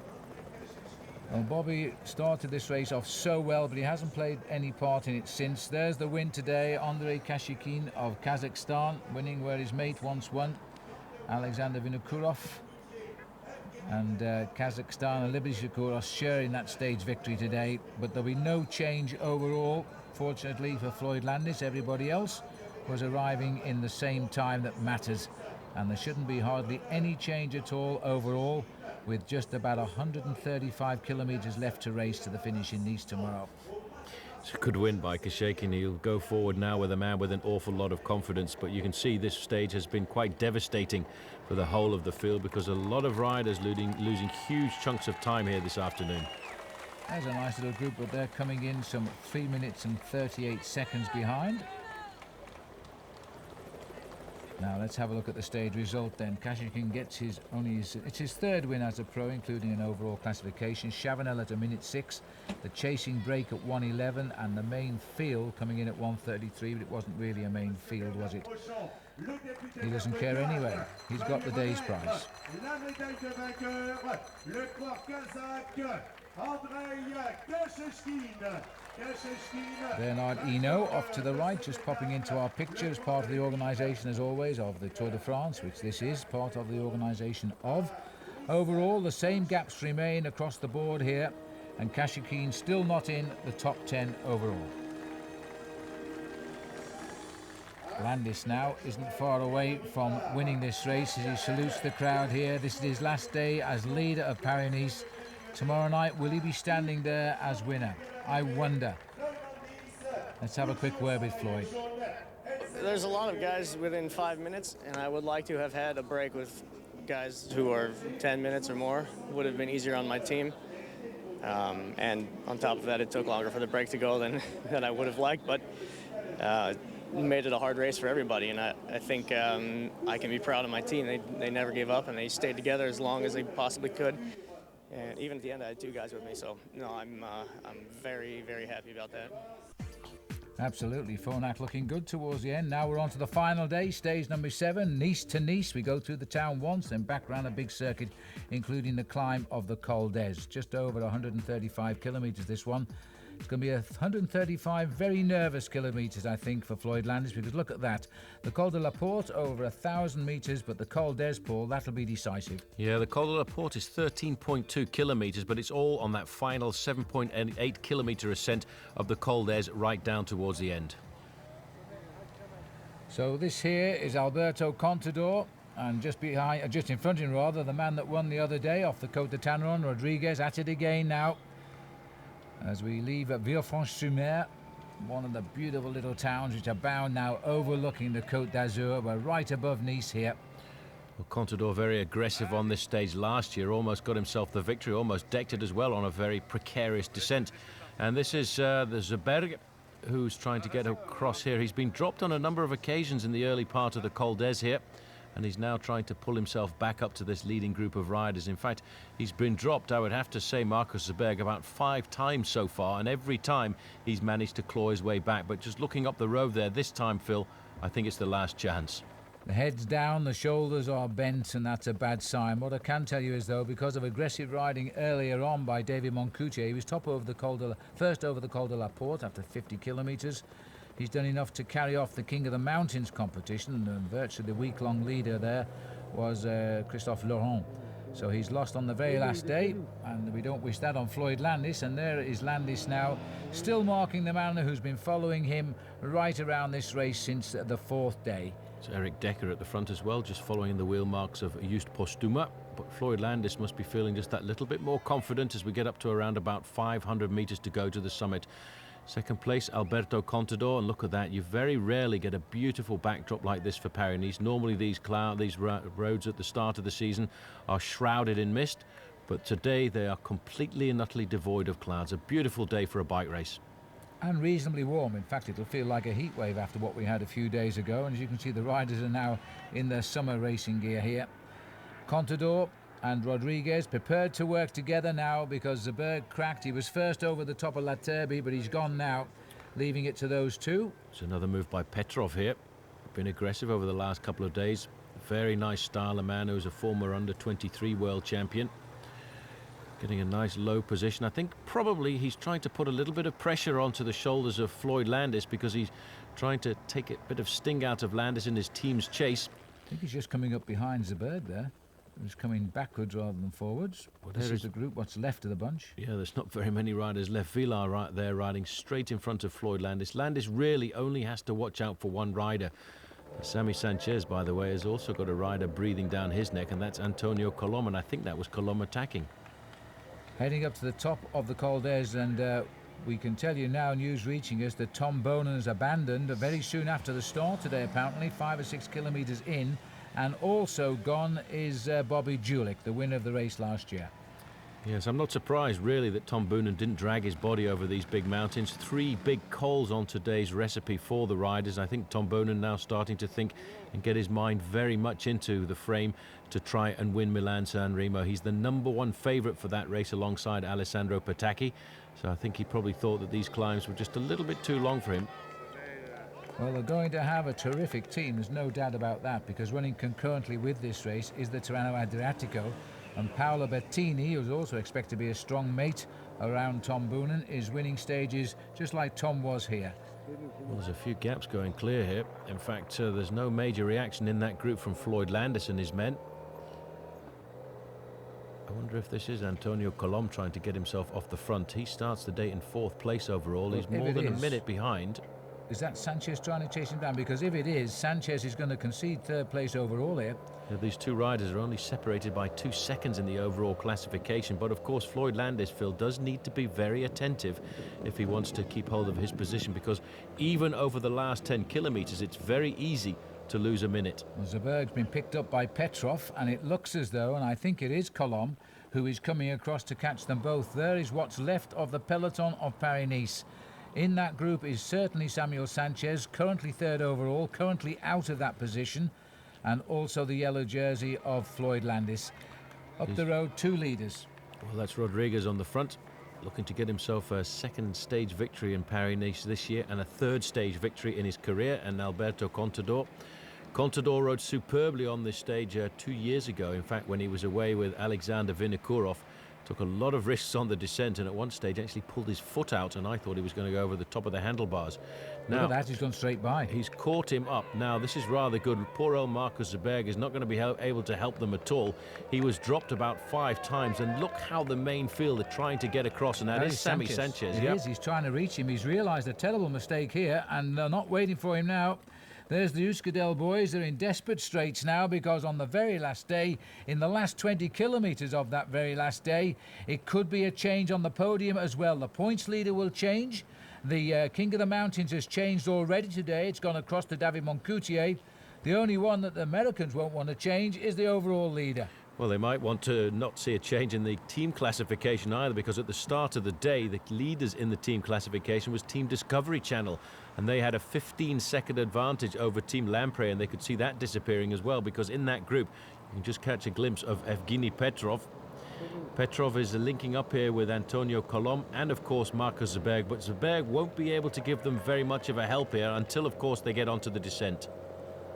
S1: Well, Bobby started this race off so well, but he hasn't played any part in it since. There's the win today. Andrei Kashikin of Kazakhstan winning where his mate once won, Alexander Vinokurov. And Kazakhstan and Liberty Shakuros sharing that stage victory today. But there'll be no change overall, fortunately for Floyd Landis. Everybody else was arriving in the same time that matters. And there shouldn't be hardly any change at all overall, with just about 135 kilometres left to race to the finish in Nice tomorrow.
S6: It's a good win by Kashekin. He'll go forward now with a man with an awful lot of confidence, but you can see this stage has been quite devastating for the whole of the field because a lot of riders losing huge chunks of time here this afternoon.
S1: There's a nice little group, but they're coming in some 3 minutes and 38 seconds behind. Now let's have a look at the stage result then. Kashikin gets it's his third win as a pro, including an overall classification. Chavanel at 1:06, the chasing break at 1:11, and the main field coming in at 1:33, but it wasn't really a main field, was it? He doesn't care anyway. He's got the day's prize. Bernard Hinault off to the right, just popping into our picture as part of the organisation, as always, of the Tour de France, which this is part of the organisation of. Overall, the same gaps remain across the board here, and Kashikin still not in the top 10 overall. Landis now isn't far away from winning this race as he salutes the crowd here. This is his last day as leader of Paris-Nice. Tomorrow night, will he be standing there as winner? I wonder. Let's have a quick word with Floyd.
S7: There's a lot of guys within 5 minutes, and I would like to have had a break with guys who are 10 minutes or more. Would have been easier on my team. And on top of that, it took longer for the break to go than I would have liked, but made it a hard race for everybody, and I think I can be proud of my team. They never gave up, and they stayed together as long as they possibly could. And even at the end, I had 2 guys with me, so no, I'm very, very happy about that.
S1: Absolutely, Phonak looking good towards the end. Now we're on to the final day, stage number 7, Nice to Nice. We go through the town once, then back around a big circuit, including the climb of the Col d'Ez. Just over 135 kilometres, this one. It's going to be 135 very nervous kilometres, I think, for Floyd Landis, because look at that. The Col de la Porte over 1,000 metres, but the Col d'Ez, Paul, that'll be decisive.
S6: Yeah, the Col de la Porte is 13.2 kilometres, but it's all on that final 7.8 kilometre ascent of the Col d'Ez right down towards the end.
S1: So this here is Alberto Contador, and just in front of him, rather, the man that won the other day off the Côte de Tanneron, Rodriguez, at it again now. As we leave Villefranche-sur-Mer, one of the beautiful little towns which are bound now overlooking the Côte d'Azur. We're right above Nice here.
S6: Well, Contador very aggressive on this stage last year, almost got himself the victory, almost decked it as well on a very precarious descent. And this is the Zeberg, who's trying to get across here. He's been dropped on a number of occasions in the early part of the Col d'Ez here, and he's now trying to pull himself back up to this leading group of riders. In fact, he's been dropped, I would have to say, Marcus Zeberg, about 5 times so far, and every time he's managed to claw his way back. But just looking up the road there, this time, Phil, I think it's the last chance.
S1: The head's down, the shoulders are bent, and that's a bad sign. What I can tell you is, though, because of aggressive riding earlier on by David Moncoutier, he was first over the Col de la Porte after 50 kilometres. He's done enough to carry off the King of the Mountains competition, and virtually the week-long leader there was Christophe Laurent. So he's lost on the very last day, and we don't wish that on Floyd Landis. And there is Landis now, still marking the man who's been following him right around this race since the 4th day.
S6: It's Eric Decker at the front as well, just following the wheel marks of Just Postuma. But Floyd Landis must be feeling just that little bit more confident as we get up to around about 500 metres to go to the summit. Second place, Alberto Contador, and look at that. You very rarely get a beautiful backdrop like this for Paris-Nice. Normally these roads at the start of the season are shrouded in mist, but today they are completely and utterly devoid of clouds. A beautiful day for a bike race.
S1: And reasonably warm. In fact, it'll feel like a heat wave after what we had a few days ago. And as you can see, the riders are now in their summer racing gear here. Contador and Rodriguez prepared to work together now because Zeberg cracked. He was first over the top of La Terbi, but he's gone now, leaving it to those two.
S6: It's another move by Petrov here. Been aggressive over the last couple of days. Very nice style, a man who's a former under-23 world champion. Getting a nice low position. I think probably he's trying to put a little bit of pressure onto the shoulders of Floyd Landis because he's trying to take a bit of sting out of Landis in his team's chase.
S1: I think he's just coming up behind Zeberg there. He's coming backwards rather than forwards. Well, this is the group, what's left of the bunch.
S6: Yeah, there's not very many riders left. Villar right there riding straight in front of Floyd Landis. Landis really only has to watch out for one rider. Sammy Sanchez, by the way, has also got a rider breathing down his neck, and that's Antonio Colom, and I think that was Colom attacking.
S1: Heading up to the top of the Col d'Ez, and we can tell you now, news reaching us, that Tom Bonan has abandoned very soon after the start today, apparently, 5 or 6 kilometres in. And also gone is Bobby Julich, the winner of the race last year.
S6: Yes, I'm not surprised, really, that Tom Boonen didn't drag his body over these big mountains. 3 big cols on today's recipe for the riders. I think Tom Boonen now starting to think and get his mind very much into the frame to try and win Milan-San Remo. He's the #1 favourite for that race alongside Alessandro Petacchi. So I think he probably thought that these climbs were just a little bit too long for him.
S1: Well, they're going to have a terrific team, there's no doubt about that, because running concurrently with this race is the Tirreno Adriatico, and Paolo Bettini, who's also expected to be a strong mate around Tom Boonen, is winning stages just like Tom was here.
S6: Well, there's a few gaps going clear here. In fact, there's no major reaction in that group from Floyd Landis and his men. I wonder if this is Antonio Colom trying to get himself off the front. He starts the day in 4th place overall. He's more than a minute behind.
S1: Is that Sanchez trying to chase him down? Because if it is, Sanchez is going to concede 3rd place overall here.
S6: Yeah, these two riders are only separated by 2 seconds in the overall classification. But of course, Floyd Landis, Phil, does need to be very attentive if he wants to keep hold of his position, because even over the last 10 kilometres, it's very easy to lose a minute.
S1: Well, Zeberg's been picked up by Petrov, and it looks as though, and I think it is Colom, who is coming across to catch them both. There is what's left of the peloton of Paris-Nice. In that group is certainly Samuel Sanchez, currently 3rd overall, currently out of that position, and also the yellow jersey of Floyd Landis. Up the road, 2 leaders.
S6: Well, that's Rodriguez on the front, looking to get himself a 2nd stage victory in Paris-Nice this year and a 3rd stage victory in his career, and Alberto Contador. Contador rode superbly on this stage 2 years ago, in fact, when he was away with Alexander Vinokourov. Took a lot of risks on the descent, and at one stage actually pulled his foot out, and I thought he was going to go over the top of the handlebars.
S1: Now, look at that, he's gone straight by.
S6: He's caught him up. Now, this is rather good. Poor old Marcus Zeberg is not going to be able to help them at all. He was dropped about 5 times, and look how the main field are trying to get across, and that is Sammy Sanchez.
S1: It is, he's trying to reach him. He's realised a terrible mistake here, and they're not waiting for him now. There's the Euskadel boys. They're in desperate straits now, because on the very last day, in the last 20 kilometres of that very last day, it could be a change on the podium as well. The points leader will change. The King of the Mountains has changed already today. It's gone across to David Moncoutier. The only one that the Americans won't want to change is the overall leader.
S6: Well, they might want to not see a change in the team classification either, because at the start of the day, the leaders in the team classification was Team Discovery Channel, and they had a 15-second advantage over Team Lampre, and they could see that disappearing as well, because in that group, you can just catch a glimpse of Evgeny Petrov. Petrov is linking up here with Antonio Colom and, of course, Marcus Zeberg, but Zeberg won't be able to give them very much of a help here until, of course, they get onto the descent.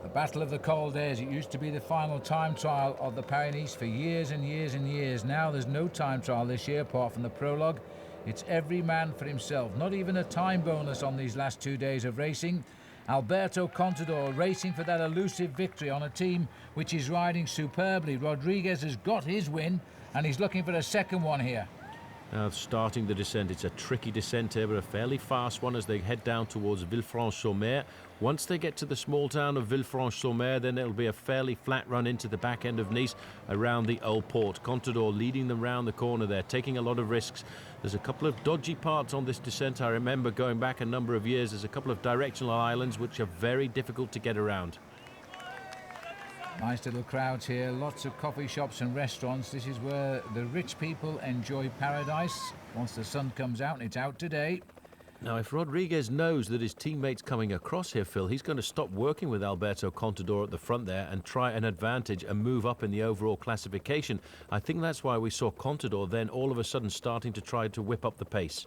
S1: The Battle of the Col d'Air. It used to be the final time trial of the Paris-Nice for years and years and years. Now there's no time trial this year apart from the prologue. It's every man for himself. Not even a time bonus on these last 2 days of racing. Alberto Contador racing for that elusive victory on a team which is riding superbly. Rodriguez has got his win and he's looking for a second one here.
S6: Now starting the descent, it's a tricky descent here, but a fairly fast one as they head down towards Villefranche-sur-Mer. Once they get to the small town of Villefranche-sur-Mer, then it'll be a fairly flat run into the back end of Nice around the Old Port. Contador leading them round the corner there, taking a lot of risks. There's a couple of dodgy parts on this descent. I remember going back a number of years, there's a couple of directional islands which are very difficult to get around.
S1: Nice little crowds here, lots of coffee shops and restaurants. This is where the rich people enjoy paradise. Once the sun comes out, and it's out today.
S6: Now, if Rodriguez knows that his teammate's coming across here, Phil, he's going to stop working with Alberto Contador at the front there and try an advantage and move up in the overall classification. I think that's why we saw Contador then all of a sudden starting to try to whip up the pace.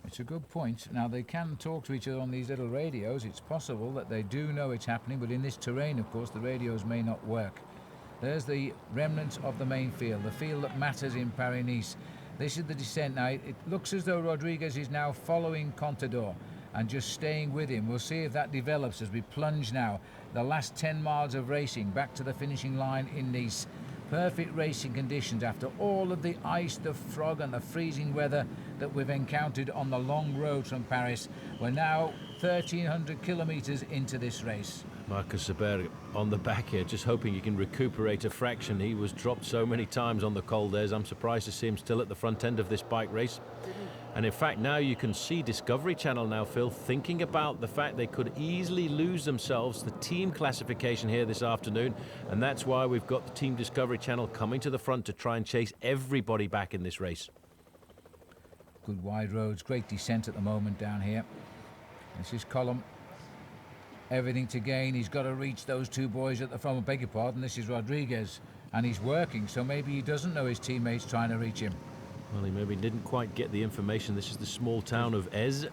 S1: It's a good point. Now, they can talk to each other on these little radios. It's possible that they do know it's happening, but in this terrain, of course, the radios may not work. There's the remnants of the main field, the field that matters in Paris-Nice. This is the descent now. It looks as though Rodriguez is now following Contador and just staying with him. We'll see if that develops as we plunge now the last 10 miles of racing back to the finishing line in Nice. Perfect racing conditions after all of the ice, the fog and the freezing weather that we've encountered on the long road from Paris. We're now 1,300 kilometres into this race.
S6: Marcus Seberg on the back here, just hoping he can recuperate a fraction. He was dropped so many times on the Col d'Air. I'm surprised to see him still at the front end of this bike race. And in fact, now you can see Discovery Channel now, Phil, thinking about the fact they could easily lose themselves the team classification here this afternoon. And that's why we've got the Team Discovery Channel coming to the front to try and chase everybody back in this race.
S1: Good wide roads, great descent at the moment down here. This is Column. Everything to gain. He's got to reach those two boys at the front. I beg your pardon, this is Rodriguez. And he's working, so maybe he doesn't know his teammates trying to reach him.
S6: Well, he maybe didn't quite get the information. This is the small town of Ez.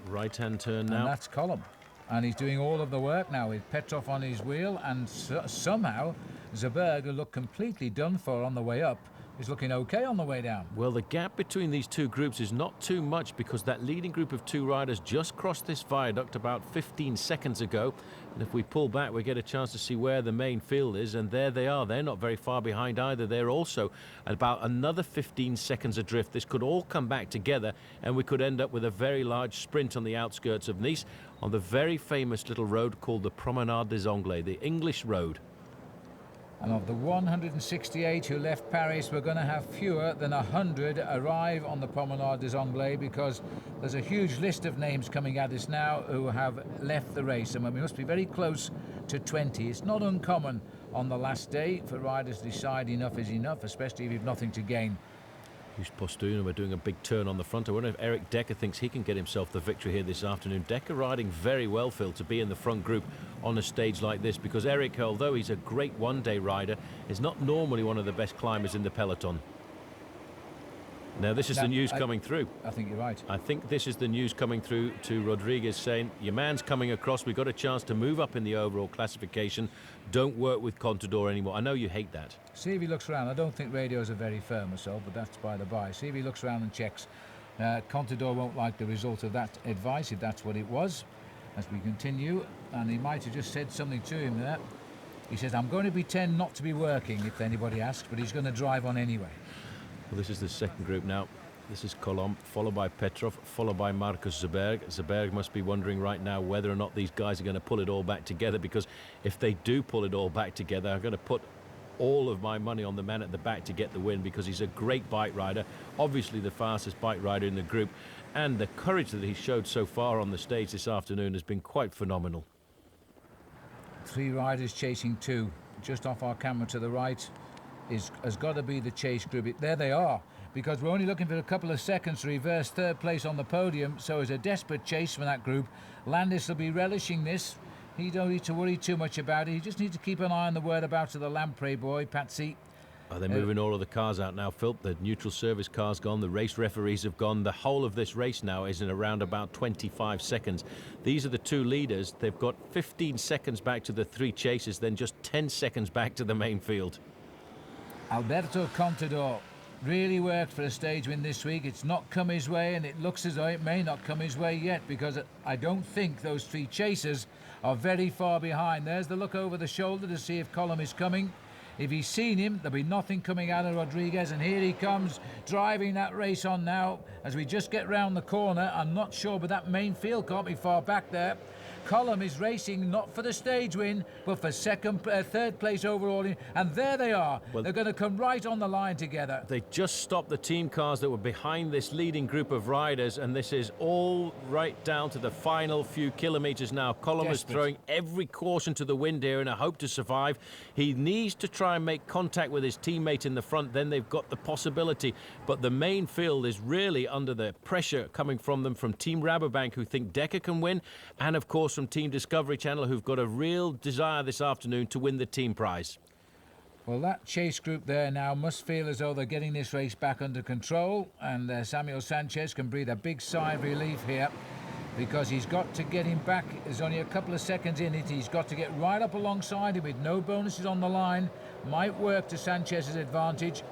S6: Right-hand turn now.
S1: And that's Column. And he's doing all of the work now with Petrov on his wheel. And somehow, Seberg, who looked completely done for on the way up, is looking okay on the way down.
S6: Well, the gap between these two groups is not too much because that leading group of two riders just crossed this viaduct about 15 seconds ago. And if we pull back, we get a chance to see where the main field is. And there they are. They're not very far behind either. They're also about another 15 seconds adrift. This could all come back together and we could end up with a very large sprint on the outskirts of Nice on the very famous little road called the Promenade des Anglais, the English road.
S1: And of the 168 who left Paris, we're going to have fewer than 100 arrive on the Promenade des Anglais because there's a huge list of names coming at us now who have left the race. And we must be very close to 20. It's not uncommon on the last day for riders to decide enough is enough, especially if you've nothing to gain.
S6: Here's Postun, and we're doing a big turn on the front. I wonder if Eric Decker thinks he can get himself the victory here this afternoon. Decker riding very well, Phil, to be in the front group on a stage like this, because Eric, although he's a great one-day rider, is not normally one of the best climbers in the peloton. Now, this is the news coming through.
S1: I think you're right.
S6: I think this is the news coming through to Rodriguez saying, your man's coming across. We've got a chance to move up in the overall classification. Don't work with Contador anymore. I know you hate that.
S1: See if he looks around. I don't think radios are very firm or so, but that's by the by. See if he looks around and checks. Contador won't like the result of that advice, if that's what it was, as we continue. And he might have just said something to him there. He says, I'm going to pretend not to be working if anybody asks, but he's going to drive on anyway.
S6: Well, this is the second group now. This is Colomb, followed by Petrov, followed by Marcus Seberg. Seberg must be wondering right now whether or not these guys are going to pull it all back together, because if they do pull it all back together, I'm going to put all of my money on the man at the back to get the win, because he's a great bike rider, obviously the fastest bike rider in the group, and the courage that he showed so far on the stage this afternoon has been quite phenomenal.
S1: 3 riders chasing 2. Just off our camera to the right has got to be the chase group. There they are, because we're only looking for a couple of seconds to reverse 3rd place on the podium, so it's a desperate chase from that group. Landis will be relishing this. He don't need to worry too much about it. He just needs to keep an eye on the whereabouts of the Lamprey boy, Patsy.
S6: Oh, they're moving all of the cars out now, Phil. The neutral service car's gone, the race referees have gone. The whole of this race now is in around about 25 seconds. These are the two leaders. They've got 15 seconds back to the three chasers, then just 10 seconds back to the main field.
S1: Alberto Contador really worked for a stage win this week. It's not come his way, and it looks as though it may not come his way yet, because I don't think those three chasers are very far behind. There's the look over the shoulder to see if Colum is coming. If he's seen him, there'll be nothing coming out of Rodriguez, and here he comes, driving that race on now as we just get round the corner. I'm not sure, but that main field can't be far back there. Colum is racing not for the stage win, but for third place overall, and there they are. Well, they're going to come right on the line together.
S6: They just stopped the team cars that were behind this leading group of riders, and this is all right down to the final few kilometres now. Colum is throwing every caution to the wind here in a hope to survive. He needs to try and make contact with his teammate in the front, then they've got the possibility. But the main field is really under the pressure coming from them, from Team Rabobank, who think Decker can win, and of course from Team Discovery Channel, who've got a real desire this afternoon to win the team prize.
S1: Well, that chase group there now must feel as though they're getting this race back under control, and Samuel Sanchez can breathe a big sigh of relief here, because he's got to get him back. There's only a couple of seconds in it. He's got to get right up alongside him with no bonuses on the line. Might work to Sanchez's advantage.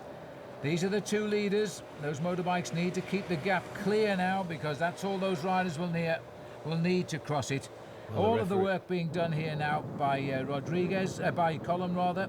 S1: These are the two leaders. Those motorbikes need to keep the gap clear now, because that's all those riders will need to cross it. Well, all of the work being done here now by by Colum rather.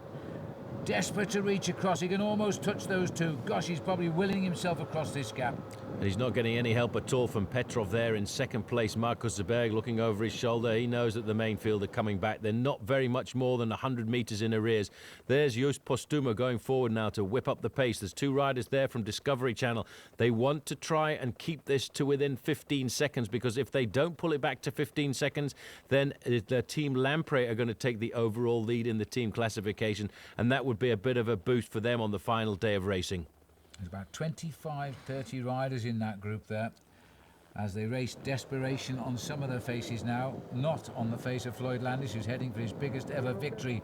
S1: Desperate to reach across. He can almost touch those two. Gosh, he's probably willing himself across this gap.
S6: And he's not getting any help at all from Petrov there in second place. Markus Zberg looking over his shoulder. He knows that the main field are coming back. They're not very much more than 100 metres in arrears. There's Joost Postuma going forward now to whip up the pace. There's two riders there from Discovery Channel. They want to try and keep this to within 15 seconds, because if they don't pull it back to 15 seconds, then the Team Lamprey are going to take the overall lead in the team classification, and that would be a bit of a boost for them on the final day of racing.
S1: There's about 25-30 riders in that group there, as they race desperation on some of their faces now, not on the face of Floyd Landis, who's heading for his biggest ever victory.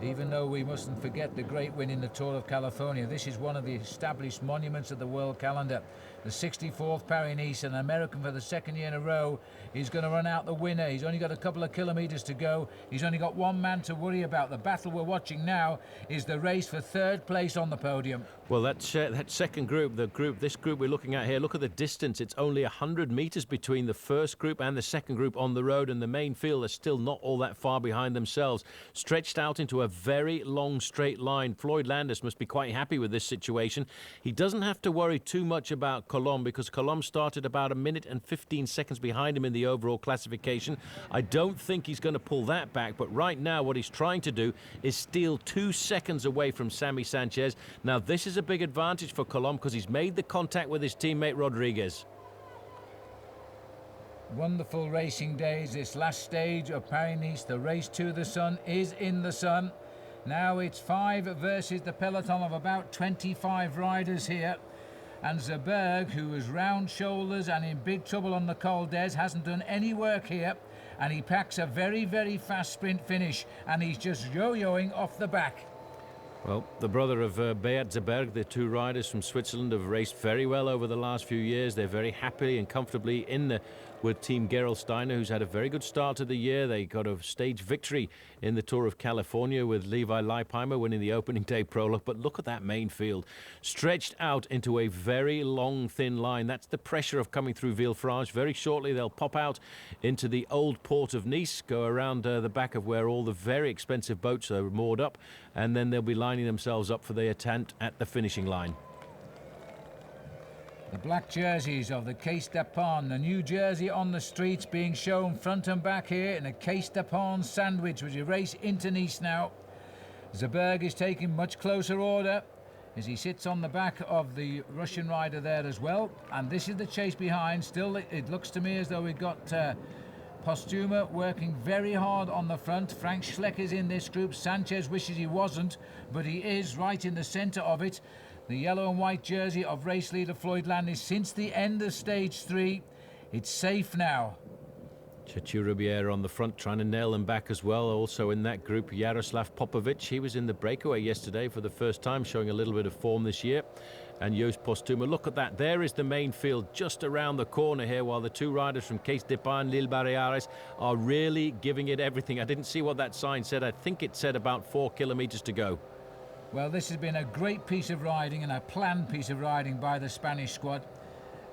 S1: Even though we mustn't forget the great win in the Tour of California, this is one of the established monuments of the world calendar. The 64th Paris-Nice, an American for the second year in a row. He's going to run out the winner. He's only got a couple of kilometres to go. He's only got one man to worry about. The battle we're watching now is the race for third place on the podium.
S6: Well, that second group, this group we're looking at here, look at the distance. It's only 100 metres between the first group and the second group on the road, and the main field is still not all that far behind themselves. Stretched out into a very long straight line. Floyd Landis must be quite happy with this situation. He doesn't have to worry too much about Colum, because Colum started about 1 minute and 15 seconds behind him in the overall classification. I don't think he's going to pull that back, but right now what he's trying to do is steal 2 seconds away from Sammy Sanchez. Now this is a big advantage for Colum, because he's made the contact with his teammate Rodriguez.
S1: Wonderful racing days. This last stage of Paris-Nice, the race to the sun, is in the sun. Now it's 5 versus the peloton of about 25 riders here. And Zberg, who was round shoulders and in big trouble on the Col d'Ez, hasn't done any work here. And he packs a very, very fast sprint finish. And he's just yo-yoing off the back.
S6: Well, the brother of Beat Zberg, the two riders from Switzerland, have raced very well over the last few years. They're very happily and comfortably in with Team Gerolsteiner, who's had a very good start to the year. They got a stage victory in the Tour of California with Levi Leipheimer winning the opening day prologue. But look at that main field, stretched out into a very long, thin line. That's the pressure of coming through Villefranche. Very shortly, they'll pop out into the old port of Nice, go around the back of where all the very expensive boats are moored up, and then they'll be lining themselves up for the attempt at the finishing line.
S1: The black jerseys of the Caisse d'Apon, the new jersey on the streets, being shown front and back here in a Caisse d'Apon sandwich, which you race into Nice now. Zberg is taking much closer order as he sits on the back of the Russian rider there as well. And this is the chase behind. Still, it looks to me as though we've got Postuma working very hard on the front. Frank Schleck is in this group. Sanchez wishes he wasn't, but he is right in the centre of it. The yellow and white jersey of race leader Floyd Landis since the end of stage 3. It's safe now.
S6: Chachurubier on the front trying to nail them back as well. Also in that group, Jaroslav Popovic. He was in the breakaway yesterday for the first time, showing a little bit of form this year. And Joost Postuma, look at that. There is the main field just around the corner here, while the two riders from Case Depart and Lille Barriares are really giving it everything. I didn't see what that sign said. I think it said about 4 kilometers to go.
S1: Well, this has been a great piece of riding and a planned piece of riding by the Spanish squad.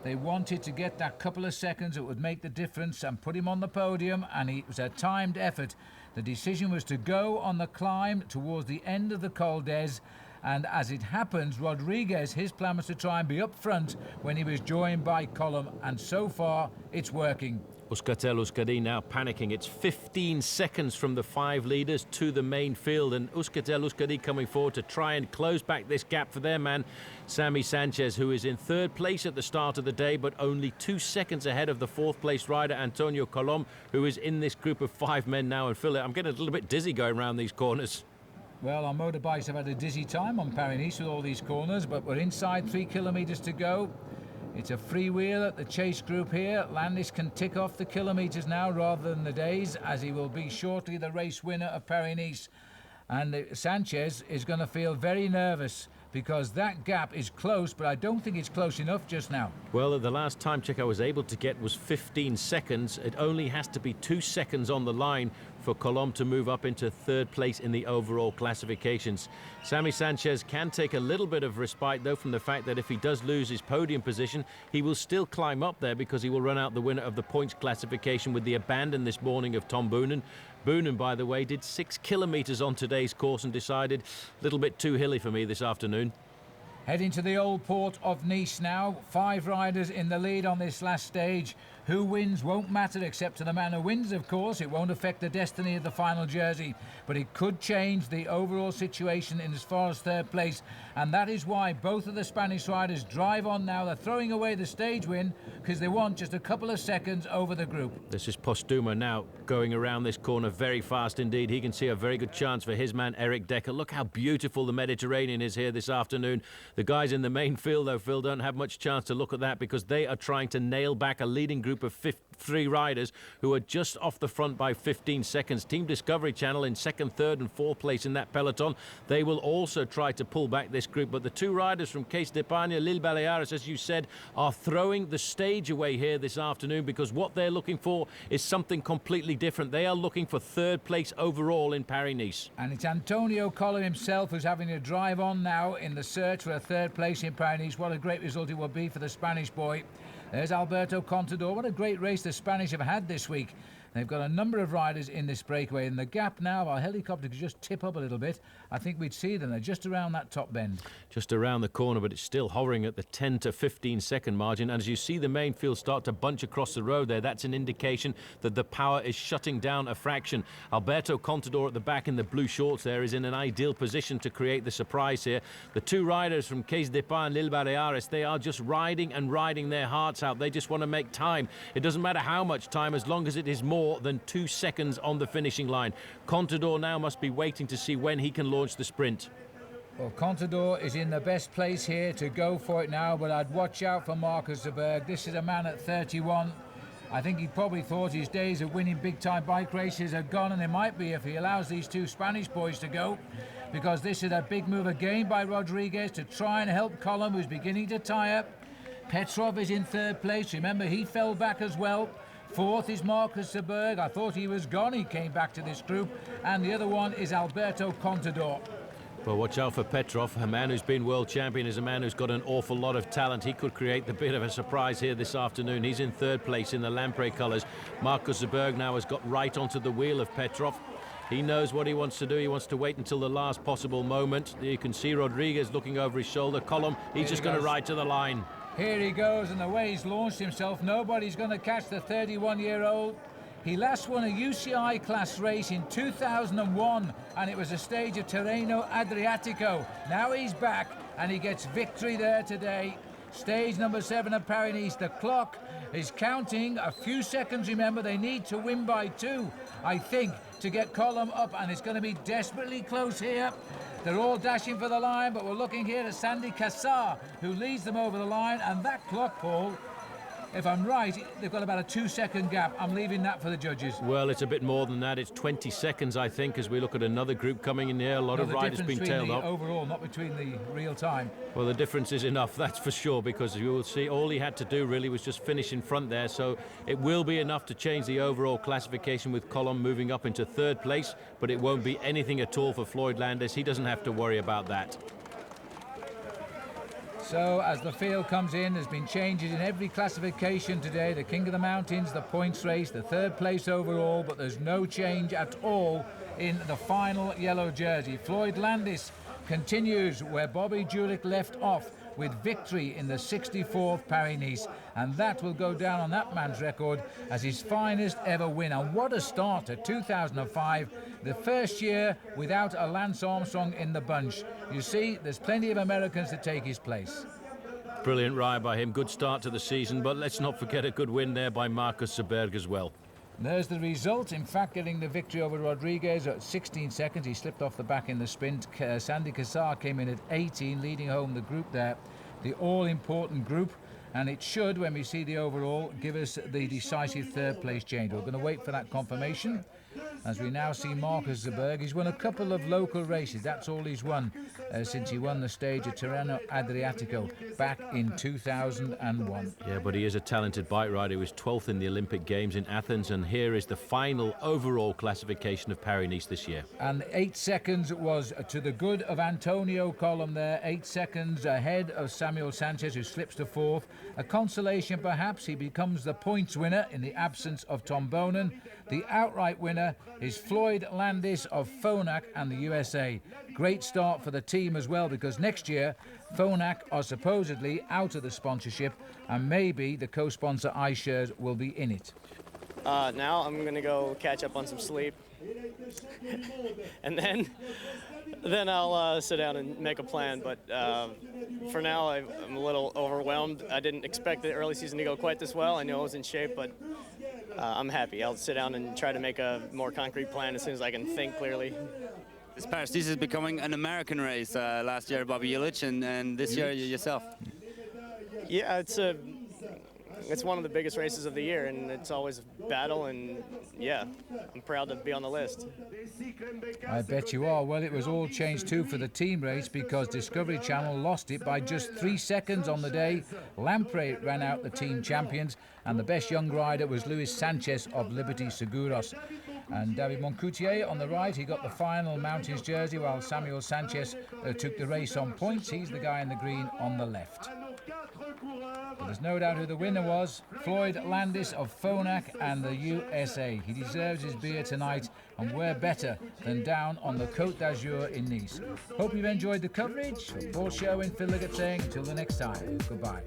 S1: They wanted to get that couple of seconds that would make the difference and put him on the podium, and it was a timed effort. The decision was to go on the climb towards the end of the Col d'Ez, and as it happens, Rodriguez, his plan was to try and be up front when he was joined by Column, and so far it's working.
S6: Euskaltel Euskadi now panicking. It's 15 seconds from the 5 leaders to the main field, and Euskaltel Euskadi coming forward to try and close back this gap for their man Sammy Sanchez, who is in 3rd place at the start of the day, but only 2 seconds ahead of the 4th place rider Antonio Colom, who is in this group of 5 men now. And Phil, I'm getting a little bit dizzy going around these corners.
S1: Well, our motorbikes have had a dizzy time on Paris-Nice with all these corners, but we're inside 3 kilometres to go. It's a freewheel at the chase group here. Landis can tick off the kilometres now rather than the days, as he will be shortly the race winner of Paris-Nice. And Sanchez is going to feel very nervous because that gap is close, but I don't think it's close enough just now.
S6: Well, the last time check I was able to get was 15 seconds. It only has to be 2 seconds on the line for Colom to move up into 3rd place in the overall classifications. Sammy Sanchez can take a little bit of respite, though, from the fact that if he does lose his podium position, he will still climb up there because he will run out the winner of the points classification with the abandon this morning of Tom Boonen. Boonen, by the way, did 6 kilometres on today's course and decided a little bit too hilly for me this afternoon.
S1: Heading to the old port of Nice now. 5 riders in the lead on this last stage. Who wins won't matter, except to the man who wins, of course. It won't affect the destiny of the final jersey, but it could change the overall situation in as far as 3rd place, and that is why both of the Spanish riders drive on now. They're throwing away the stage win because they want just a couple of seconds over the group.
S6: This is Postuma now going around this corner very fast indeed. He can see a very good chance for his man Eric Decker. Look how beautiful the Mediterranean is here this afternoon. The guys in the main field, though, Phil, don't have much chance to look at that because they are trying to nail back a leading group of 3 riders who are just off the front by 15 seconds. Team Discovery Channel in 2nd, 3rd and 4th place in that peloton. They will also try to pull back this group, but the 2 riders from Case d'Epargne, Lille Baleares, as you said, are throwing the stage away here this afternoon because what they're looking for is something completely different. They are looking for 3rd place overall in Paris-Nice.
S1: And it's Antonio Colom himself who's having to drive on now in the search for a 3rd place in Paris-Nice. What a great result it will be for the Spanish boy. There's Alberto Contador. What a great race the Spanish have had this week. They've got a number of riders in this breakaway, and the gap now, our helicopter could just tip up a little bit. I think we'd see them. They're just around that top bend.
S6: Just around the corner, but it's still hovering at the 10 to 15 second margin. And as you see the main field start to bunch across the road there, that's an indication that the power is shutting down a fraction. Alberto Contador at the back in the blue shorts there is in an ideal position to create the surprise here. The 2 riders from Case Depart and Lille Barriares, they are just riding and riding their hearts out. They just want to make time. It doesn't matter how much time, as long as it is more than 2 seconds on the finishing line. Contador now must be waiting to see when he can launch the sprint.
S1: Well, Contador is in the best place here to go for it now, but I'd watch out for Marcus Zuberg. This is a man at 31. I think he probably thought his days of winning big-time bike races are gone, and they might be if he allows these 2 Spanish boys to go, because this is a big move again by Rodriguez to try and help Colom, who's beginning to tire. Petrov is in 3rd place. Remember, he fell back as well. 4th is Marcus Zuberg. I thought he was gone. He came back to this group. And the other one is Alberto Contador.
S6: Well, watch out for Petrov. A man who's been world champion is a man who's got an awful lot of talent. He could create the bit of a surprise here this afternoon. He's in 3rd place in the Lamprey colours. Marcus Zuberg now has got right onto the wheel of Petrov. He knows what he wants to do. He wants to wait until the last possible moment. You can see Rodriguez looking over his shoulder. Colom, he's just going to ride to the line.
S1: Here he goes, and the way he's launched himself, nobody's going to catch the 31-year-old. He last won a UCI class race in 2001, and it was a stage of Terreno Adriatico. Now he's back, and he gets victory there today. Stage number 7 of Paris-Nice. The clock is counting a few seconds. Remember, they need to win by 2, I think, to get Colom up, and it's going to be desperately close here. They're all dashing for the line, but we're looking here at Sandy Cassar, who leads them over the line, and that clock, Paul, if I'm right, they've got about a 2-second gap. I'm leaving that for the judges.
S6: Well, it's a bit more than that. It's 20 seconds, I think, as we look at another group coming in here. A lot of riders being tailed off.
S1: Overall, not between the real time.
S6: Well, the difference is enough, that's for sure, because you will see all he had to do really was just finish in front there. So it will be enough to change the overall classification with Column moving up into 3rd place, but it won't be anything at all for Floyd Landis. He doesn't have to worry about that.
S1: So as the field comes in, there's been changes in every classification today. The King of the Mountains, the points race, the 3rd place overall, but there's no change at all in the final yellow jersey. Floyd Landis continues where Bobby Julich left off, with victory in the 64th Paris-Nice, and that will go down on that man's record as his finest ever win. And what a start to 2005, the first year without a Lance Armstrong in the bunch. You see, there's plenty of Americans to take his place.
S6: Brilliant ride by him, good start to the season, but let's not forget a good win there by Marcus Seberg as well.
S1: There's the result, in fact, getting the victory over Rodriguez at 16 seconds. He slipped off the back in the sprint. Sandy Cassar came in at 18, leading home the group there, the all-important group. And it should, when we see the overall, give us the decisive 3rd place change. We're going to wait for that confirmation. As we now see Marcus Seberg, he's won a couple of local races. That's all he's won since he won the stage at Tirreno Adriatico back in 2001.
S6: Yeah, but he is a talented bike rider. He was 12th in the Olympic Games in Athens, and here is the final overall classification of Paris-Nice this year.
S1: And 8 seconds was to the good of Antonio Column there, 8 seconds ahead of Samuel Sanchez, who slips to 4th. A consolation perhaps, he becomes the points winner in the absence of Tom Bonan. The outright winner is Floyd Landis of Phonak and the USA. Great start for the team as well, because next year Phonak are supposedly out of the sponsorship, and maybe the co-sponsor iShares will be in it.
S7: Now I'm going to go catch up on some sleep. And then I'll sit down and make a plan. But for now, I'm a little overwhelmed. I didn't expect the early season to go quite this well. I know I was in shape, but I'm happy. I'll sit down and try to make a more concrete plan as soon as I can think clearly.
S8: This Paris-Nice is becoming an American race. Last year, Bobby Julich, and this year, yourself.
S7: Yeah, it's one of the biggest races of the year, and it's always a battle, and yeah, I'm proud to be on the list.
S1: I bet you are. Well, it was all changed too for the team race, because Discovery Channel lost it by just 3 seconds on the day. Lamprey ran out the team champions, and the best young rider was Luis Sanchez of Liberty Seguros. And David Moncoutier on the right, he got the final Mountains jersey, while Samuel Sanchez took the race on points. He's the guy in the green on the left. But there's no doubt who the winner was, Floyd Landis of Phonak and the USA. He deserves his beer tonight, and where better than down on the Côte d'Azur in Nice. Hope you've enjoyed the coverage. Paul Sherwen, Phil Liggett saying until the next time, goodbye.